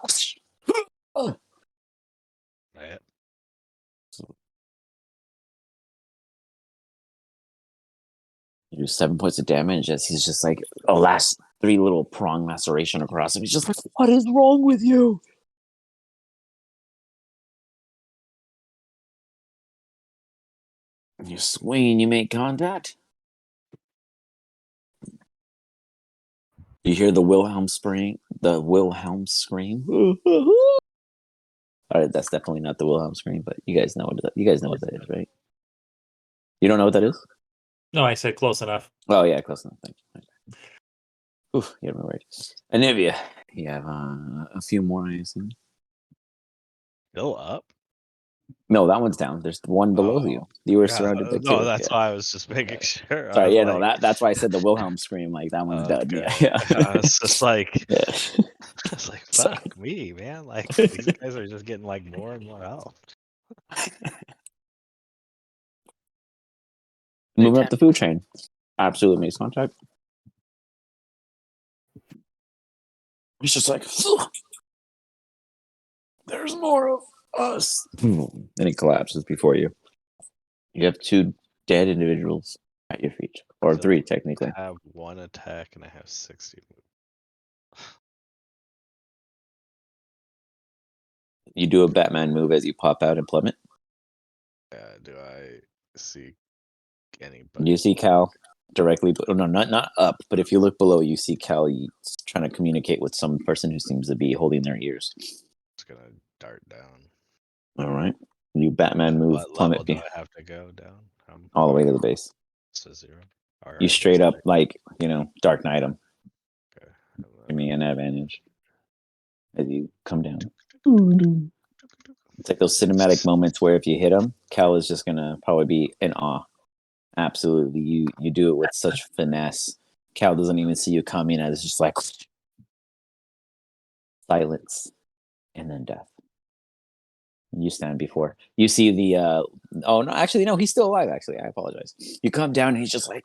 [SPEAKER 6] Right.
[SPEAKER 1] You do 7 points of damage as he's just like, oh, last 3 little prong maceration across him. He's just like, what is wrong with you? You swing and you make contact. You hear the Wilhelm scream. The Wilhelm scream. All right, that's definitely not the Wilhelm scream, but you guys know what that is, right? You don't know what that is?
[SPEAKER 2] No, I said close enough.
[SPEAKER 1] Oh yeah, close enough. Thank you. Oof, you have me worried. Anivia, you have a few more, I assume.
[SPEAKER 6] Still up?
[SPEAKER 1] No, that one's down. There's one below you. You were
[SPEAKER 6] Yeah,
[SPEAKER 1] surrounded by
[SPEAKER 6] no,
[SPEAKER 1] two.
[SPEAKER 6] that's
[SPEAKER 1] Yeah.
[SPEAKER 6] why I was just making sure. I
[SPEAKER 1] Sorry,
[SPEAKER 6] was
[SPEAKER 1] yeah,
[SPEAKER 6] like,
[SPEAKER 1] no, that's why I said the Wilhelm scream. Like that one's done.
[SPEAKER 6] okay.
[SPEAKER 1] Yeah.
[SPEAKER 6] It's just like,
[SPEAKER 1] Yeah.
[SPEAKER 6] I was like, fuck me, man. Like these guys are just getting like more and more health.
[SPEAKER 1] Moving up the food chain. Absolutely makes contact. He's just like, there's more of us. And he collapses before you. You have 2 dead individuals at your feet, or
[SPEAKER 6] So
[SPEAKER 1] 3 technically.
[SPEAKER 6] I have 1 attack and I have 60 move.
[SPEAKER 1] You do a Batman move as you pop out and plummet.
[SPEAKER 6] Do I see any?
[SPEAKER 1] You see Cal directly. No, not up. But if you look below, you see Cal trying to communicate with some person who seems to be holding their ears.
[SPEAKER 6] It's gonna dart down.
[SPEAKER 1] All right. You Batman move,
[SPEAKER 6] What
[SPEAKER 1] plummet
[SPEAKER 6] level do I have to go down?
[SPEAKER 1] all the way to the base.
[SPEAKER 6] To 0.
[SPEAKER 1] You straight up Dark Knight him.
[SPEAKER 6] Okay.
[SPEAKER 1] Give me an advantage as you come down. It's like those cinematic moments where if you hit him, Cal is just gonna probably be in awe. Absolutely, you do it with such finesse. Cal doesn't even see you coming, and it's just like silence, and then death. You stand before. You see the. Oh no! Actually, no. He's still alive. Actually, I apologize. You come down, and he's just like.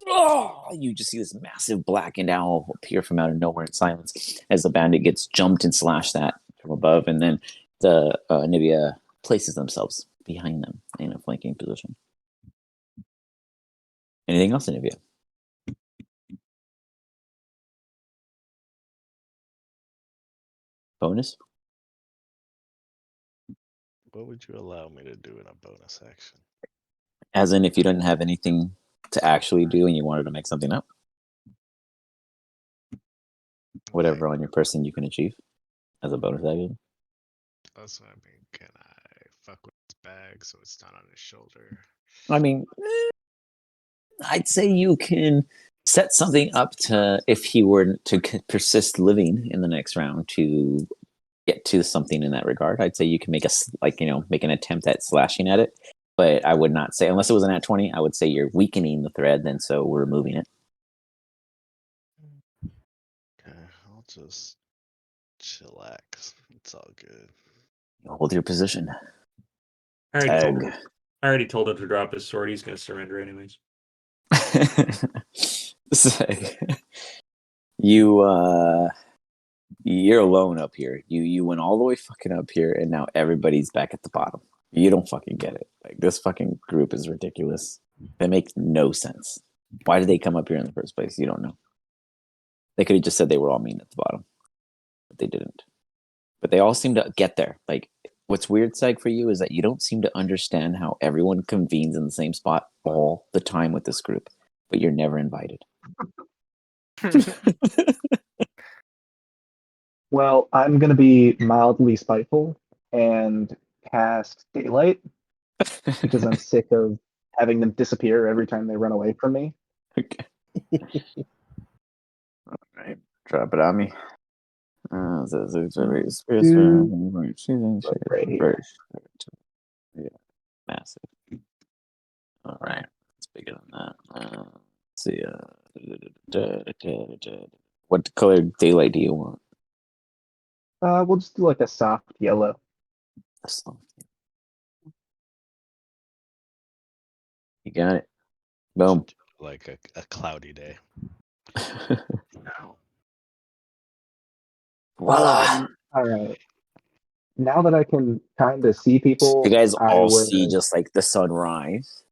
[SPEAKER 1] Oh, you just see this massive blackened owl appear from out of nowhere in silence as the bandit gets jumped and slashed at from above, and then the Nivea places themselves behind them in a flanking position. Anything else, Nivea? Bonus?
[SPEAKER 6] What would you allow me to do in a bonus action?
[SPEAKER 1] As in, if you didn't have anything to actually do and you wanted to make something up? Whatever on your person you can achieve as a bonus action.
[SPEAKER 6] That's what I mean. Can I fuck with his bag so it's not on his shoulder?
[SPEAKER 1] I mean, I'd say you can set something up to, if he were to persist living in the next round, to get to something in that regard. I'd say you can make make an attempt at slashing at it, but I would not say, unless it was an at 20, I would say you're weakening the thread, then so we're removing it.
[SPEAKER 6] Okay, I'll just chillax. It's all good.
[SPEAKER 1] Hold your position.
[SPEAKER 2] I already told him to drop his sword. He's going to surrender anyways.
[SPEAKER 1] You're alone up here. You went all the way fucking up here, and now everybody's back at the bottom. You don't fucking get it. Like, this fucking group is ridiculous. It makes no sense. Why did they come up here in the first place? You don't know. They could have just said they were all mean at the bottom, but they didn't. But they all seem to get there. Like, what's weird, Seg, for you is that you don't seem to understand how everyone convenes in the same spot all the time with this group, but you're never invited.
[SPEAKER 4] Well, I'm going to be mildly spiteful and cast Daylight because I'm sick of having them disappear every time they run away from me.
[SPEAKER 1] Okay. All right. Drop it on me. Yeah, massive. All right. It's bigger than that. Let's see. What color daylight do you want?
[SPEAKER 4] We'll just do like a soft yellow.
[SPEAKER 1] You got it. Boom.
[SPEAKER 6] Like a cloudy day.
[SPEAKER 1] Voila.
[SPEAKER 4] All right. Now that I can kind of see people,
[SPEAKER 1] You guys
[SPEAKER 4] I
[SPEAKER 1] all
[SPEAKER 4] will.
[SPEAKER 1] see just like the sunrise.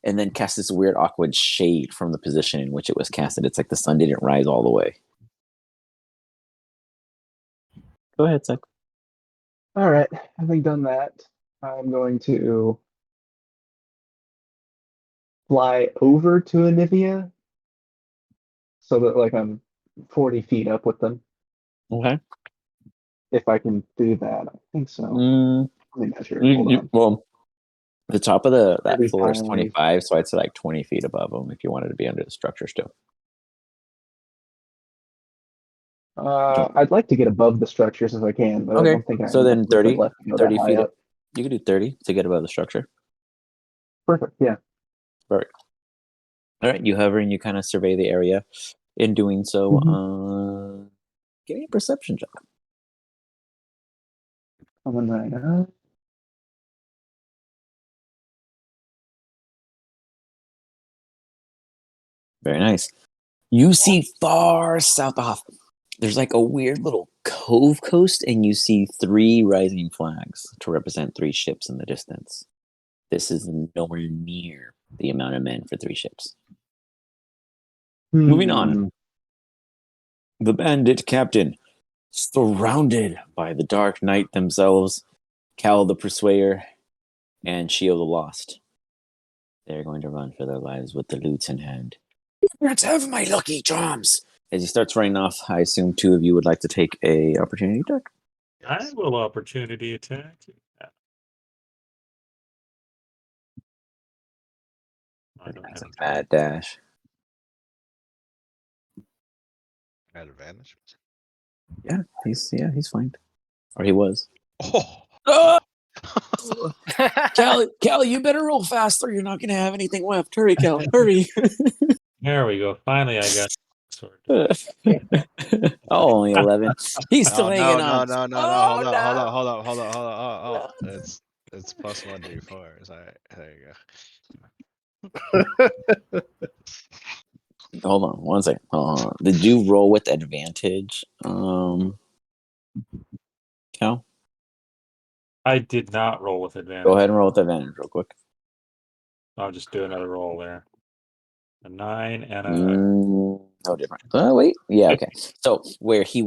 [SPEAKER 1] and then cast this weird, awkward shade from the position in which it was casted. It's like the sun didn't rise all the way. Go ahead, Zach.
[SPEAKER 4] All right, having done that, I'm going to fly over to Anivia so that like I'm 40 feet up with them.
[SPEAKER 1] Okay.
[SPEAKER 4] If I can do that, I think so. Let me measure. Hold on.
[SPEAKER 1] Well, the top of that floor is
[SPEAKER 4] 35.
[SPEAKER 1] 25, so I'd say like 20 feet above them if you wanted to be under the structure still.
[SPEAKER 4] I'd like to get above the structures if I can, but I
[SPEAKER 1] Okay,
[SPEAKER 4] don't think I
[SPEAKER 1] so
[SPEAKER 4] have
[SPEAKER 1] then
[SPEAKER 4] enough movement
[SPEAKER 1] 30,
[SPEAKER 4] left to go
[SPEAKER 1] 30
[SPEAKER 4] that high
[SPEAKER 1] feet.
[SPEAKER 4] up.
[SPEAKER 1] You could do 30 to get above the structure.
[SPEAKER 4] Perfect. Yeah.
[SPEAKER 1] Perfect. All right, you hover and you kind of survey the area. In doing so, give me a perception check.
[SPEAKER 4] Coming right up.
[SPEAKER 1] Very nice. You see far south off, there's like a weird little cove coast, and you see 3 rising flags to represent 3 ships in the distance. This is nowhere near the amount of men for 3 ships. Moving on. The bandit captain, surrounded by the Dark Knight themselves, Cal the Persuader, and Shio the Lost. They're going to run for their lives with the loots in hand. Let's have my lucky charms! As he starts running off, I assume 2 of you would like to take a opportunity attack.
[SPEAKER 2] I will opportunity attack. Yeah. I don't
[SPEAKER 1] That's
[SPEAKER 2] have
[SPEAKER 1] a mad dash.
[SPEAKER 6] At advantage.
[SPEAKER 1] Yeah, he's fine. Or he was.
[SPEAKER 6] Oh.
[SPEAKER 1] Cal, you better roll fast or you're not going to have anything left. Hurry, Cal, hurry.
[SPEAKER 2] There we go. Finally, I got sword.
[SPEAKER 1] Oh, only 11. He's still
[SPEAKER 6] Oh,
[SPEAKER 1] hanging
[SPEAKER 6] no,
[SPEAKER 1] on.
[SPEAKER 6] no, no, no, no.
[SPEAKER 1] Oh,
[SPEAKER 6] Hold on,
[SPEAKER 1] no.
[SPEAKER 6] hold on, hold on, hold on, hold on. Oh, it's plus 1d4. All right, there you go.
[SPEAKER 1] Hold on, one second. Hold on. Did you roll with advantage, Cal?
[SPEAKER 2] I did not roll with advantage.
[SPEAKER 1] Go ahead and roll with advantage real quick.
[SPEAKER 2] I'll just do another roll there. A 9 and a.
[SPEAKER 1] No different. Wait. Yeah, okay. So where he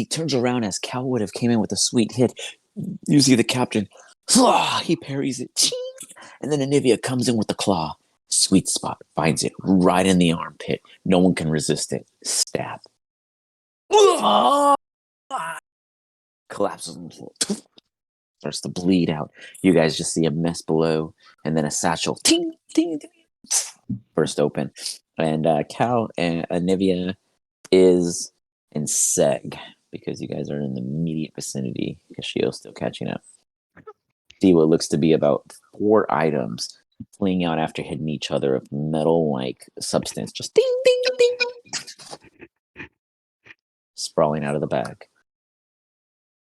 [SPEAKER 1] turns around as Cal would have came in with a sweet hit. You see the captain. He parries it. And then Anivia comes in with the claw. Sweet spot. Finds it right in the armpit. No one can resist it. Stab. Collapses on the floor. Starts to bleed out. You guys just see a mess below. And then a satchel. Ting, ting, ting, burst open. And Cal and Anivia is in Seg because you guys are in the immediate vicinity because Shio's still catching up. See what looks to be about 4 items fleeing out after hitting each other of metal-like substance. Just ding, ding, ding. Sprawling out of the bag.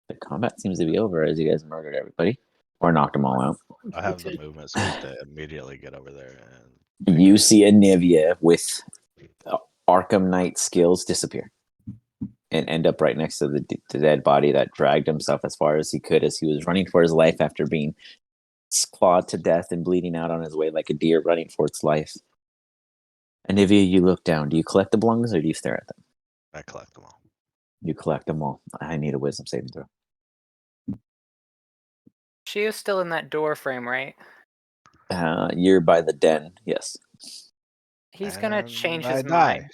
[SPEAKER 1] The combat seems to be over as you guys murdered everybody. Or knocked them all out.
[SPEAKER 6] I have the movement speed to immediately get over there and
[SPEAKER 1] You see Anivia with Arkham Knight skills disappear. And end up right next to the dead body that dragged himself as far as he could as he was running for his life after being clawed to death and bleeding out on his way like a deer running for its life. Anivia, you look down. Do you collect the belongings or do you stare at them?
[SPEAKER 6] I collect them all.
[SPEAKER 1] You collect them all. I need a wisdom saving throw.
[SPEAKER 3] She is still in that door frame, right?
[SPEAKER 1] You're by the den, yes.
[SPEAKER 3] He's gonna
[SPEAKER 6] And
[SPEAKER 3] change
[SPEAKER 6] I
[SPEAKER 3] his
[SPEAKER 6] die.
[SPEAKER 3] mind.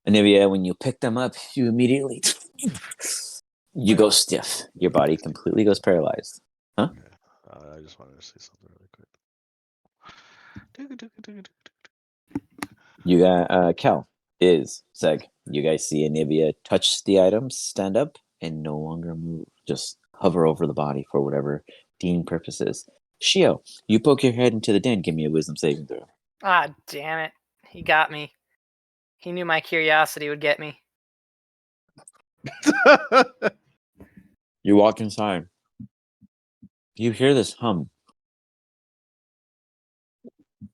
[SPEAKER 1] Anivia, when you pick them up, you immediately you go stiff. Your body completely goes paralyzed. Huh?
[SPEAKER 6] Okay. I just wanted to say something really quick.
[SPEAKER 1] You got Cal is Seg. You guys see Anivia touch the items, stand up, and no longer move. Just hover over the body for whatever deemed purposes. Shio, you poke your head into the den. Give me a wisdom saving throw.
[SPEAKER 3] Ah, damn it. He got me. He knew my curiosity would get me.
[SPEAKER 1] You walk inside. You hear this hum.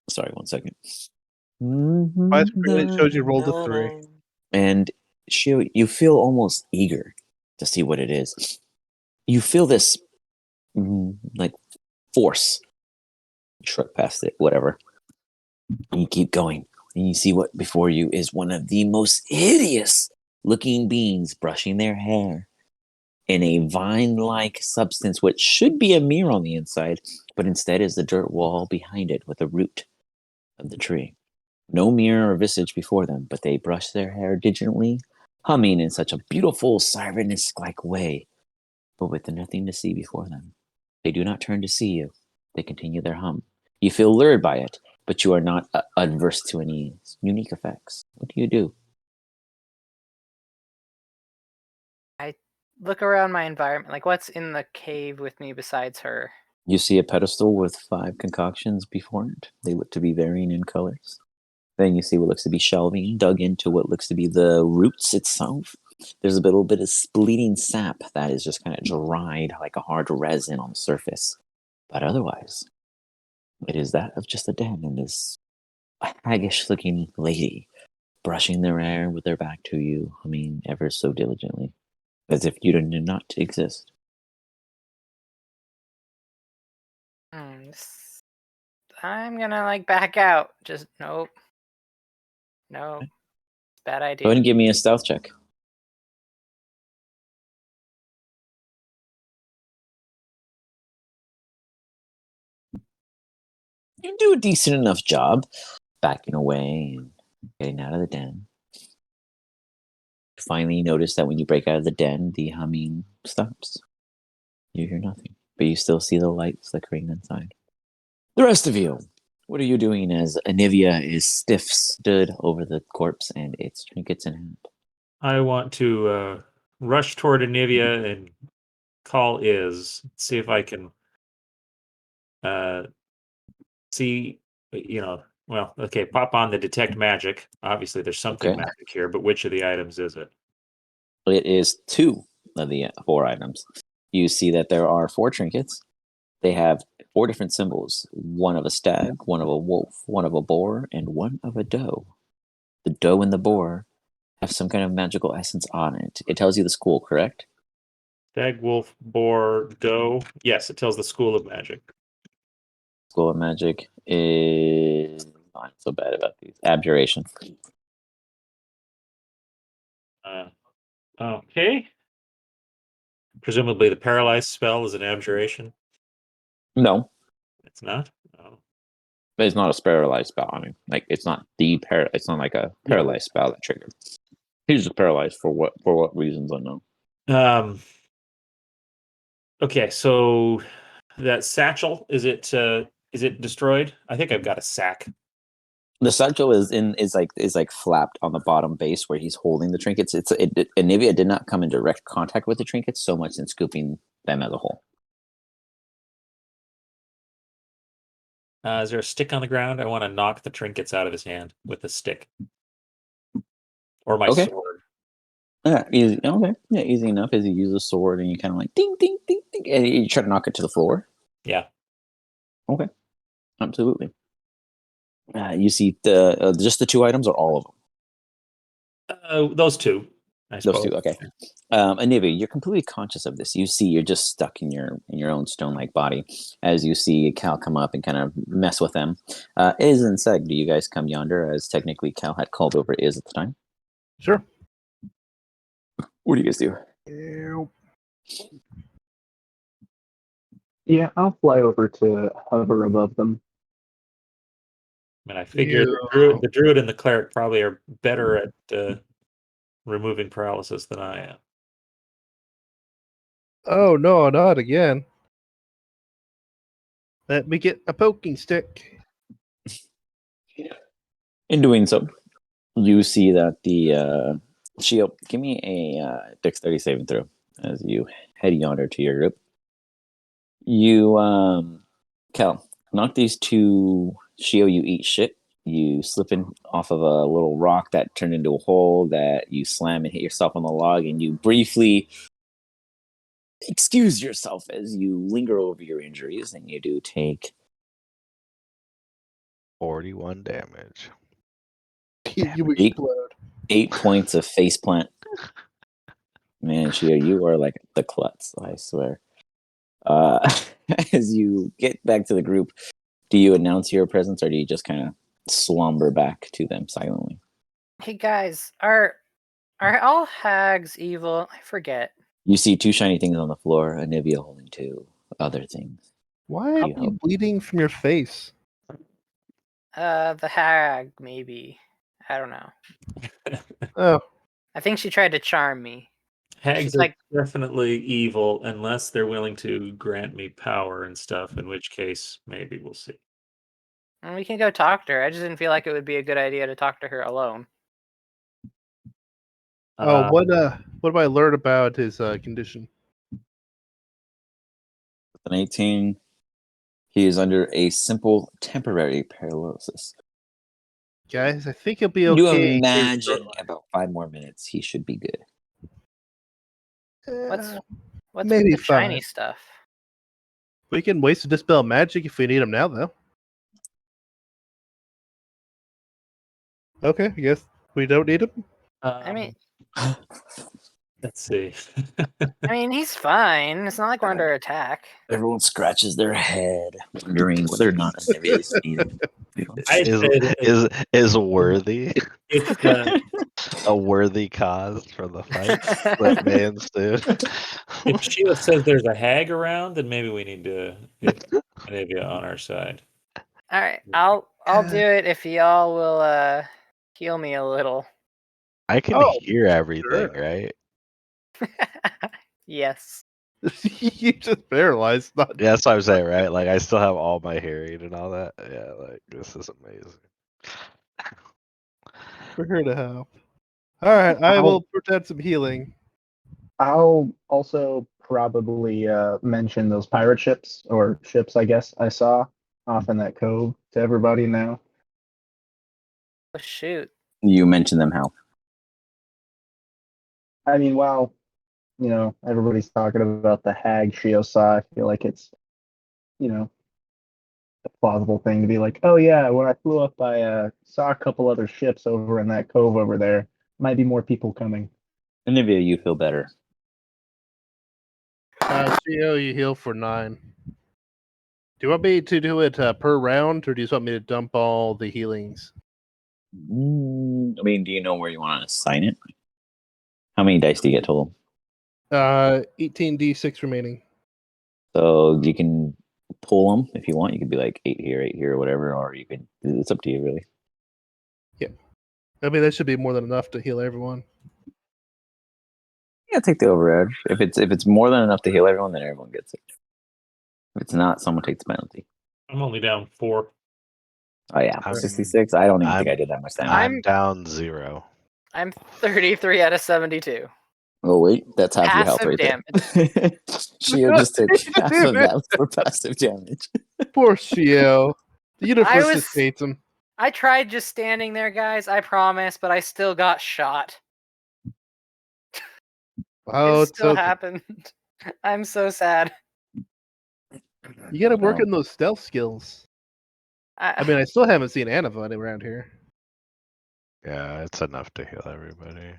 [SPEAKER 1] Sorry, 1 second.
[SPEAKER 5] My screen shows you rolled a 3.
[SPEAKER 1] And Shio, you feel almost eager to see what it is. You feel this like force shrug past it, whatever. And you keep going, and you see what before you is one of the most hideous looking beings brushing their hair in a vine-like substance, which should be a mirror on the inside, but instead is the dirt wall behind it with the root of the tree. No mirror or visage before them, but they brush their hair diligently, humming in such a beautiful sirenesque-like way, but with nothing to see before them. They do not turn to see you. They continue their hum. You feel lured by it, but you are not adverse to any unique effects. What do you do?
[SPEAKER 3] Look around my environment. Like, what's in the cave with me besides her?
[SPEAKER 1] You see a pedestal with 5 concoctions before it. They look to be varying in colors. Then you see what looks to be shelving dug into what looks to be the roots itself. There's a little bit of bleeding sap that is just kind of dried like a hard resin on the surface. But otherwise, it is that of just a den and this haggish looking lady brushing their hair with their back to you, humming ever so diligently, as if you did not exist.
[SPEAKER 3] I'm gonna like back out. Just nope. Nope. Bad
[SPEAKER 1] Go
[SPEAKER 3] idea.
[SPEAKER 1] ahead and give me a stealth check. You do a decent enough job backing away and getting out of the den. Finally, you notice that when you break out of the den, the humming stops. You hear nothing, but you still see the light flickering inside. The rest of you, what are you doing as Anivia is stiff stood over the corpse and its trinkets in hand?
[SPEAKER 2] I want to rush toward Anivia and call see if I can see, well, okay, pop on the detect magic. Obviously, there's something
[SPEAKER 1] Okay.
[SPEAKER 2] magic here, but which of the items is it?
[SPEAKER 1] It is 2 of the 4 items. You see that there are 4 trinkets. They have 4 different symbols. One of a stag, one of a wolf, one of a boar, and one of a doe. The doe and the boar have some kind of magical essence on it. It tells you the school, correct?
[SPEAKER 2] Stag, wolf, boar, doe. Yes, it tells the school of magic.
[SPEAKER 1] School of magic is not so bad about these. Abjuration.
[SPEAKER 2] Okay. Presumably the paralyzed spell is an abjuration.
[SPEAKER 1] No,
[SPEAKER 2] It's not? Oh.
[SPEAKER 1] but it's not a paralyzed spell. I mean, like it's not it's not like a paralyzed spell that triggered. He's just paralyzed for what reasons unknown.
[SPEAKER 2] Okay, so that satchel, is it destroyed? I think I've got a sack.
[SPEAKER 1] The satchel is like flapped on the bottom base where he's holding the trinkets. Anivia did not come in direct contact with the trinkets so much in scooping them as a whole.
[SPEAKER 2] Is there a stick on the ground? I want to knock the trinkets out of his hand with a stick. Or my
[SPEAKER 1] Okay.
[SPEAKER 2] sword.
[SPEAKER 1] Yeah, easy. Okay, yeah, easy enough. As you use a sword and you kind of like ding, ding, ding, ding, and you try to knock it to the floor.
[SPEAKER 2] Yeah.
[SPEAKER 1] Okay, absolutely. You see the just the 2 items or all of them?
[SPEAKER 2] Those 2. I suppose.
[SPEAKER 1] Those 2. Okay. Anivia, you're completely conscious of this. You see, you're just stuck in your own stone-like body as you see Cal come up and kind of mess with them. Iz and Seg, do you guys come yonder? As technically Cal had called over Iz at the time.
[SPEAKER 5] Sure.
[SPEAKER 1] What do you guys do?
[SPEAKER 4] Yeah, I'll fly over to hover above them.
[SPEAKER 2] I mean, I figure the druid and the cleric probably are better at removing paralysis than I am.
[SPEAKER 5] Oh no, not again. Let me get a poking stick.
[SPEAKER 1] In doing so, you see that the shield. Give me a dexterity saving throw as you head yonder to your group. You, Cal, knock these 2 shield. You eat shit. You slip in off of a little rock that turned into a hole that you slam and hit yourself on the log, and you briefly excuse yourself as you linger over your injuries, and you do take
[SPEAKER 6] 41 damage.
[SPEAKER 5] You explode.
[SPEAKER 1] 8 points of face plant. Man, Shio, you are like the klutz, I swear. As you get back to the group, Do you announce your presence, or do you just kind of slumber back to them silently?
[SPEAKER 3] Hey guys, are all hags evil? I forget.
[SPEAKER 1] You see two shiny things on the floor, Anivia holding two other things.
[SPEAKER 5] Why are
[SPEAKER 1] You
[SPEAKER 5] you
[SPEAKER 1] hope.
[SPEAKER 5] bleeding from your face?
[SPEAKER 3] The hag maybe. I don't know.
[SPEAKER 5] Oh,
[SPEAKER 3] I think she tried to charm me.
[SPEAKER 2] Hags
[SPEAKER 3] She's
[SPEAKER 2] are
[SPEAKER 3] like,
[SPEAKER 2] definitely evil unless they're willing to grant me power and stuff, in which case maybe we'll see.
[SPEAKER 3] we can go talk to her. I just didn't feel like it would be a good idea to talk to her alone.
[SPEAKER 5] what have I learned about his condition?
[SPEAKER 1] With an 18, he is under a simple temporary paralysis.
[SPEAKER 5] Guys, I think he'll be
[SPEAKER 1] You
[SPEAKER 5] okay.
[SPEAKER 1] imagine about 5 more minutes, he should be good.
[SPEAKER 3] What's
[SPEAKER 5] maybe
[SPEAKER 3] with the shiny
[SPEAKER 5] 5.
[SPEAKER 3] stuff?
[SPEAKER 5] We can waste to dispel magic if we need him now, though. Okay, I guess we don't need him.
[SPEAKER 3] I mean,
[SPEAKER 2] let's see.
[SPEAKER 3] I mean, he's fine. It's not like we're under attack.
[SPEAKER 1] Everyone scratches their head, wondering whether or not Anivia is needed.
[SPEAKER 2] I said
[SPEAKER 6] Is worthy
[SPEAKER 2] it's
[SPEAKER 6] a worthy cause for the fight that may ensue?
[SPEAKER 2] if Sheila says there's a hag around, then maybe we need to get Anivia on our side.
[SPEAKER 3] All right, I'll do it if y'all will heal me a little.
[SPEAKER 6] I can
[SPEAKER 5] Oh,
[SPEAKER 6] hear everything,
[SPEAKER 5] sure.
[SPEAKER 6] right?
[SPEAKER 3] Yes.
[SPEAKER 5] You just paralyzed. Not...
[SPEAKER 6] Yeah, that's what I'm saying, right? Like I still have all my hearing and all that. Yeah, like this is amazing.
[SPEAKER 5] We're here to help. All right, I will pretend some healing.
[SPEAKER 4] I'll also probably mention those pirate ships, or ships, I guess, I saw off in that cove to everybody now.
[SPEAKER 3] Oh, shoot.
[SPEAKER 1] You mentioned them how?
[SPEAKER 4] I mean, while, everybody's talking about the hag Shio saw, I feel like it's, a plausible thing to be like, oh yeah, when I flew up, I saw a couple other ships over in that cove over there. Might be more people coming.
[SPEAKER 1] Anivia, you feel better.
[SPEAKER 5] CO, you heal for 9. Do you want me to do it per round, or do you just want me to dump all the healings?
[SPEAKER 1] I mean, do you know where you want to assign it? How many dice do you get total?
[SPEAKER 5] 18d6 remaining.
[SPEAKER 1] So you can pull them if you want. You could be like 8 here, or whatever, or you could. It's up to you, really.
[SPEAKER 5] Yeah, I mean that should be more than enough to heal everyone.
[SPEAKER 1] Yeah, take the overedge. If it's more than enough to heal everyone, then everyone gets it. If it's not, someone takes the penalty.
[SPEAKER 2] I'm only down 4.
[SPEAKER 1] Oh yeah,
[SPEAKER 6] I'm-
[SPEAKER 1] 66. I don't even think I did that much damage.
[SPEAKER 6] I'm down 0.
[SPEAKER 3] I'm 33 out of 72.
[SPEAKER 1] Oh wait, that's half your health
[SPEAKER 3] Passive
[SPEAKER 1] right
[SPEAKER 3] damage.
[SPEAKER 1] there. Shio just took half of that for passive damage.
[SPEAKER 5] Poor Shio. The universe
[SPEAKER 3] was-
[SPEAKER 5] just hates him.
[SPEAKER 3] I tried just standing there, guys. I promise, but I still got shot.
[SPEAKER 5] Oh,
[SPEAKER 3] it
[SPEAKER 5] it's
[SPEAKER 3] still
[SPEAKER 5] okay.
[SPEAKER 3] happened. I'm so sad.
[SPEAKER 5] You gotta work
[SPEAKER 1] No.
[SPEAKER 5] on those stealth skills. I mean, I still haven't seen Anava around here.
[SPEAKER 6] Yeah, it's enough to heal everybody.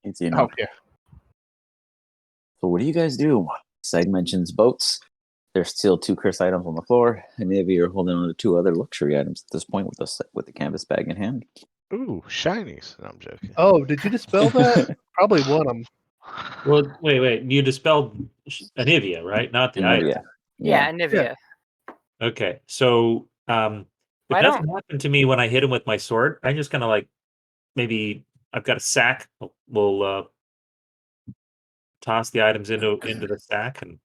[SPEAKER 1] It's enough.
[SPEAKER 5] yeah.
[SPEAKER 1] So what do you guys do? Side mentions boats. There's still 2 curse items on the floor, and maybe you're holding on to 2 other luxury items at this point with the canvas bag in hand.
[SPEAKER 6] Ooh, shinies. No, I'm joking.
[SPEAKER 5] Oh, did you dispel that? Probably one of them.
[SPEAKER 2] Well, wait. You dispelled Anivia, right? Not the item.
[SPEAKER 1] Anivia.
[SPEAKER 3] yeah, Nivea.
[SPEAKER 2] Okay, so if
[SPEAKER 3] Why
[SPEAKER 2] nothing happened to me when I hit him with my sword, I'm just gonna like maybe I've got a sack. We'll toss the items into the sack and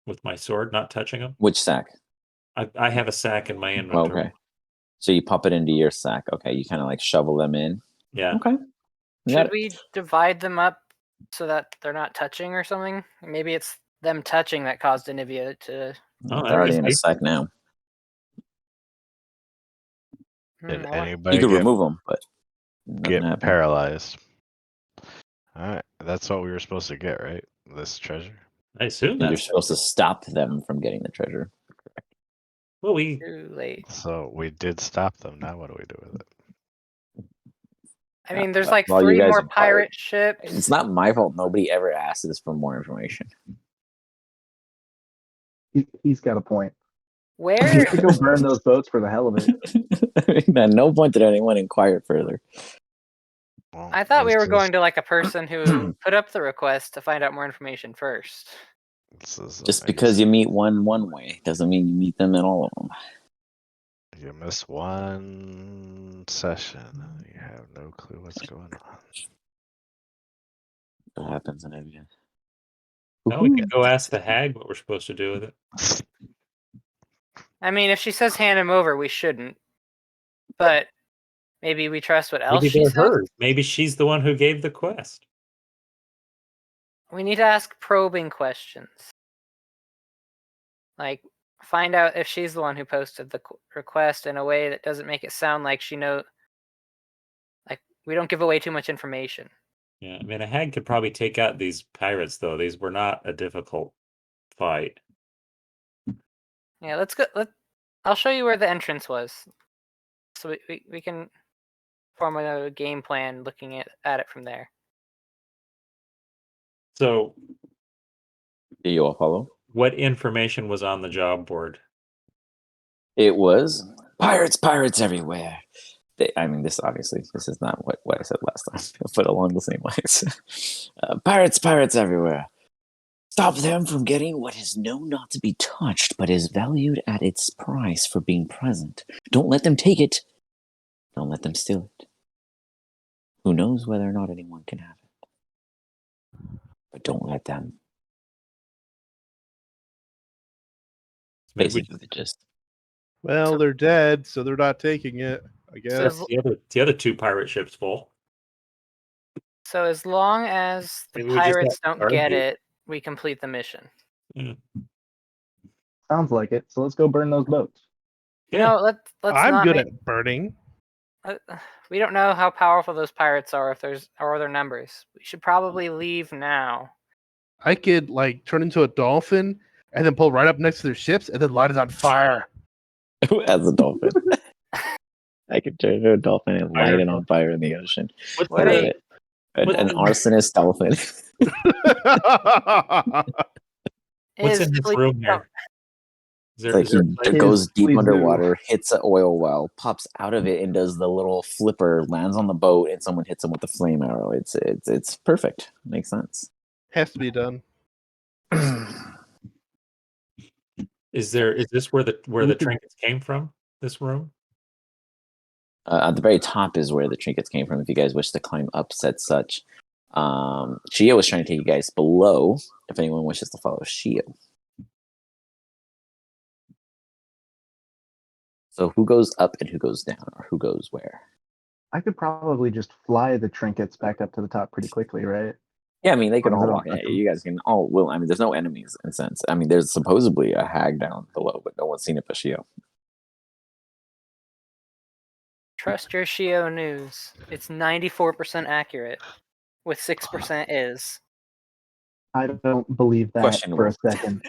[SPEAKER 2] with my sword, not touching them.
[SPEAKER 1] Which sack?
[SPEAKER 2] I have a sack in my inventory.
[SPEAKER 1] Okay. So you pop it into your sack. Okay, you kind of like shovel them in.
[SPEAKER 2] Yeah.
[SPEAKER 1] Okay. You got
[SPEAKER 3] Should
[SPEAKER 1] it.
[SPEAKER 3] we divide them up so that they're not touching or something? Maybe it's them touching that caused Anivia to.
[SPEAKER 2] Oh,
[SPEAKER 1] They're already
[SPEAKER 2] that
[SPEAKER 1] in
[SPEAKER 2] was
[SPEAKER 1] a sack now.
[SPEAKER 6] Did
[SPEAKER 3] I want-
[SPEAKER 6] anybody
[SPEAKER 1] You could
[SPEAKER 6] get,
[SPEAKER 1] remove them, but nothing
[SPEAKER 6] get
[SPEAKER 1] happened.
[SPEAKER 6] paralyzed? Alright, that's what we were supposed to get, right? This treasure?
[SPEAKER 2] I assume
[SPEAKER 1] You're
[SPEAKER 2] that's
[SPEAKER 1] supposed to stop them from getting the treasure.
[SPEAKER 2] well. We
[SPEAKER 3] Too late.
[SPEAKER 6] So we did stop them. Now what do we do with it?
[SPEAKER 3] I mean, there's
[SPEAKER 1] Well,
[SPEAKER 3] like
[SPEAKER 1] you
[SPEAKER 3] 3
[SPEAKER 1] guys
[SPEAKER 3] more
[SPEAKER 1] are
[SPEAKER 3] pirate ships.
[SPEAKER 1] It's not my fault. Nobody ever asks us for more information.
[SPEAKER 4] He's got a point. We
[SPEAKER 3] Where?
[SPEAKER 4] could go burn those boats for the hell of it.
[SPEAKER 1] At no point did anyone inquire further.
[SPEAKER 6] Well,
[SPEAKER 3] I thought we
[SPEAKER 6] this
[SPEAKER 3] were
[SPEAKER 6] is-
[SPEAKER 3] going to like a person who put up the request to find out more information first.
[SPEAKER 6] This is
[SPEAKER 1] Just because you meet one way doesn't mean you meet them in all of them.
[SPEAKER 6] you miss one session, you have no clue what's going on.
[SPEAKER 1] What happens in India?
[SPEAKER 2] No, we can go ask the hag what we're supposed to do with it.
[SPEAKER 3] I mean, if she says hand him over, we shouldn't. But maybe we trust what else
[SPEAKER 2] Maybe
[SPEAKER 3] she
[SPEAKER 2] they're
[SPEAKER 3] says.
[SPEAKER 2] hers. Maybe she's the one who gave the quest.
[SPEAKER 3] We need to ask probing questions. Like, find out if she's the one who posted the request in a way that doesn't make it sound like she knows. Like, we don't give away too much information.
[SPEAKER 2] Yeah, I mean, a hag could probably take out these pirates, though. These were not a difficult fight.
[SPEAKER 3] Yeah, let's go. I'll show you where the entrance was, so we can form a game plan looking at it from there.
[SPEAKER 2] So,
[SPEAKER 1] Do you all follow?
[SPEAKER 2] what information was on the job board?
[SPEAKER 1] It was pirates everywhere. I mean, this is not what I said last time, but along the same lines. Pirates everywhere. Stop them from getting what is known not to be touched, but is valued at its price for being present. Don't let them take it. Don't let them steal it. Who knows whether or not anyone can have it. But don't let them.
[SPEAKER 2] Maybe we
[SPEAKER 1] Basically, just
[SPEAKER 5] Well, they're dead, so they're not taking it. I guess.
[SPEAKER 3] So-
[SPEAKER 2] the other two pirate ships full.
[SPEAKER 3] So as long as the
[SPEAKER 2] Maybe we just
[SPEAKER 3] pirates
[SPEAKER 2] have
[SPEAKER 3] don't get
[SPEAKER 2] argue.
[SPEAKER 3] it, we complete the mission.
[SPEAKER 4] Sounds like it. So let's go burn those boats.
[SPEAKER 2] Yeah.
[SPEAKER 3] No, let's
[SPEAKER 5] I'm
[SPEAKER 3] not
[SPEAKER 5] good
[SPEAKER 3] make,
[SPEAKER 5] at burning.
[SPEAKER 3] we don't know how powerful those pirates are or their numbers. We should probably leave now.
[SPEAKER 5] I could like turn into a dolphin and then pull right up next to their ships and then light it on fire.
[SPEAKER 1] as a dolphin. I could turn into a dolphin and light it on fire in the ocean.
[SPEAKER 2] What's
[SPEAKER 3] What
[SPEAKER 1] I love
[SPEAKER 3] a-
[SPEAKER 1] it. An
[SPEAKER 2] what's-
[SPEAKER 1] arsonist dolphin.
[SPEAKER 2] What's in this
[SPEAKER 3] please
[SPEAKER 2] room
[SPEAKER 3] don't-
[SPEAKER 2] here? Is there,
[SPEAKER 1] It's like
[SPEAKER 2] is there a
[SPEAKER 1] he
[SPEAKER 2] place-
[SPEAKER 1] goes deep
[SPEAKER 4] please do.
[SPEAKER 1] underwater, hits an oil well, pops out of it, and does the little flipper, lands on the boat, and someone hits him with a flame arrow. It's perfect. Makes sense.
[SPEAKER 5] Has to be done.
[SPEAKER 2] Is this where the trinkets came from? This room?
[SPEAKER 1] At the very top is where the trinkets came from. If you guys wish to climb up, said such. Shio was trying to take you guys below. If anyone wishes to follow Shio. So who goes up and who goes down, or who goes where?
[SPEAKER 4] I could probably just fly the trinkets back up to the top pretty quickly, right?
[SPEAKER 1] Yeah, I mean they can
[SPEAKER 4] Or
[SPEAKER 1] all
[SPEAKER 4] is it
[SPEAKER 1] walk.
[SPEAKER 4] all random?
[SPEAKER 1] You guys can all. Well, I mean, there's no enemies in a sense. I mean, there's supposedly a hag down below, but no one's seen it but Shio.
[SPEAKER 3] Trust your Shio news. It's 94% accurate, with 6% is.
[SPEAKER 4] I don't believe that for a
[SPEAKER 1] Questionable.
[SPEAKER 4] second.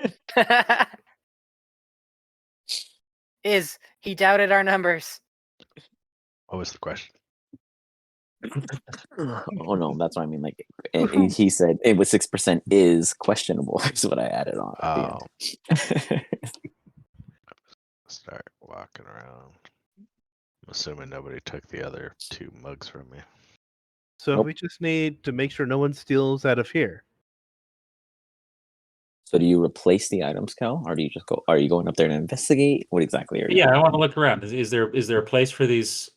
[SPEAKER 3] Is he doubted our numbers?
[SPEAKER 6] What was the question?
[SPEAKER 1] Oh no, that's what I mean. Like and he said, it was 6% is questionable. Is what I added on. At
[SPEAKER 6] Oh,
[SPEAKER 1] the end.
[SPEAKER 6] start walking around. I'm assuming nobody took the other 2 mugs from me.
[SPEAKER 5] So
[SPEAKER 1] Nope.
[SPEAKER 5] we just need to make sure no one steals out of here.
[SPEAKER 1] So do you replace the items, Cal, or do you just go? Are you going up there to investigate? What exactly are you?
[SPEAKER 2] Yeah, I
[SPEAKER 1] doing?
[SPEAKER 2] want to look around. Is there a place for these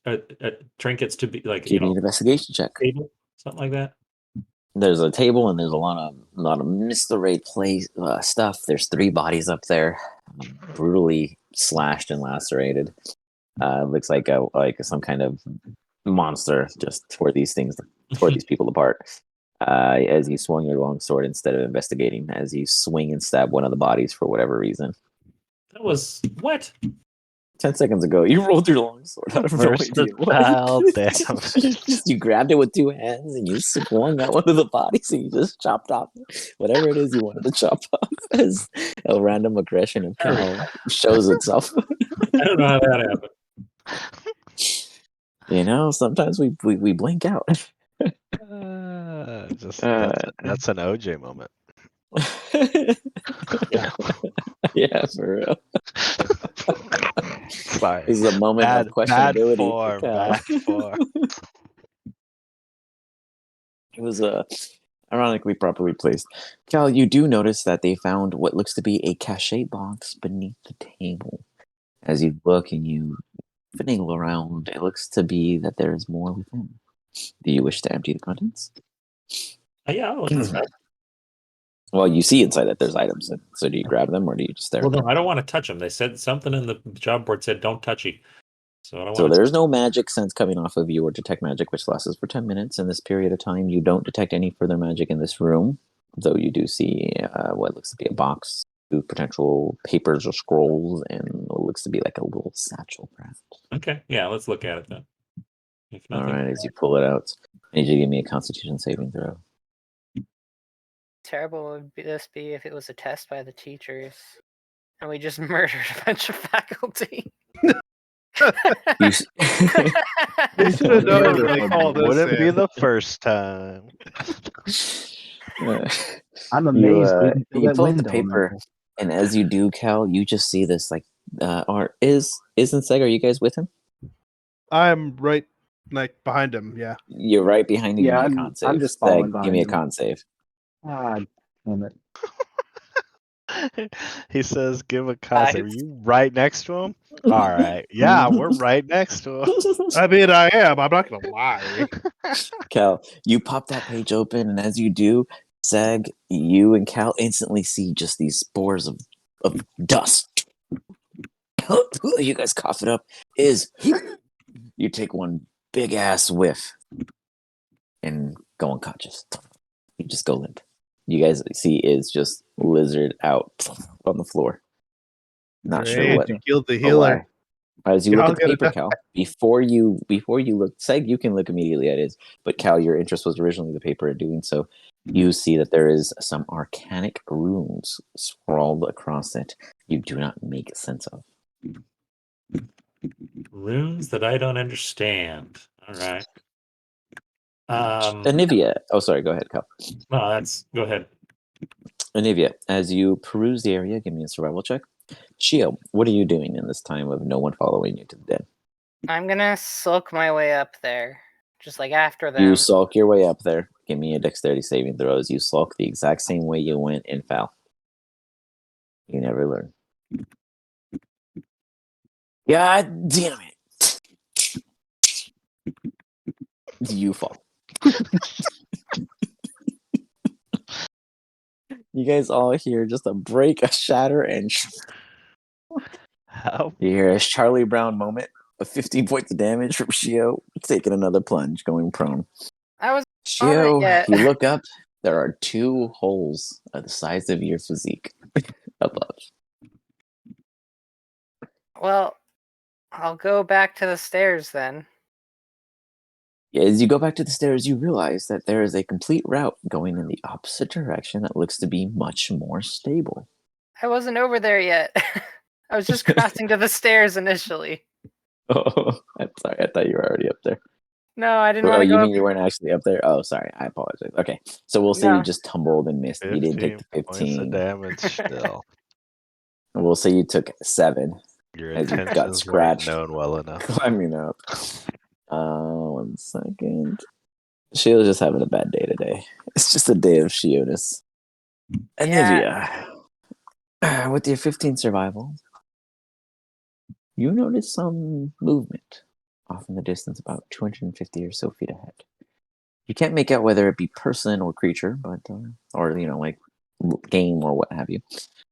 [SPEAKER 2] trinkets to be like
[SPEAKER 1] Give me an investigation check.
[SPEAKER 2] table, something like that?
[SPEAKER 1] There's a table and there's a lot of misarrayed place stuff. There's 3 bodies up there, brutally slashed and lacerated. Looks like some kind of monster just tore these people apart. As you swung your long sword instead of investigating, as you swing and stab one of the bodies for whatever reason.
[SPEAKER 2] That was what?
[SPEAKER 1] 10 seconds ago, you rolled your long sword out of no idea what.
[SPEAKER 6] Damn.
[SPEAKER 1] You grabbed it with 2 hands and you swung at one of the bodies and you just chopped off whatever it is you wanted to chop off as a random aggression of Cal shows itself.
[SPEAKER 2] I don't know how that happened.
[SPEAKER 1] Sometimes we blink out.
[SPEAKER 6] That's an OJ moment.
[SPEAKER 1] Yeah, for real.
[SPEAKER 6] Sorry.
[SPEAKER 1] This is a moment
[SPEAKER 6] Bad,
[SPEAKER 1] of
[SPEAKER 6] bad
[SPEAKER 1] questionability.
[SPEAKER 6] form.
[SPEAKER 1] for Cal.
[SPEAKER 6] Bad form.
[SPEAKER 1] It was ironically properly placed. Cal, you do notice that they found what looks to be a cachet box beneath the table. As you look and you finagle around, it looks to be that there is more within. Do you wish to empty the contents?
[SPEAKER 2] Yeah, I'll look inside.
[SPEAKER 1] Well, you see inside that there's items. So do you grab them or do you just stare?
[SPEAKER 2] Well, no, I don't want to touch them. They said something in the job board said don't touchy. So I don't
[SPEAKER 1] So
[SPEAKER 2] want to.
[SPEAKER 1] there's no magic sense coming off of you or detect magic, which lasts for 10 minutes. In this period of time, you don't detect any further magic in this room, though you do see what looks to be a box with potential papers or scrolls and what looks to be like a little satchel, perhaps.
[SPEAKER 2] Okay, yeah, let's look at it then. If
[SPEAKER 1] All
[SPEAKER 2] nothing,
[SPEAKER 1] right, as you pull it out, I need you to give me a Constitution saving throw.
[SPEAKER 3] Terrible would this be if it was a test by the teachers and we just murdered a bunch of faculty.
[SPEAKER 1] You,
[SPEAKER 5] You should have known when they called this
[SPEAKER 6] Wouldn't be
[SPEAKER 5] in.
[SPEAKER 6] the first time.
[SPEAKER 4] I'm amazed we didn't
[SPEAKER 1] you
[SPEAKER 4] that
[SPEAKER 1] pull out the
[SPEAKER 4] window
[SPEAKER 1] paper,
[SPEAKER 4] now.
[SPEAKER 1] and as you do, Cal, you just see this like, or isn't Seg? Are you guys with him?
[SPEAKER 5] I'm right, like behind him. Yeah.
[SPEAKER 1] You're right behind him.
[SPEAKER 4] Yeah,
[SPEAKER 1] Give me a con save.
[SPEAKER 4] I'm just following
[SPEAKER 1] Seg, give me a
[SPEAKER 4] behind him.
[SPEAKER 1] con save.
[SPEAKER 4] Ah, damn it.
[SPEAKER 6] He says, give a concept. Are
[SPEAKER 3] Guys.
[SPEAKER 6] you right next to him? All right. Yeah, we're right next to him.
[SPEAKER 5] I mean, I am. I'm not gonna lie.
[SPEAKER 1] Cal, you pop that page open, and as you do, Seg, you and Cal instantly see just these spores of dust. You guys cough it up. You take one big ass whiff and go unconscious. You just go limp. You guys see is just lizard out on the floor. Not sure
[SPEAKER 5] Great,
[SPEAKER 1] what.
[SPEAKER 5] you killed the
[SPEAKER 1] or
[SPEAKER 5] healer.
[SPEAKER 1] why. As you
[SPEAKER 5] Yeah,
[SPEAKER 1] look
[SPEAKER 5] I'll
[SPEAKER 1] at the
[SPEAKER 5] get it
[SPEAKER 1] paper,
[SPEAKER 5] done.
[SPEAKER 1] Cal, before you look, Seg, you can look immediately at it. But Cal, your interest was originally the paper. In doing so, you see that there is some arcanic runes scrawled across it. You do not make sense of.
[SPEAKER 2] runes that I don't understand. All right.
[SPEAKER 1] Anivia. Oh, sorry. Go ahead, Cal.
[SPEAKER 2] No, that's go ahead.
[SPEAKER 1] Anivia, as you peruse the area, give me a survival check. Shio, what are you doing in this time of no one following you to the den?
[SPEAKER 3] I'm gonna sulk my way up there, just like after them.
[SPEAKER 1] You sulk your way up there. Give me a dexterity saving throw as you sulk the exact same way you went in foul. You never learn. God damn it. You fall. You guys all hear just a break, a shatter, and
[SPEAKER 6] How?
[SPEAKER 1] you hear a Charlie Brown moment of 15 points of damage from Shio, taking another plunge, going prone.
[SPEAKER 3] I was
[SPEAKER 1] Shio,
[SPEAKER 3] yet.
[SPEAKER 1] you look up, there are 2 holes of the size of your physique above.
[SPEAKER 3] Well, I'll go back to the stairs then.
[SPEAKER 1] As you go back to the stairs, you realize that there is a complete route going in the opposite direction that looks to be much more stable.
[SPEAKER 3] I wasn't over there yet. I was just crossing to the stairs initially.
[SPEAKER 1] Oh, I'm sorry. I thought you were already up there.
[SPEAKER 3] No, I didn't
[SPEAKER 1] Oh,
[SPEAKER 3] want to
[SPEAKER 1] you
[SPEAKER 3] go
[SPEAKER 1] mean
[SPEAKER 3] up.
[SPEAKER 1] you weren't actually up there? Oh, sorry. I apologize. Okay, so we'll say
[SPEAKER 3] No.
[SPEAKER 1] you just tumbled and missed. You didn't take the
[SPEAKER 6] 15 points of
[SPEAKER 1] 15.
[SPEAKER 6] damage still.
[SPEAKER 1] We'll say you took 7
[SPEAKER 6] Your
[SPEAKER 1] as you got
[SPEAKER 6] intentions weren't
[SPEAKER 1] scratched
[SPEAKER 6] known well enough.
[SPEAKER 1] climbing up. 1 second. Shio's just having a bad day today. It's just a day of Shioness. Anivia, with your 15 survival, you notice some movement off in the distance, about 250 or so feet ahead. You can't make out whether it be person or creature, but or like game or what have you.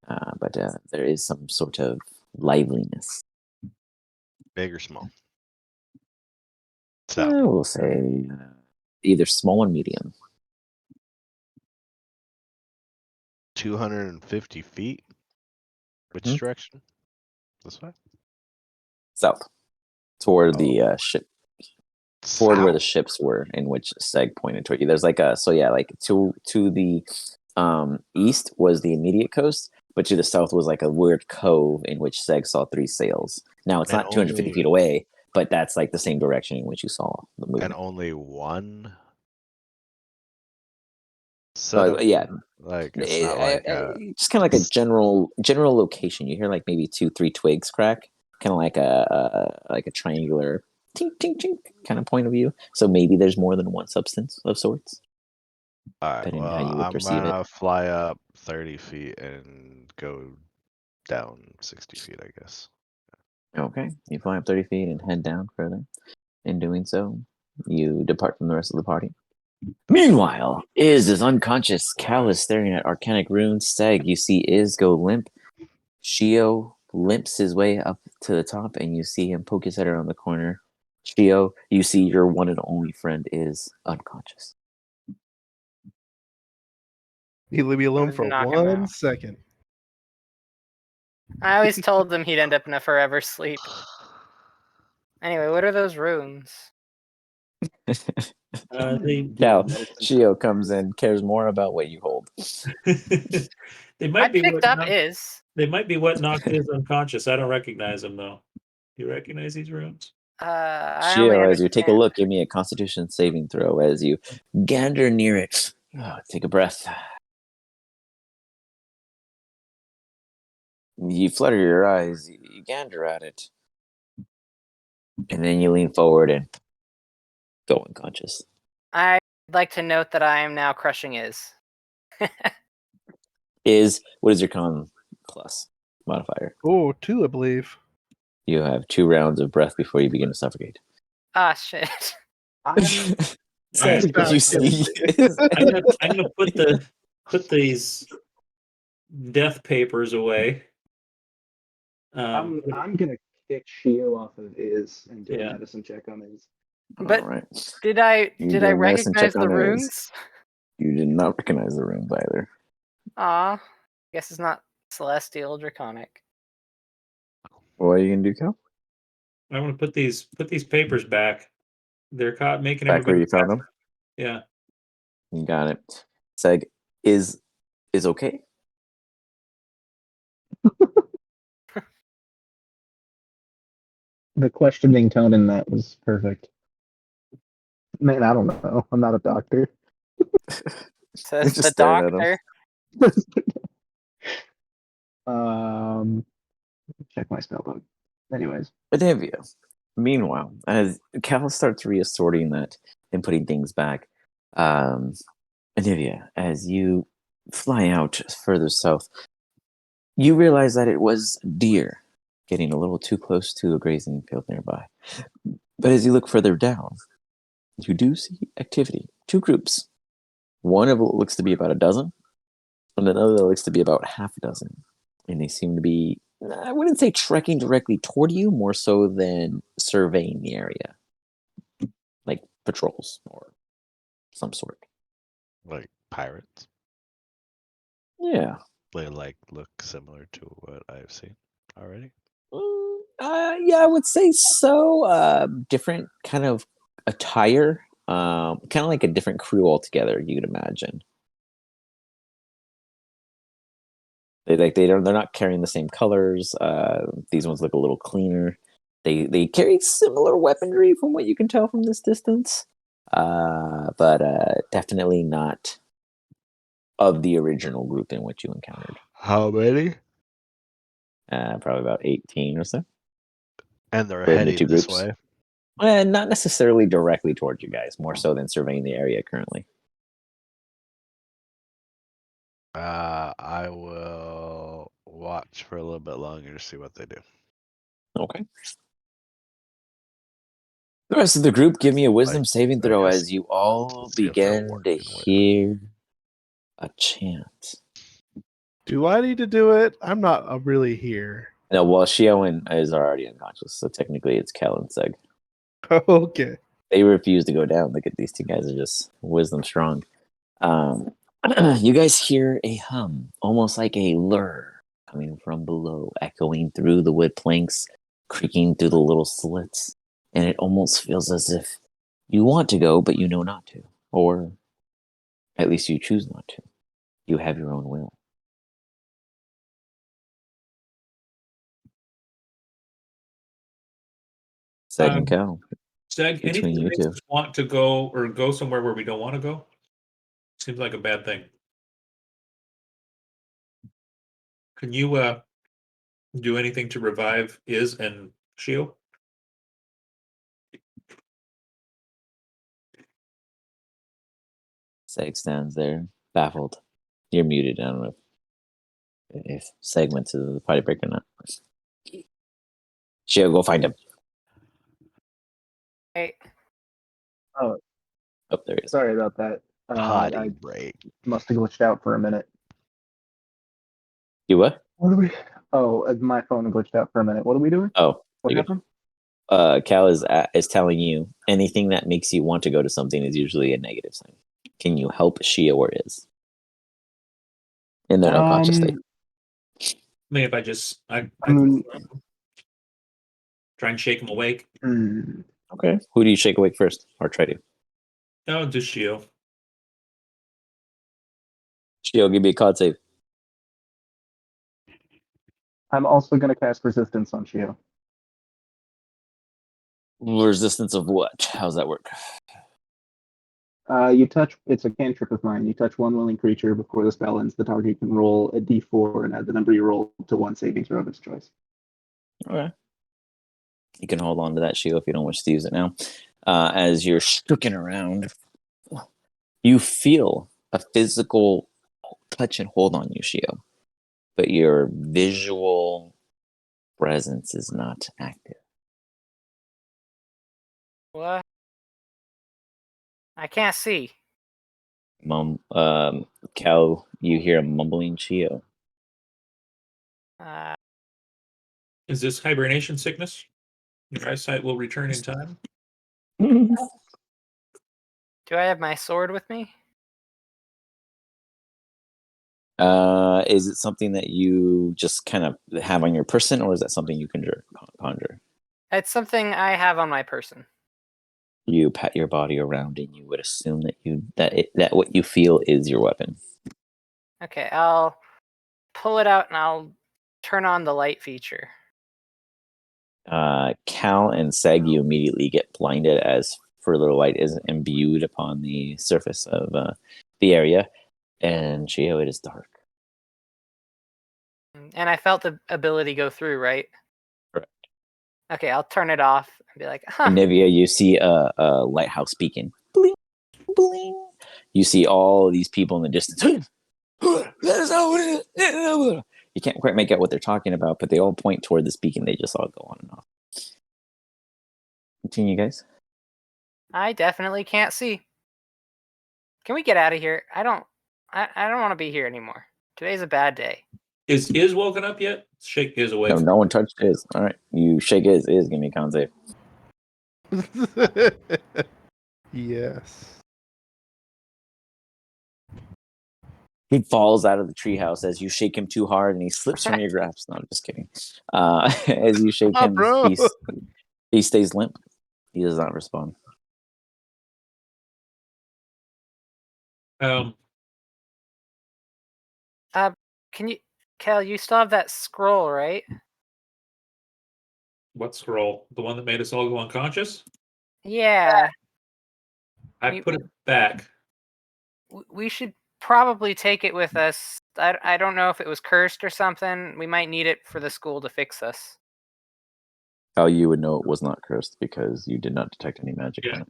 [SPEAKER 1] But there is some sort of liveliness.
[SPEAKER 6] Big or small? So,
[SPEAKER 1] We'll say either small or medium.
[SPEAKER 6] 250 feet? Which
[SPEAKER 1] Mhm.
[SPEAKER 6] direction? This way?
[SPEAKER 1] South, toward the ship. Toward where the
[SPEAKER 6] South?
[SPEAKER 1] ships were, in which Seg pointed toward you. There's like to the east was the immediate coast, but to the south was like a weird cove in which Seg saw 3 sails. Now it's
[SPEAKER 6] And
[SPEAKER 1] not 250
[SPEAKER 6] only-
[SPEAKER 1] feet away, but that's like the same direction in which you saw the movement.
[SPEAKER 6] And only one sort of
[SPEAKER 1] yeah,
[SPEAKER 6] like it's not like
[SPEAKER 1] just kind of like a general location. You hear like maybe 2-3 twigs crack, kind of like a triangular tink tink tink kind of point of view. So maybe there's more than one substance of sorts.
[SPEAKER 6] all right.
[SPEAKER 1] Depending on
[SPEAKER 6] Well,
[SPEAKER 1] how you would
[SPEAKER 6] I'm
[SPEAKER 1] perceive it.
[SPEAKER 6] gonna fly up 30 feet and go down 60 feet, I guess.
[SPEAKER 1] Okay, you fly up 30 feet and head down further. In doing so, you depart from the rest of the party. Meanwhile, Iz is unconscious. Cal is staring at arcanic runes. Seg, you see Iz go limp. Shio limps his way up to the top, and you see him poke his head around the corner. Shio, you see your one and only friend is unconscious.
[SPEAKER 5] You leave me alone for
[SPEAKER 3] Knock him
[SPEAKER 5] 1
[SPEAKER 3] out.
[SPEAKER 5] second.
[SPEAKER 3] I always told them he'd end up in a forever sleep. Anyway, what are those runes?
[SPEAKER 1] Cal, Shio comes in, cares more about what you hold.
[SPEAKER 2] They
[SPEAKER 3] I
[SPEAKER 2] might be
[SPEAKER 3] picked
[SPEAKER 2] what
[SPEAKER 3] up
[SPEAKER 2] knocked,
[SPEAKER 3] Iz.
[SPEAKER 2] they might be what knocked his unconscious. I don't recognize them though. Do you recognize these runes?
[SPEAKER 3] I only
[SPEAKER 1] Shio, as you take a
[SPEAKER 3] understand.
[SPEAKER 1] look, give me a Constitution saving throw as you gander near it. Take a breath. You flutter your eyes. You gander at it, and then you lean forward and go unconscious.
[SPEAKER 3] I'd like to note that I am now crushing Iz.
[SPEAKER 1] What is your con plus modifier?
[SPEAKER 5] Oh, 2, I believe.
[SPEAKER 1] You have 2 rounds of breath before you begin to suffocate.
[SPEAKER 3] Ah, shit.
[SPEAKER 2] Alright,
[SPEAKER 1] Did you see?
[SPEAKER 2] I'm gonna put these death papers away.
[SPEAKER 4] I'm gonna kick Shio off of Iz and do
[SPEAKER 2] Yeah.
[SPEAKER 4] a medicine check on Iz.
[SPEAKER 3] But
[SPEAKER 1] All right.
[SPEAKER 3] did I
[SPEAKER 1] You
[SPEAKER 3] did
[SPEAKER 1] do
[SPEAKER 3] I
[SPEAKER 1] a medicine
[SPEAKER 3] recognize
[SPEAKER 1] check
[SPEAKER 3] the
[SPEAKER 1] on Iz.
[SPEAKER 3] runes?
[SPEAKER 1] You did not recognize the runes either.
[SPEAKER 3] Aw. Guess it's not celestial draconic.
[SPEAKER 1] What are you gonna do, Cal?
[SPEAKER 2] I'm gonna put these papers back. They're caught making
[SPEAKER 1] Back where
[SPEAKER 2] everybody
[SPEAKER 1] you found them.
[SPEAKER 2] Yeah.
[SPEAKER 1] You got it. Seg is okay.
[SPEAKER 4] The questioning tone in that was perfect. Man, I don't know. I'm not a doctor.
[SPEAKER 3] Says
[SPEAKER 1] Just
[SPEAKER 3] the
[SPEAKER 1] staring at him.
[SPEAKER 4] um, check my spell book. Anyways,
[SPEAKER 1] Adavia. Meanwhile, as Cal starts reassorting that and putting things back, Adavia, as you fly out further south, you realize that it was deer getting a little too close to a grazing field nearby. But as you look further down, you do see activity. 2 groups. One of it looks to be about a dozen, and another looks to be about half a dozen. And they seem to be, I wouldn't say trekking directly toward you, more so than surveying the area. Like patrols or some sort.
[SPEAKER 6] Like pirates.
[SPEAKER 1] Yeah.
[SPEAKER 6] They like look similar to what I've seen already.
[SPEAKER 1] Yeah, I would say so. Different kind of attire. Kind of like a different crew altogether, you'd imagine. They're not carrying the same colors. These ones look a little cleaner. They carry similar weaponry from what you can tell from this distance. But definitely not of the original group in which you encountered.
[SPEAKER 6] How many?
[SPEAKER 1] Probably about 18 or so.
[SPEAKER 6] And they're
[SPEAKER 1] Split into
[SPEAKER 6] heading
[SPEAKER 1] 2
[SPEAKER 6] this
[SPEAKER 1] groups.
[SPEAKER 6] way.
[SPEAKER 1] Not necessarily directly towards you guys, more so than surveying the area currently.
[SPEAKER 6] I will watch for a little bit longer to see what they do.
[SPEAKER 1] Okay. The rest of the group, give me a wisdom
[SPEAKER 6] Like,
[SPEAKER 1] saving
[SPEAKER 6] I
[SPEAKER 1] throw
[SPEAKER 6] guess,
[SPEAKER 1] as you all
[SPEAKER 6] see if they're
[SPEAKER 1] begin to
[SPEAKER 6] working with
[SPEAKER 1] hear a chant.
[SPEAKER 5] Do I need to do it? I'm not really here.
[SPEAKER 1] No, well, Shio is already unconscious, so technically it's Kel and Seg.
[SPEAKER 5] Okay.
[SPEAKER 1] They refuse to go down. Look at these 2 guys are just wisdom strong. You guys hear a hum, almost like a lure, coming from below, echoing through the wood planks, creaking through the little slits, and it almost feels as if you want to go, but you know not to, or at least you choose not to. You have your own will. Second Cal.
[SPEAKER 2] Seg,
[SPEAKER 1] Between
[SPEAKER 2] anything
[SPEAKER 1] you
[SPEAKER 2] makes
[SPEAKER 1] two.
[SPEAKER 2] us want to go or go somewhere where we don't want to go? Seems like a bad thing. Can you do anything to revive Iz and Shio?
[SPEAKER 1] Seg stands there, baffled. You're muted. I don't know if segments of the party break or not. Shio, go find him.
[SPEAKER 3] Hey,
[SPEAKER 4] Oh,
[SPEAKER 1] Oh, there he is.
[SPEAKER 4] sorry about that.
[SPEAKER 6] Potty
[SPEAKER 4] I
[SPEAKER 6] break.
[SPEAKER 4] must have glitched out for a minute.
[SPEAKER 1] You what?
[SPEAKER 4] What are we? Oh, my phone glitched out for a minute. What are we doing?
[SPEAKER 1] Oh,
[SPEAKER 4] What
[SPEAKER 1] you're good.
[SPEAKER 4] happened?
[SPEAKER 1] Cal is telling you anything that makes you want to go to something is usually a negative sign. Can you help Shio or Iz in their unconscious state?
[SPEAKER 2] I mean, if I just I
[SPEAKER 4] mean,
[SPEAKER 2] try and shake him awake.
[SPEAKER 1] Okay. Who do you shake awake first, or try to?
[SPEAKER 2] Oh, just Shio.
[SPEAKER 1] Shio, give me a card save.
[SPEAKER 4] I'm also going to cast resistance on Shio.
[SPEAKER 1] Resistance of what? How's that work?
[SPEAKER 4] You touch. It's a cantrip of mine. You touch one willing creature before the spell ends. The target can roll a d4 and add the number you roll to one saving throw of its choice.
[SPEAKER 1] Okay. You can hold on to that, Shio, if you don't wish to use it now. As you're shooking around, you feel a physical touch and hold on you, Shio, but your visual presence is not active.
[SPEAKER 3] what? I can't see.
[SPEAKER 1] Cal, you hear a mumbling Shio.
[SPEAKER 3] Uh,
[SPEAKER 2] Is this hibernation sickness? Your eyesight will return in time.
[SPEAKER 3] do I have my sword with me?
[SPEAKER 1] Is it something that you just kind of have on your person, or is that something you conjure?
[SPEAKER 3] It's something I have on my person.
[SPEAKER 1] You pat your body around, and you would assume that what you feel is your weapon.
[SPEAKER 3] Okay, I'll pull it out and I'll turn on the light feature.
[SPEAKER 1] Cal and Seg, you immediately get blinded as further light is imbued upon the surface of the area, and Shio, it is dark.
[SPEAKER 3] And I felt the ability go through, right?
[SPEAKER 1] Correct.
[SPEAKER 3] Okay, I'll turn it off and be like, huh.
[SPEAKER 1] And Nivea, you see a lighthouse beacon. Bling, bling. You see all these people in the distance. You can't quite make out what they're talking about, but they all point toward this beacon. They just all go on and off. Continue, guys.
[SPEAKER 3] I definitely can't see. Can we get out of here? I don't want to be here anymore. Today's a bad day.
[SPEAKER 2] Is woken up yet? Shake Iz awake.
[SPEAKER 1] No one touched his. All right, you shake his. Give me a con save.
[SPEAKER 5] Yes.
[SPEAKER 1] He falls out of the treehouse as you shake him too hard, and he slips from your grasp. No, I'm just kidding. As you shake him,
[SPEAKER 5] bro.
[SPEAKER 1] he stays limp. He does not respond.
[SPEAKER 3] Can you, Cal? You still have that scroll, right?
[SPEAKER 2] What scroll? The one that made us all go unconscious?
[SPEAKER 3] Yeah.
[SPEAKER 2] I put it back.
[SPEAKER 3] We should probably take it with us. I don't know if it was cursed or something. We might need it for the school to fix us.
[SPEAKER 1] How you would know it was not cursed because you did not detect any magic on it.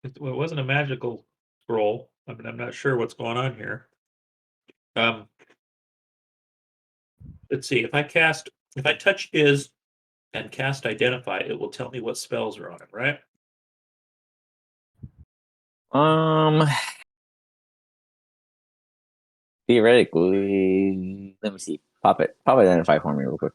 [SPEAKER 2] It wasn't a magical scroll. I mean, I'm not sure what's going on here. Let's see. If I touch Iz and cast Identify, it will tell me what spells are on it, right?
[SPEAKER 1] Theoretically, let me see. Pop Identify for me real quick.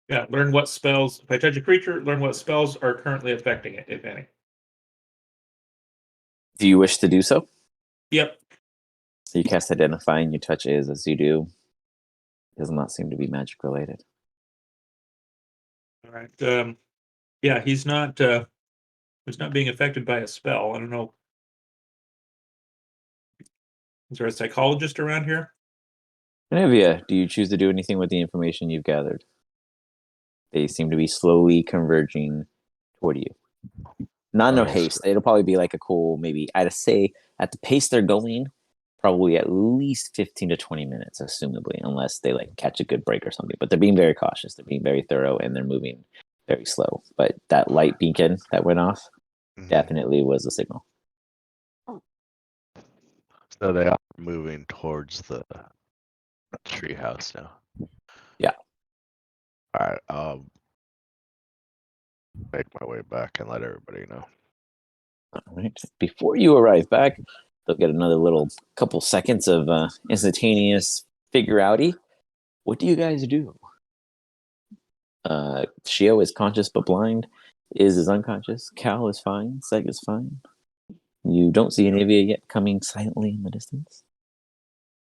[SPEAKER 2] Yeah, learn what spells. If I touch a creature, learn what spells are currently affecting it, if any.
[SPEAKER 1] Do you wish to do so?
[SPEAKER 2] Yep.
[SPEAKER 1] So you cast Identify and you touch Iz as you do. It does not seem to be magic related.
[SPEAKER 2] All right. Yeah, he's not being affected by a spell. I don't know. Is there a psychologist around here?
[SPEAKER 1] Olivia, do you choose to do anything with the information you've gathered? They seem to be slowly converging toward you. Not no
[SPEAKER 6] Okay.
[SPEAKER 1] haste. It'll probably be like a cool, maybe I'd say at the pace they're going, probably at least 15 to 20 minutes, assumably, unless they like catch a good break or something. But they're being very cautious. They're being very thorough, and they're moving very slow. But that light beacon that went off
[SPEAKER 6] Mhm.
[SPEAKER 1] definitely was a signal.
[SPEAKER 6] So they are moving towards the treehouse now.
[SPEAKER 1] Yeah.
[SPEAKER 6] All right. Make my way back and let everybody know.
[SPEAKER 1] All right. Before you arrive back, they'll get another little couple seconds of instantaneous figure outy. What do you guys do? Shio is conscious but blind. Iz is unconscious. Cal is fine. Seg is fine. You don't see Anivia yet coming silently in the distance.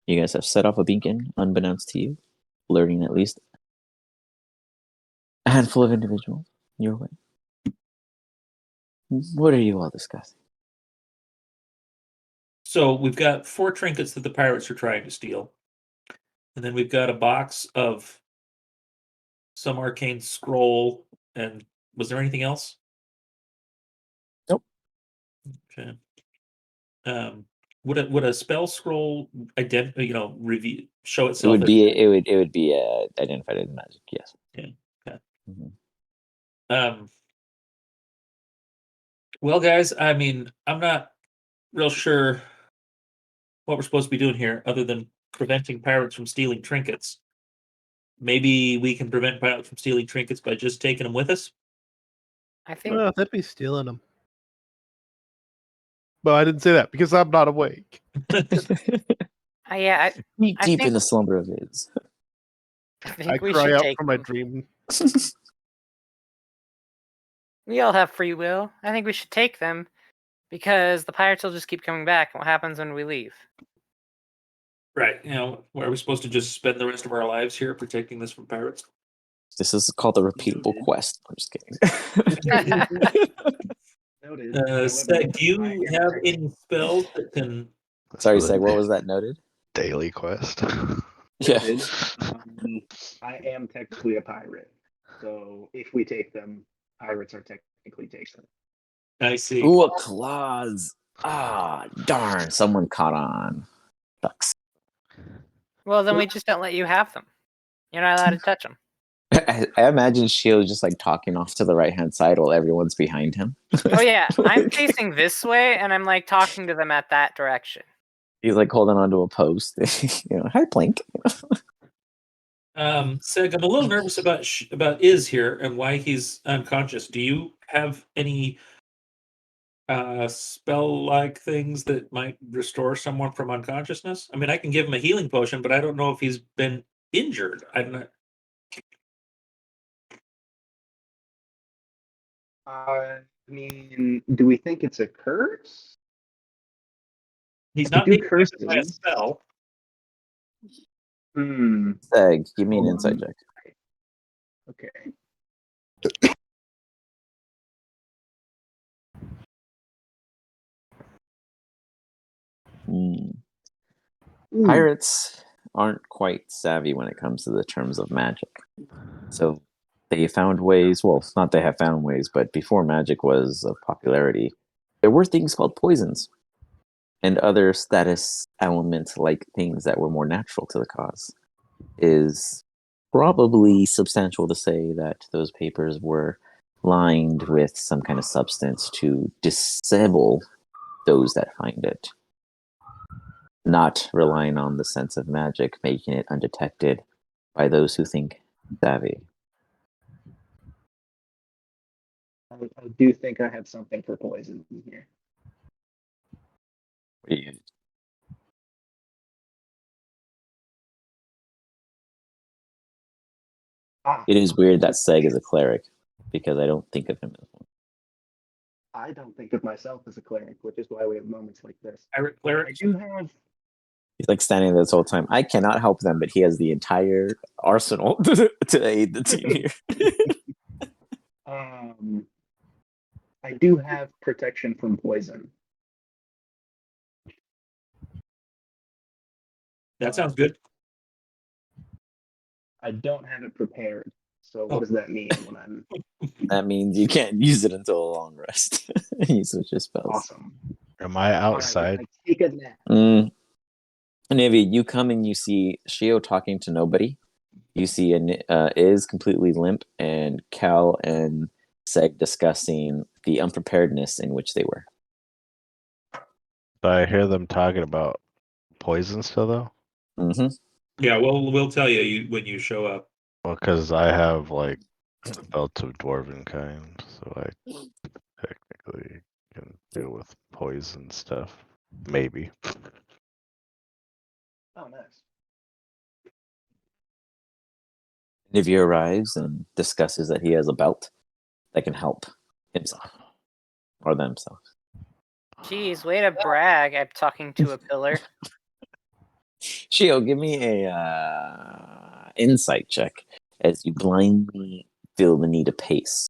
[SPEAKER 1] You guys have set off a beacon, unbeknownst to you, alerting at least a handful of individuals your way. What are you all discussing?
[SPEAKER 2] So we've got 4 trinkets that the pirates are trying to steal. And then we've got a box of some arcane scroll. And was there anything else?
[SPEAKER 1] Nope.
[SPEAKER 2] Okay. Would a spell scroll review show
[SPEAKER 1] It
[SPEAKER 2] itself?
[SPEAKER 1] would be identified as magic. Yes.
[SPEAKER 2] Yeah. Okay.
[SPEAKER 1] Mm-hmm.
[SPEAKER 2] Well, guys, I mean, I'm not real sure what we're supposed to be doing here, other than preventing pirates from stealing trinkets. Maybe we can prevent pirates from stealing trinkets by just taking them with us.
[SPEAKER 3] I think
[SPEAKER 5] Well, they'd be stealing them. But I didn't say that because I'm not awake.
[SPEAKER 3] yeah,
[SPEAKER 1] Deep,
[SPEAKER 3] I
[SPEAKER 1] deep
[SPEAKER 3] think-
[SPEAKER 1] in the slumber of his.
[SPEAKER 3] I
[SPEAKER 5] I
[SPEAKER 3] think we
[SPEAKER 5] cry
[SPEAKER 3] should
[SPEAKER 5] out
[SPEAKER 3] take
[SPEAKER 5] from my
[SPEAKER 3] them.
[SPEAKER 5] dream.
[SPEAKER 3] We all have free will. I think we should take them because the pirates will just keep coming back. What happens when we leave?
[SPEAKER 2] Right. Are we supposed to just spend the rest of our lives here protecting this from pirates?
[SPEAKER 1] This is called a repeatable quest. I'm just kidding.
[SPEAKER 4] Noted.
[SPEAKER 2] Seg, do you have any spells that can?
[SPEAKER 1] Sorry,
[SPEAKER 6] So
[SPEAKER 1] Seg, what was that noted?
[SPEAKER 6] daily quest?
[SPEAKER 1] Yeah.
[SPEAKER 4] Noted. I am technically a pirate, so if we take them, pirates are technically taken.
[SPEAKER 2] I see.
[SPEAKER 1] Ooh, a claws. Ah, darn. Someone caught on. Sucks.
[SPEAKER 3] Well, then we just don't let you have them. You're not allowed to touch them.
[SPEAKER 1] I imagine Shio's just like talking off to the right hand side while everyone's behind him.
[SPEAKER 3] Oh yeah, I'm facing this way, and I'm like talking to them at that direction.
[SPEAKER 1] He's like holding onto a post. Hi, Plank.
[SPEAKER 2] Seg, I'm a little nervous about Iz here and why he's unconscious. Do you have any spell-like things that might restore someone from unconsciousness? I mean, I can give him a healing potion, but I don't know if he's been injured. I'm not.
[SPEAKER 4] I mean, do we think it's a curse?
[SPEAKER 2] He's
[SPEAKER 4] We
[SPEAKER 2] not
[SPEAKER 4] do
[SPEAKER 2] being affected by a
[SPEAKER 4] curses.
[SPEAKER 2] spell.
[SPEAKER 1] Seg, give me an insight check.
[SPEAKER 4] Okay.
[SPEAKER 1] Pirates aren't quite savvy when it comes to the terms of magic. So they found ways, well, it's not they have found ways, but before magic was of popularity, there were things called poisons and other status elements like things that were more natural to the cause. Is probably substantial to say that those papers were lined with some kind of substance to disable those that find it, not relying on the sense of magic, making it undetected by those who think savvy.
[SPEAKER 4] I do think I have something for poison in here.
[SPEAKER 1] It is weird that Seg is a cleric because I don't think of him as one.
[SPEAKER 4] I don't think of myself as a cleric, which is why we have moments like this.
[SPEAKER 2] Pirate
[SPEAKER 4] I
[SPEAKER 2] cleric.
[SPEAKER 4] do have.
[SPEAKER 1] He's like standing there this whole time. I cannot help them, but he has the entire arsenal to aid the team here.
[SPEAKER 4] I do have protection from poison.
[SPEAKER 2] That sounds good.
[SPEAKER 4] I don't have it prepared, So what does that mean when I'm
[SPEAKER 1] That means you can't use it until a long rest. You switch your spells.
[SPEAKER 4] awesome?
[SPEAKER 6] Am I outside?
[SPEAKER 4] I take a nap.
[SPEAKER 1] Nivy, you come and you see Shio talking to nobody. You see Iz completely limp, and Cal and Seg discussing the unpreparedness in which they were.
[SPEAKER 6] Do I hear them talking about poison still though?
[SPEAKER 1] Mm-hmm.
[SPEAKER 2] Yeah, we'll tell you when you show up.
[SPEAKER 6] Well, because I have like belts of dwarven kind, so I technically can deal with poison stuff. Maybe.
[SPEAKER 4] Oh, nice.
[SPEAKER 1] Nivy arrives and discusses that he has a belt that can help himself or themselves.
[SPEAKER 3] Jeez, way to brag. I'm talking to a pillar.
[SPEAKER 1] Shio, give me a insight check as you blindly feel the need to pace.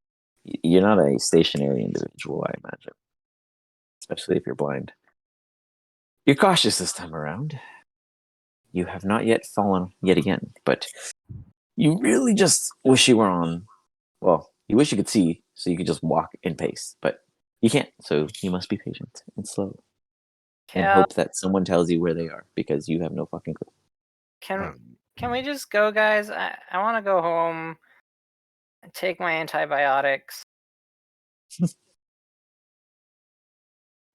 [SPEAKER 1] You're not a stationary individual, I imagine, especially if you're blind. You're cautious this time around. You have not yet fallen yet again, but you really just wish you were on. Well, you wish you could see, so you could just walk and pace, but you can't. So you must be patient and slow, and
[SPEAKER 3] Cal,
[SPEAKER 1] hope that someone tells you where they are because you have no fucking clue.
[SPEAKER 3] can we just go, guys? I want to go home and take my antibiotics.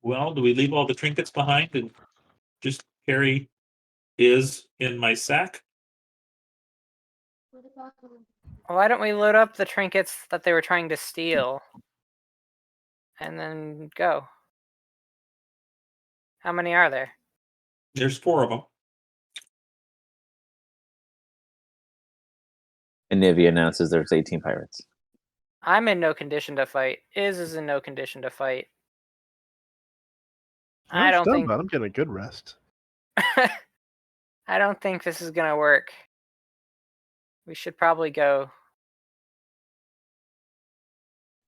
[SPEAKER 2] Well, do we leave all the trinkets behind and just carry Iz in my sack?
[SPEAKER 3] Why don't we load up the trinkets that they were trying to steal and then go? How many are there?
[SPEAKER 2] There's 4 of them.
[SPEAKER 1] And Nivy announces there's 18 pirates.
[SPEAKER 3] I'm in no condition to fight. Iz is in no condition to fight. I don't think
[SPEAKER 5] I'm getting a good rest.
[SPEAKER 3] I don't think this is gonna work. We should probably go.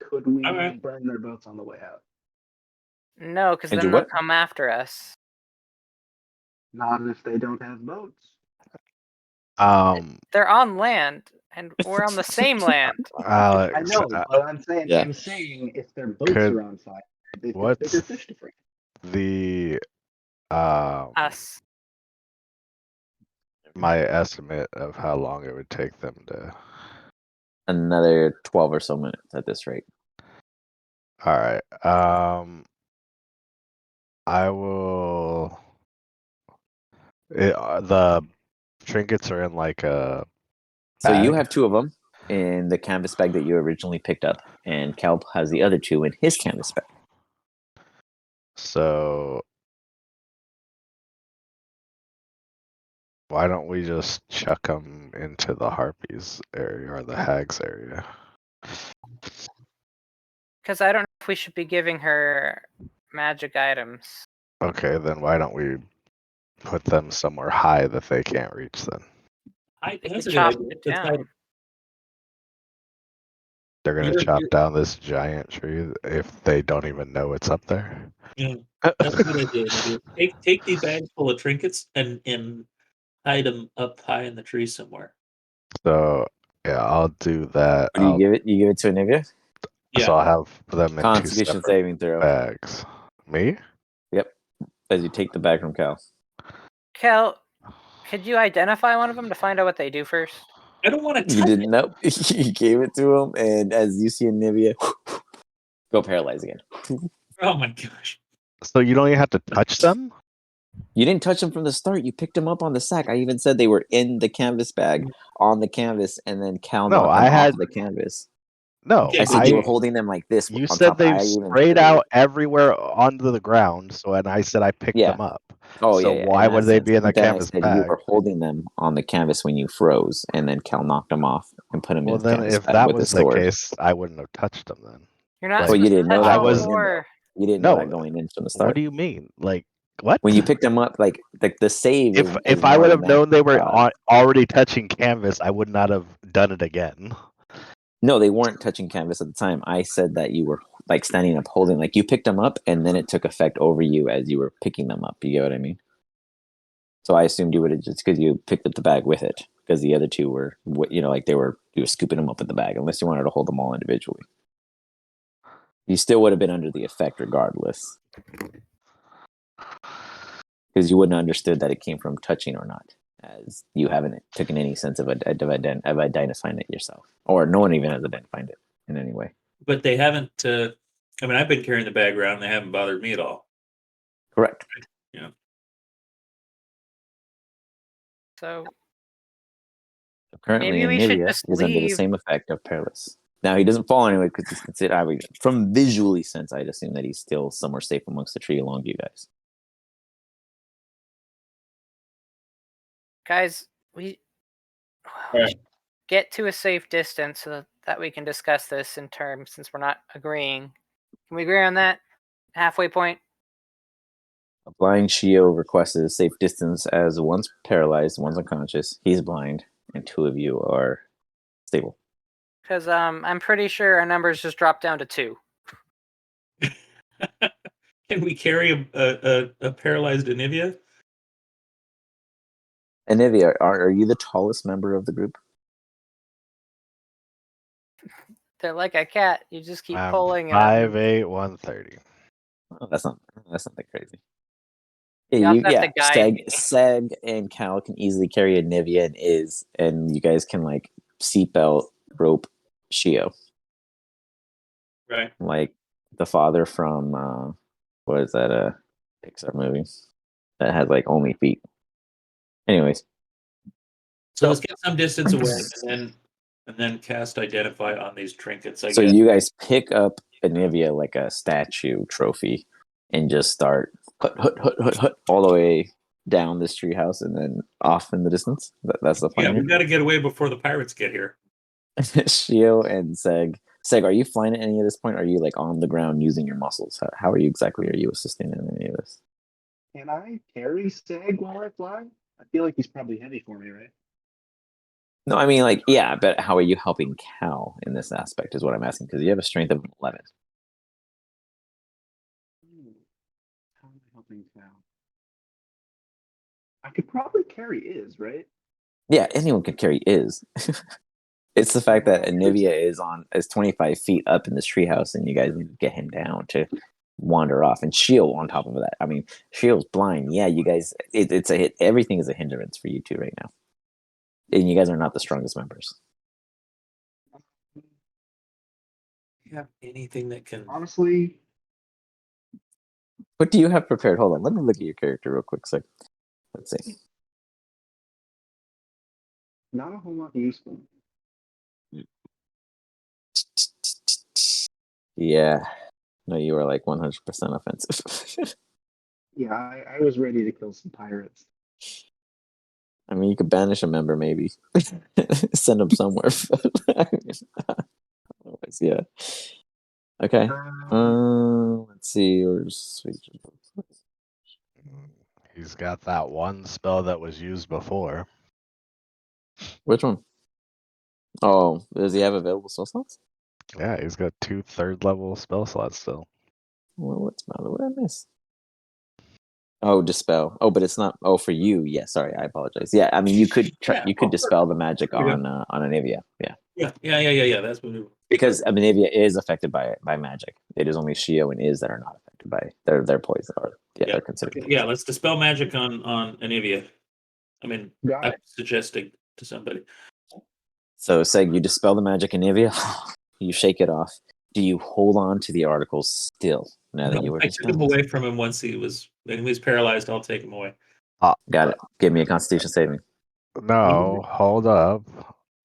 [SPEAKER 4] Could we
[SPEAKER 2] Alright.
[SPEAKER 4] burn their boats on the way out?
[SPEAKER 3] No, because
[SPEAKER 1] And
[SPEAKER 3] then
[SPEAKER 1] do
[SPEAKER 3] they'll
[SPEAKER 1] what?
[SPEAKER 3] come after us.
[SPEAKER 4] Not if they don't have boats.
[SPEAKER 3] They're on land, and we're on the same land.
[SPEAKER 6] Alex,
[SPEAKER 4] I know, but I'm saying,
[SPEAKER 1] Yeah.
[SPEAKER 4] if their boats
[SPEAKER 6] Could-
[SPEAKER 4] are on fire, they've got
[SPEAKER 6] what's-
[SPEAKER 4] bigger fish to fry.
[SPEAKER 6] the
[SPEAKER 3] Us.
[SPEAKER 6] my estimate of how long it would take them to.
[SPEAKER 1] Another 12 or so minutes at this rate.
[SPEAKER 6] All right. I will. The trinkets are in like a.
[SPEAKER 1] So you
[SPEAKER 6] bag?
[SPEAKER 1] have 2 of them in the canvas bag that you originally picked up, and Cal has the other 2 in his canvas bag.
[SPEAKER 6] So why don't we just chuck them into the harpies area or the hags area?
[SPEAKER 3] Because I don't know if we should be giving her magic items.
[SPEAKER 6] Okay, then why don't we put them somewhere high that they can't reach then?
[SPEAKER 3] We
[SPEAKER 2] That's
[SPEAKER 3] could
[SPEAKER 2] a good
[SPEAKER 3] chop
[SPEAKER 2] idea.
[SPEAKER 3] it
[SPEAKER 2] That's how-
[SPEAKER 3] down.
[SPEAKER 6] They're gonna
[SPEAKER 2] You're-
[SPEAKER 6] chop
[SPEAKER 2] you're-
[SPEAKER 6] down this giant tree if they don't even know it's up there.
[SPEAKER 2] Yeah, that's a good idea. Nadia. Take the bag full of trinkets and hide them up high in the tree somewhere.
[SPEAKER 6] So yeah, I'll do that.
[SPEAKER 1] What do you give it? You give it to Anivia?
[SPEAKER 2] Yeah.
[SPEAKER 6] So I'll have them in 2
[SPEAKER 1] Constitution
[SPEAKER 6] separate
[SPEAKER 1] saving throw.
[SPEAKER 6] bags. Me?
[SPEAKER 1] As you take the bag from Cal.
[SPEAKER 3] Kel, could you identify one of them to find out what they do first?
[SPEAKER 2] I don't want to
[SPEAKER 1] You
[SPEAKER 2] touch
[SPEAKER 1] didn't know. You gave it to him, and as you see Anivia, go paralyze again.
[SPEAKER 2] Oh my gosh.
[SPEAKER 6] So you don't even have to touch them?
[SPEAKER 1] You didn't touch them from the start. You picked them up on the sack. I even said they were in the canvas bag on the canvas, and then Cal
[SPEAKER 6] No,
[SPEAKER 1] knocked them
[SPEAKER 6] I had-
[SPEAKER 1] off the canvas.
[SPEAKER 6] No.
[SPEAKER 2] Okay,
[SPEAKER 1] I said
[SPEAKER 2] I-
[SPEAKER 1] you were holding them like this.
[SPEAKER 6] You
[SPEAKER 1] on
[SPEAKER 6] said
[SPEAKER 1] top.
[SPEAKER 6] they've
[SPEAKER 1] I even
[SPEAKER 6] sprayed
[SPEAKER 1] said-
[SPEAKER 6] out everywhere onto the ground, and I said I picked
[SPEAKER 1] Yeah.
[SPEAKER 6] them up.
[SPEAKER 1] Oh
[SPEAKER 6] So
[SPEAKER 1] yeah.
[SPEAKER 6] why
[SPEAKER 1] in that
[SPEAKER 6] would they
[SPEAKER 1] sense.
[SPEAKER 6] be in the
[SPEAKER 1] But then
[SPEAKER 6] canvas
[SPEAKER 1] I said you
[SPEAKER 6] bag?
[SPEAKER 1] were holding them on the canvas when you froze, and then Cal knocked them off and put them
[SPEAKER 6] Well,
[SPEAKER 1] in the
[SPEAKER 6] then
[SPEAKER 1] canvas
[SPEAKER 6] if
[SPEAKER 1] bag
[SPEAKER 6] that
[SPEAKER 1] with
[SPEAKER 6] was
[SPEAKER 1] his
[SPEAKER 6] the
[SPEAKER 1] sword.
[SPEAKER 6] case, I wouldn't have touched them then.
[SPEAKER 3] You're not
[SPEAKER 6] Like,
[SPEAKER 1] Well, you
[SPEAKER 3] supposed to
[SPEAKER 1] didn't know
[SPEAKER 3] touch
[SPEAKER 1] that
[SPEAKER 3] them
[SPEAKER 1] going in,
[SPEAKER 3] before.
[SPEAKER 1] You didn't
[SPEAKER 6] No.
[SPEAKER 1] know that going in from the start.
[SPEAKER 6] What do you mean? Like what?
[SPEAKER 1] When you picked them up, like the save.
[SPEAKER 6] If
[SPEAKER 1] is
[SPEAKER 6] I
[SPEAKER 1] more
[SPEAKER 6] would
[SPEAKER 1] than
[SPEAKER 6] have
[SPEAKER 1] that.
[SPEAKER 6] known they were already touching canvas, I would not have done it again.
[SPEAKER 1] No, they weren't touching canvas at the time. I said that you were like standing up, holding, like you picked them up, and then it took effect over you as you were picking them up. You get what I mean? So I assumed you would have just because you picked up the bag with it. because the other two were, like you were scooping them up in the bag, unless you wanted to hold them all individually. You still would have been under the effect regardless, because you wouldn't have understood that it came from touching or not, as you haven't taken any sense of identifying it yourself, or no one even has identified it in any way.
[SPEAKER 2] But they haven't. I mean, I've been carrying the bag around, and they haven't bothered me at all.
[SPEAKER 1] Correct.
[SPEAKER 2] Yeah.
[SPEAKER 3] So
[SPEAKER 1] Currently,
[SPEAKER 3] maybe we should
[SPEAKER 1] Nivea
[SPEAKER 3] just
[SPEAKER 1] is under the
[SPEAKER 3] leave.
[SPEAKER 1] same effect of Perilous. Now, he doesn't fall anyway because he's considered. From visually sense, I'd assume that he's still somewhere safe amongst the tree along you guys.
[SPEAKER 3] Guys, we
[SPEAKER 2] Right.
[SPEAKER 3] should get to a safe distance so that we can discuss this in terms, since we're not agreeing. Can we agree on that? Halfway point?
[SPEAKER 1] A blind Shio requested a safe distance as one's paralyzed, one's unconscious, he's blind, and two of you are stable.
[SPEAKER 3] Because I'm pretty sure our numbers just dropped down to 2.
[SPEAKER 2] Can we carry a paralyzed Anivia?
[SPEAKER 1] Anivia, are you the tallest member of the group?
[SPEAKER 3] They're like a cat. You just keep
[SPEAKER 6] I'm
[SPEAKER 3] pulling.
[SPEAKER 6] 5'8", 130.
[SPEAKER 1] Oh, that's not that crazy.
[SPEAKER 3] You also have to guide me.
[SPEAKER 1] Seg and Cal can easily carry Anivia and you guys can like seatbelt rope Shio.
[SPEAKER 2] Right.
[SPEAKER 1] Like the father from what is that Pixar movie that has like only feet. Anyways,
[SPEAKER 2] So let's get some distance away, and then cast Identify on these trinkets. I
[SPEAKER 1] so
[SPEAKER 2] guess.
[SPEAKER 1] you guys pick up Anivia like a statue trophy and just start hut all the way down this treehouse and then off in the distance. That's the plan.
[SPEAKER 2] Yeah, we got to get away before the pirates get here.
[SPEAKER 1] Shio and Seg. Seg, are you flying at any of this point? Or are you like on the ground using your muscles? How are you exactly? Are you assisting in any of this?
[SPEAKER 4] Can I carry Seg while I fly? I feel like he's probably heavy for me, right?
[SPEAKER 1] No, I mean like yeah, but how are you helping Cal in this aspect? Is what I'm asking because you have a strength of 11.
[SPEAKER 4] How am I helping now? I could probably carry Iz, right?
[SPEAKER 1] Yeah, anyone could carry is. It's the fact that Anivia is 25 feet up in this treehouse, and you guys need to get him down to wander off. And Shield on top of that. I mean, Shield's blind. Yeah, you guys, it's a hit. Everything is a hindrance for you two right now, and you guys are not the strongest members.
[SPEAKER 2] You have anything that can?
[SPEAKER 4] Honestly,
[SPEAKER 1] What do you have prepared? Hold on, let me look at your character real quick. So, let's see.
[SPEAKER 4] not a whole lot useful.
[SPEAKER 1] Yeah, no, you are like 100% offensive.
[SPEAKER 4] Yeah, I was ready to kill some pirates.
[SPEAKER 1] I mean, you could banish a member, maybe send them somewhere. Otherwise, yeah. Okay. Let's see.
[SPEAKER 6] He's got that one spell that was used before.
[SPEAKER 1] Which one? Oh, does he have available spell slots?
[SPEAKER 6] Yeah, he's got 2 third-level spell slots still.
[SPEAKER 1] Well, what did I miss? Oh, dispel. Oh, but it's not. Oh, for you. Yeah, sorry, I apologize. Yeah, I mean, you could try.
[SPEAKER 2] Yeah,
[SPEAKER 1] You could
[SPEAKER 2] of course.
[SPEAKER 1] dispel the magic
[SPEAKER 2] There you
[SPEAKER 1] on Anivia. Yeah,
[SPEAKER 2] Yeah. That's what.
[SPEAKER 1] because Anivia is affected by magic. It is only Shio and Iz that are not affected by their poison. Or they're considered.
[SPEAKER 2] Okay, yeah, let's dispel magic on Anivia. I mean,
[SPEAKER 4] Got
[SPEAKER 2] I'm
[SPEAKER 4] it.
[SPEAKER 2] suggesting to somebody.
[SPEAKER 1] So, Seg, you dispel the magic Anivia. You shake it off. Do you hold on to the articles still now that you were
[SPEAKER 2] I took him
[SPEAKER 1] dispelled?
[SPEAKER 2] away from him once he was paralyzed. I'll take him away.
[SPEAKER 1] Got it. Give me a Constitution saving.
[SPEAKER 6] No, hold up.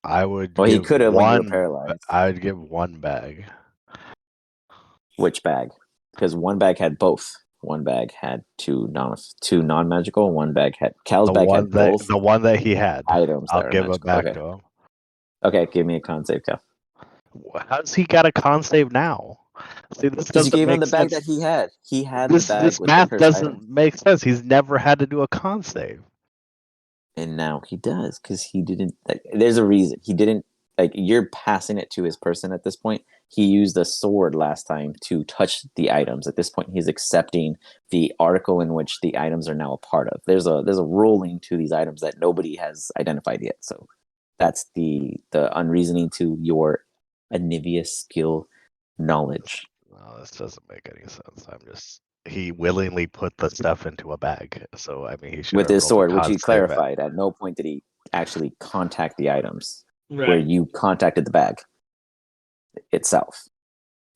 [SPEAKER 6] I would
[SPEAKER 1] Well, he
[SPEAKER 6] give
[SPEAKER 1] could have when you were
[SPEAKER 6] one.
[SPEAKER 1] paralyzed.
[SPEAKER 6] I would give one bag.
[SPEAKER 1] Which bag? Because one bag had both. One bag had two non-magical. One bag had Cal's bag had both
[SPEAKER 6] The one that he had.
[SPEAKER 1] items.
[SPEAKER 6] I'll
[SPEAKER 1] that are
[SPEAKER 6] give it
[SPEAKER 1] magical.
[SPEAKER 6] back
[SPEAKER 1] Okay.
[SPEAKER 6] to him.
[SPEAKER 1] Okay, give me a con save, Cal.
[SPEAKER 6] How's he got a con save now? See, this
[SPEAKER 1] Because you
[SPEAKER 6] doesn't
[SPEAKER 1] gave him
[SPEAKER 6] make
[SPEAKER 1] the bag
[SPEAKER 6] sense.
[SPEAKER 1] that he had. He had
[SPEAKER 6] This
[SPEAKER 1] the bag with
[SPEAKER 6] math
[SPEAKER 1] the cursed
[SPEAKER 6] doesn't
[SPEAKER 1] item.
[SPEAKER 6] make sense. He's never had to do a con save.
[SPEAKER 1] And now he does because he didn't. There's a reason he didn't like you're passing it to his person at this point. He used a sword last time to touch the items. At this point, he's accepting the article in which the items are now a part of. There's a ruling to these items that nobody has identified yet. So that's the unreasoning to your Anivia skill knowledge.
[SPEAKER 6] No, this doesn't make any sense. He willingly put the stuff into a bag. So I mean, he should
[SPEAKER 1] With
[SPEAKER 6] have
[SPEAKER 1] his
[SPEAKER 6] rolled a
[SPEAKER 1] sword, which he
[SPEAKER 6] con save
[SPEAKER 1] clarified, at no point did he actually contact the items. Where
[SPEAKER 2] Right.
[SPEAKER 1] you contacted the bag itself.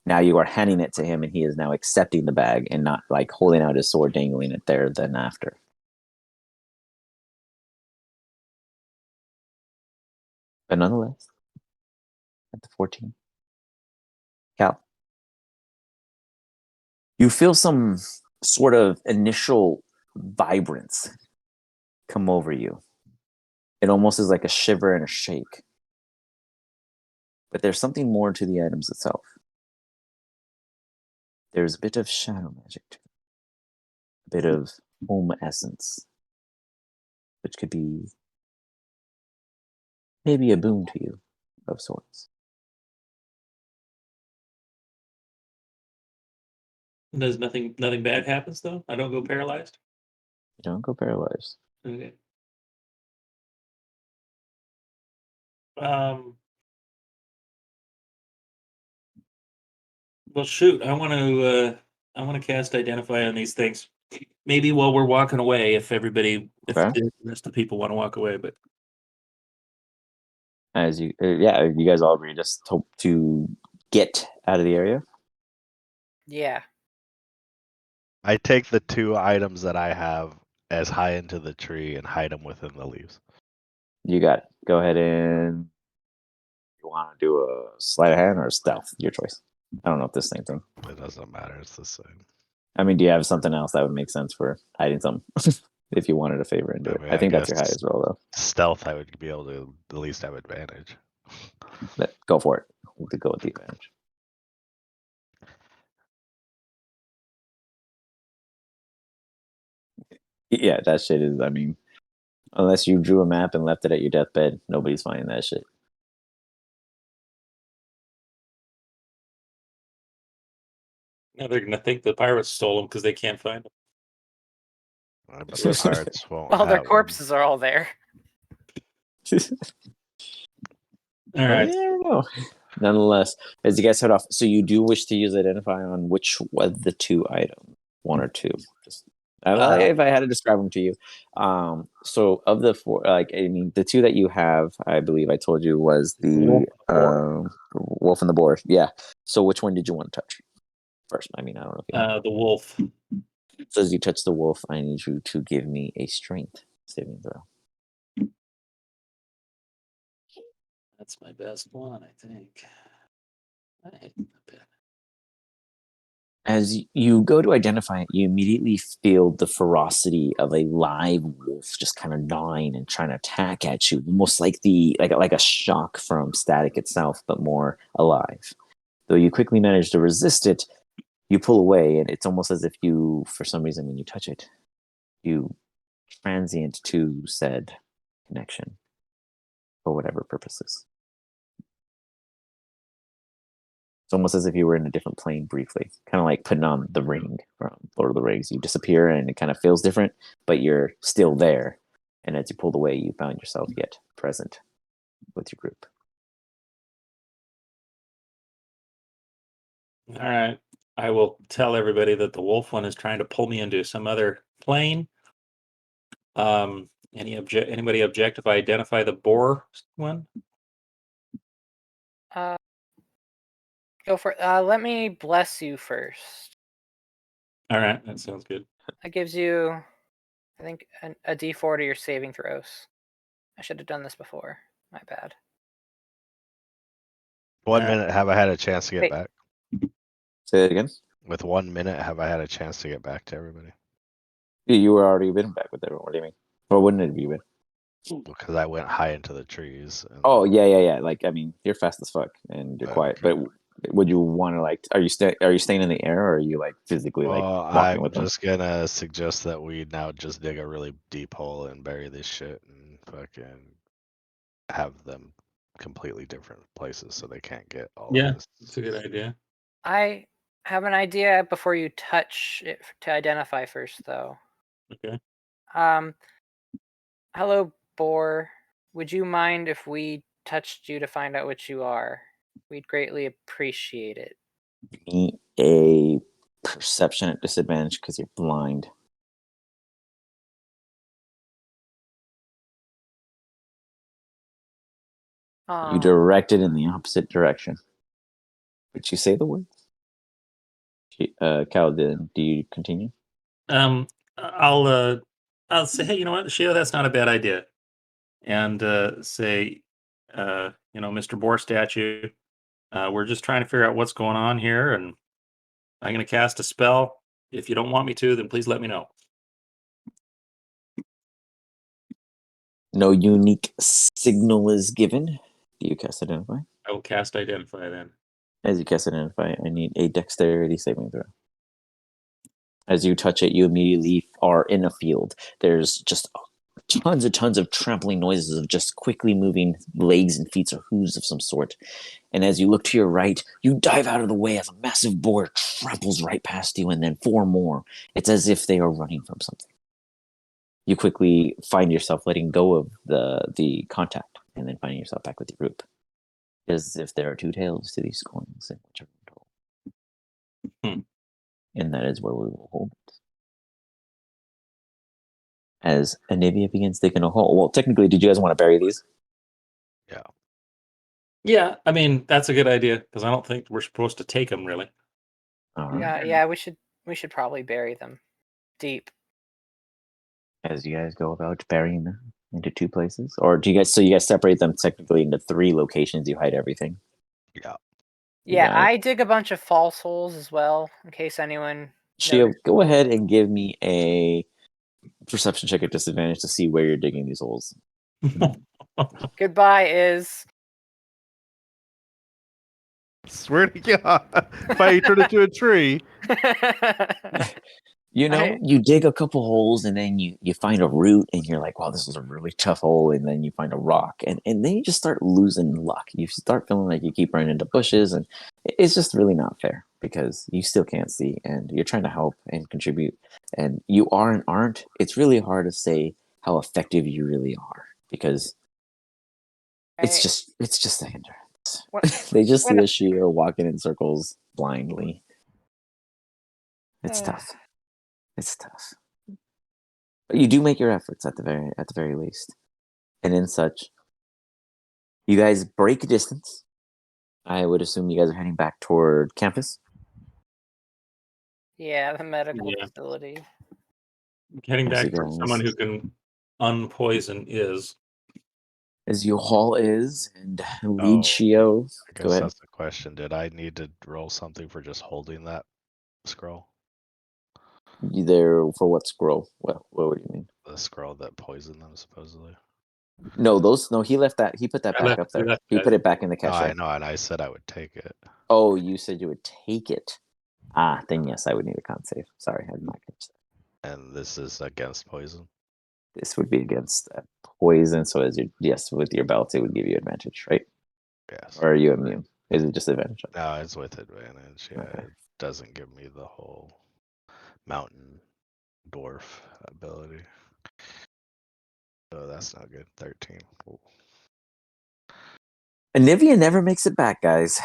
[SPEAKER 1] Now you are handing it to him, and he is now accepting the bag and not like holding out his sword, dangling it there. Then after, but nonetheless, at the 14, Cal, you feel some sort of initial vibrance come over you. It almost is like a shiver and a shake. But there's something more to the items itself. There's a bit of shadow magic to it. A bit of home essence, which could be maybe a boon to you of sorts.
[SPEAKER 2] Does nothing bad happens though? I don't go paralyzed.
[SPEAKER 1] You don't go paralyzed.
[SPEAKER 2] Okay. Well, shoot. I want to cast Identify on these things. Maybe while we're walking away, if
[SPEAKER 1] Okay.
[SPEAKER 2] the rest of the people want to walk away, but
[SPEAKER 1] As you, you guys all agree just to get out of the area.
[SPEAKER 3] Yeah.
[SPEAKER 6] I take the 2 items that I have as high into the tree and hide them within the leaves.
[SPEAKER 1] You got it. Go ahead and you want to do a sleight of hand or a stealth? Your choice. I don't know if this same thing.
[SPEAKER 6] It doesn't matter. It's the same.
[SPEAKER 1] I mean, do you have something else that would make sense for hiding something? If you wanted a favor and do it.
[SPEAKER 6] mean,
[SPEAKER 1] I think that's your
[SPEAKER 6] guess
[SPEAKER 1] highest roll though.
[SPEAKER 6] Stealth, I would be able to at least have advantage.
[SPEAKER 1] But go for it. We could go with the advantage. Yeah, that shit is, I mean, unless you drew a map and left it at your deathbed, nobody's finding that shit.
[SPEAKER 2] now they're gonna think the pirates stole them because they can't find them.
[SPEAKER 6] But the pirates won't
[SPEAKER 3] Well, their
[SPEAKER 6] have 'em.
[SPEAKER 3] corpses are all there.
[SPEAKER 2] All right.
[SPEAKER 1] I don't know. Nonetheless, as you guys head off, so you do wish to use Identify on which was the 2 items, 1 or 2. Just, if I had to describe them to you, so of the 4, like I mean, the 2 that you have, I believe I told you was the wolf and the boar. Yeah. So which one did you want to touch first? I mean, I don't know if you
[SPEAKER 2] The wolf.
[SPEAKER 1] So as you touch the wolf, I need you to give me a strength saving throw.
[SPEAKER 2] That's my best one, I think. I hate that.
[SPEAKER 1] As you go to identify it, you immediately feel the ferocity of a live wolf just kind of gnawing and trying to attack at you, almost like like a shock from static itself, but more alive. Though you quickly manage to resist it, you pull away, and it's almost as if you, for some reason, when you touch it, you transient to said connection for whatever purposes. It's almost as if you were in a different plane briefly, kind of like putting on the ring from Lord of the Rings. You disappear and it kind of feels different, but you're still there. And as you pulled away, you found yourself yet present with your group.
[SPEAKER 2] All right. I will tell everybody that the wolf one is trying to pull me into some other plane. Anybody object if I identify the boar one?
[SPEAKER 3] Go for it. Let me bless you first.
[SPEAKER 2] All right, that sounds good.
[SPEAKER 3] That gives you, I think, a D4 to your saving throws. I should have done this before. My bad.
[SPEAKER 6] 1 minute, have I had a chance to get
[SPEAKER 3] Wait.
[SPEAKER 6] back?
[SPEAKER 1] Say that again.
[SPEAKER 6] With 1 minute, have I had a chance to get back to everybody?
[SPEAKER 1] You were already been back with everyone. What do you mean? Or wouldn't it have you been?
[SPEAKER 6] Because I went high into the trees. And
[SPEAKER 1] Oh yeah. Like I mean, you're fast as fuck and you're quiet. But would you want to like? Are you staying in the air, or are you like physically like walking
[SPEAKER 6] I'm
[SPEAKER 1] with them?
[SPEAKER 6] just gonna suggest that we now just dig a really deep hole and bury this shit and fucking have them completely different places, so they can't get all
[SPEAKER 2] Yeah,
[SPEAKER 6] of this.
[SPEAKER 2] it's a good idea.
[SPEAKER 3] I have an idea before you touch it to identify first, though.
[SPEAKER 2] Okay.
[SPEAKER 3] Hello, Boar. Would you mind if we touched you to find out what you are? We'd greatly appreciate it.
[SPEAKER 1] Give me a perception at disadvantage because you're blind. You direct it in the opposite direction. But you say the words. Cal, do you continue?
[SPEAKER 2] I'll say, hey, you know what, Sheila, that's not a bad idea. And say, Mr. Boar statue, we're just trying to figure out what's going on here, and I'm going to cast a spell. If you don't want me to, then please let me know.
[SPEAKER 1] No unique signal is given. Do you cast Identify?
[SPEAKER 2] I will cast Identify then.
[SPEAKER 1] As you cast Identify, I need a Dexterity saving throw. As you touch it, you immediately are in a field. There's just tons of trampling noises of just quickly moving legs and feet or hooves of some sort. And as you look to your right, you dive out of the way as a massive boar tramples right past you, and then 4 more. It's as if they are running from something. You quickly find yourself letting go of the contact, and then finding yourself back with your group. As if there are 2 tails to these coins in which are told. And that is where we will hold it. As Anivia begins digging a hole. Well, technically, did you guys want to bury these?
[SPEAKER 2] Yeah, I mean, that's a good idea, because I don't think we're supposed to take them, really.
[SPEAKER 1] All right.
[SPEAKER 3] Yeah, we should probably bury them deep.
[SPEAKER 1] As you guys go about burying them into 2 places, or do you guys separate them technically into 3 locations? You hide everything.
[SPEAKER 6] Yeah.
[SPEAKER 3] Yeah,
[SPEAKER 1] got it.
[SPEAKER 3] I dig a bunch of false holes as well, in case anyone.
[SPEAKER 1] Shio, go ahead and give me a perception check at disadvantage to see where you're digging these holes.
[SPEAKER 3] Goodbye is.
[SPEAKER 5] Swear to God, if I turn into a tree.
[SPEAKER 1] You know,
[SPEAKER 3] I-
[SPEAKER 1] you dig a couple holes and then you find a root and you're like, wow, this was a really tough hole. And then you find a rock and then you just start losing luck. You start feeling like you keep running into bushes, and it's just really not fair because you still can't see and you're trying to help and contribute. And you are and aren't. It's really hard to say how effective you really are because it's just a hindrance. They just see a Shio walking in circles blindly. It's tough. It's tough. But you do make your efforts at the very least. And in such, you guys break distance. I would assume you guys are heading back toward campus.
[SPEAKER 3] Yeah, the medical
[SPEAKER 2] Yeah.
[SPEAKER 3] facility.
[SPEAKER 2] Heading
[SPEAKER 1] Yes,
[SPEAKER 2] back
[SPEAKER 1] you
[SPEAKER 2] to
[SPEAKER 1] guys.
[SPEAKER 2] someone who can unpoison is.
[SPEAKER 1] As you haul is and lead
[SPEAKER 6] Oh,
[SPEAKER 1] Shio.
[SPEAKER 6] I
[SPEAKER 1] Go
[SPEAKER 6] guess
[SPEAKER 1] ahead.
[SPEAKER 6] that's the question. Did I need to roll something for just holding that scroll?
[SPEAKER 1] You there for what scroll? What do you mean?
[SPEAKER 6] The scroll that poisoned them, supposedly.
[SPEAKER 1] No, he left that. He put that back up there. He put it back in the
[SPEAKER 6] No,
[SPEAKER 1] cache.
[SPEAKER 6] I know, and I said I would take it.
[SPEAKER 1] Oh, you said you would take it. Then yes, I would need a con save. Sorry, I did not catch that.
[SPEAKER 6] And this is against poison?
[SPEAKER 1] This would be against poison, so with your belt, it would give you advantage, right?
[SPEAKER 6] Yes.
[SPEAKER 1] Or are you immune? Is it just advantage?
[SPEAKER 6] No, it's with advantage. Yeah,
[SPEAKER 1] Okay.
[SPEAKER 6] it doesn't give me the whole mountain dwarf ability. So that's not good. 13. Ooh.
[SPEAKER 1] Anivia never makes it back, guys.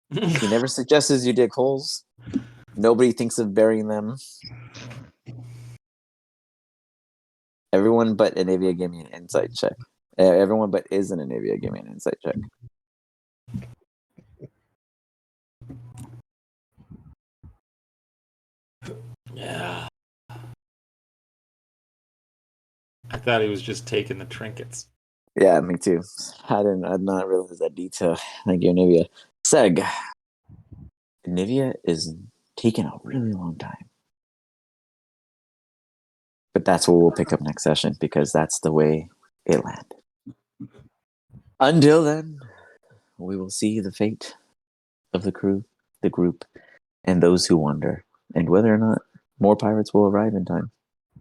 [SPEAKER 1] He never suggests you dig holes. Nobody thinks of burying them. Everyone but Anivia gave me an insight check. Everyone but isn't Anivia gave me an insight check.
[SPEAKER 2] Yeah. I thought he was just taking the trinkets.
[SPEAKER 1] Yeah, me too. I did not realize that detail. Thank you, Anivia. Seg. Anivia is taking a really long time. But that's what we'll pick up next session because that's the way it landed. Until then, we will see the fate of the crew, the group, and those who wander, and whether or not more pirates will arrive in time,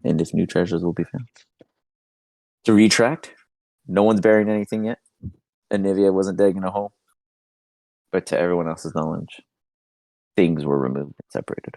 [SPEAKER 1] and if new treasures will be found. To retract, no one's burying anything yet. Anivia wasn't digging a hole. But to everyone else's knowledge, things were removed and separated.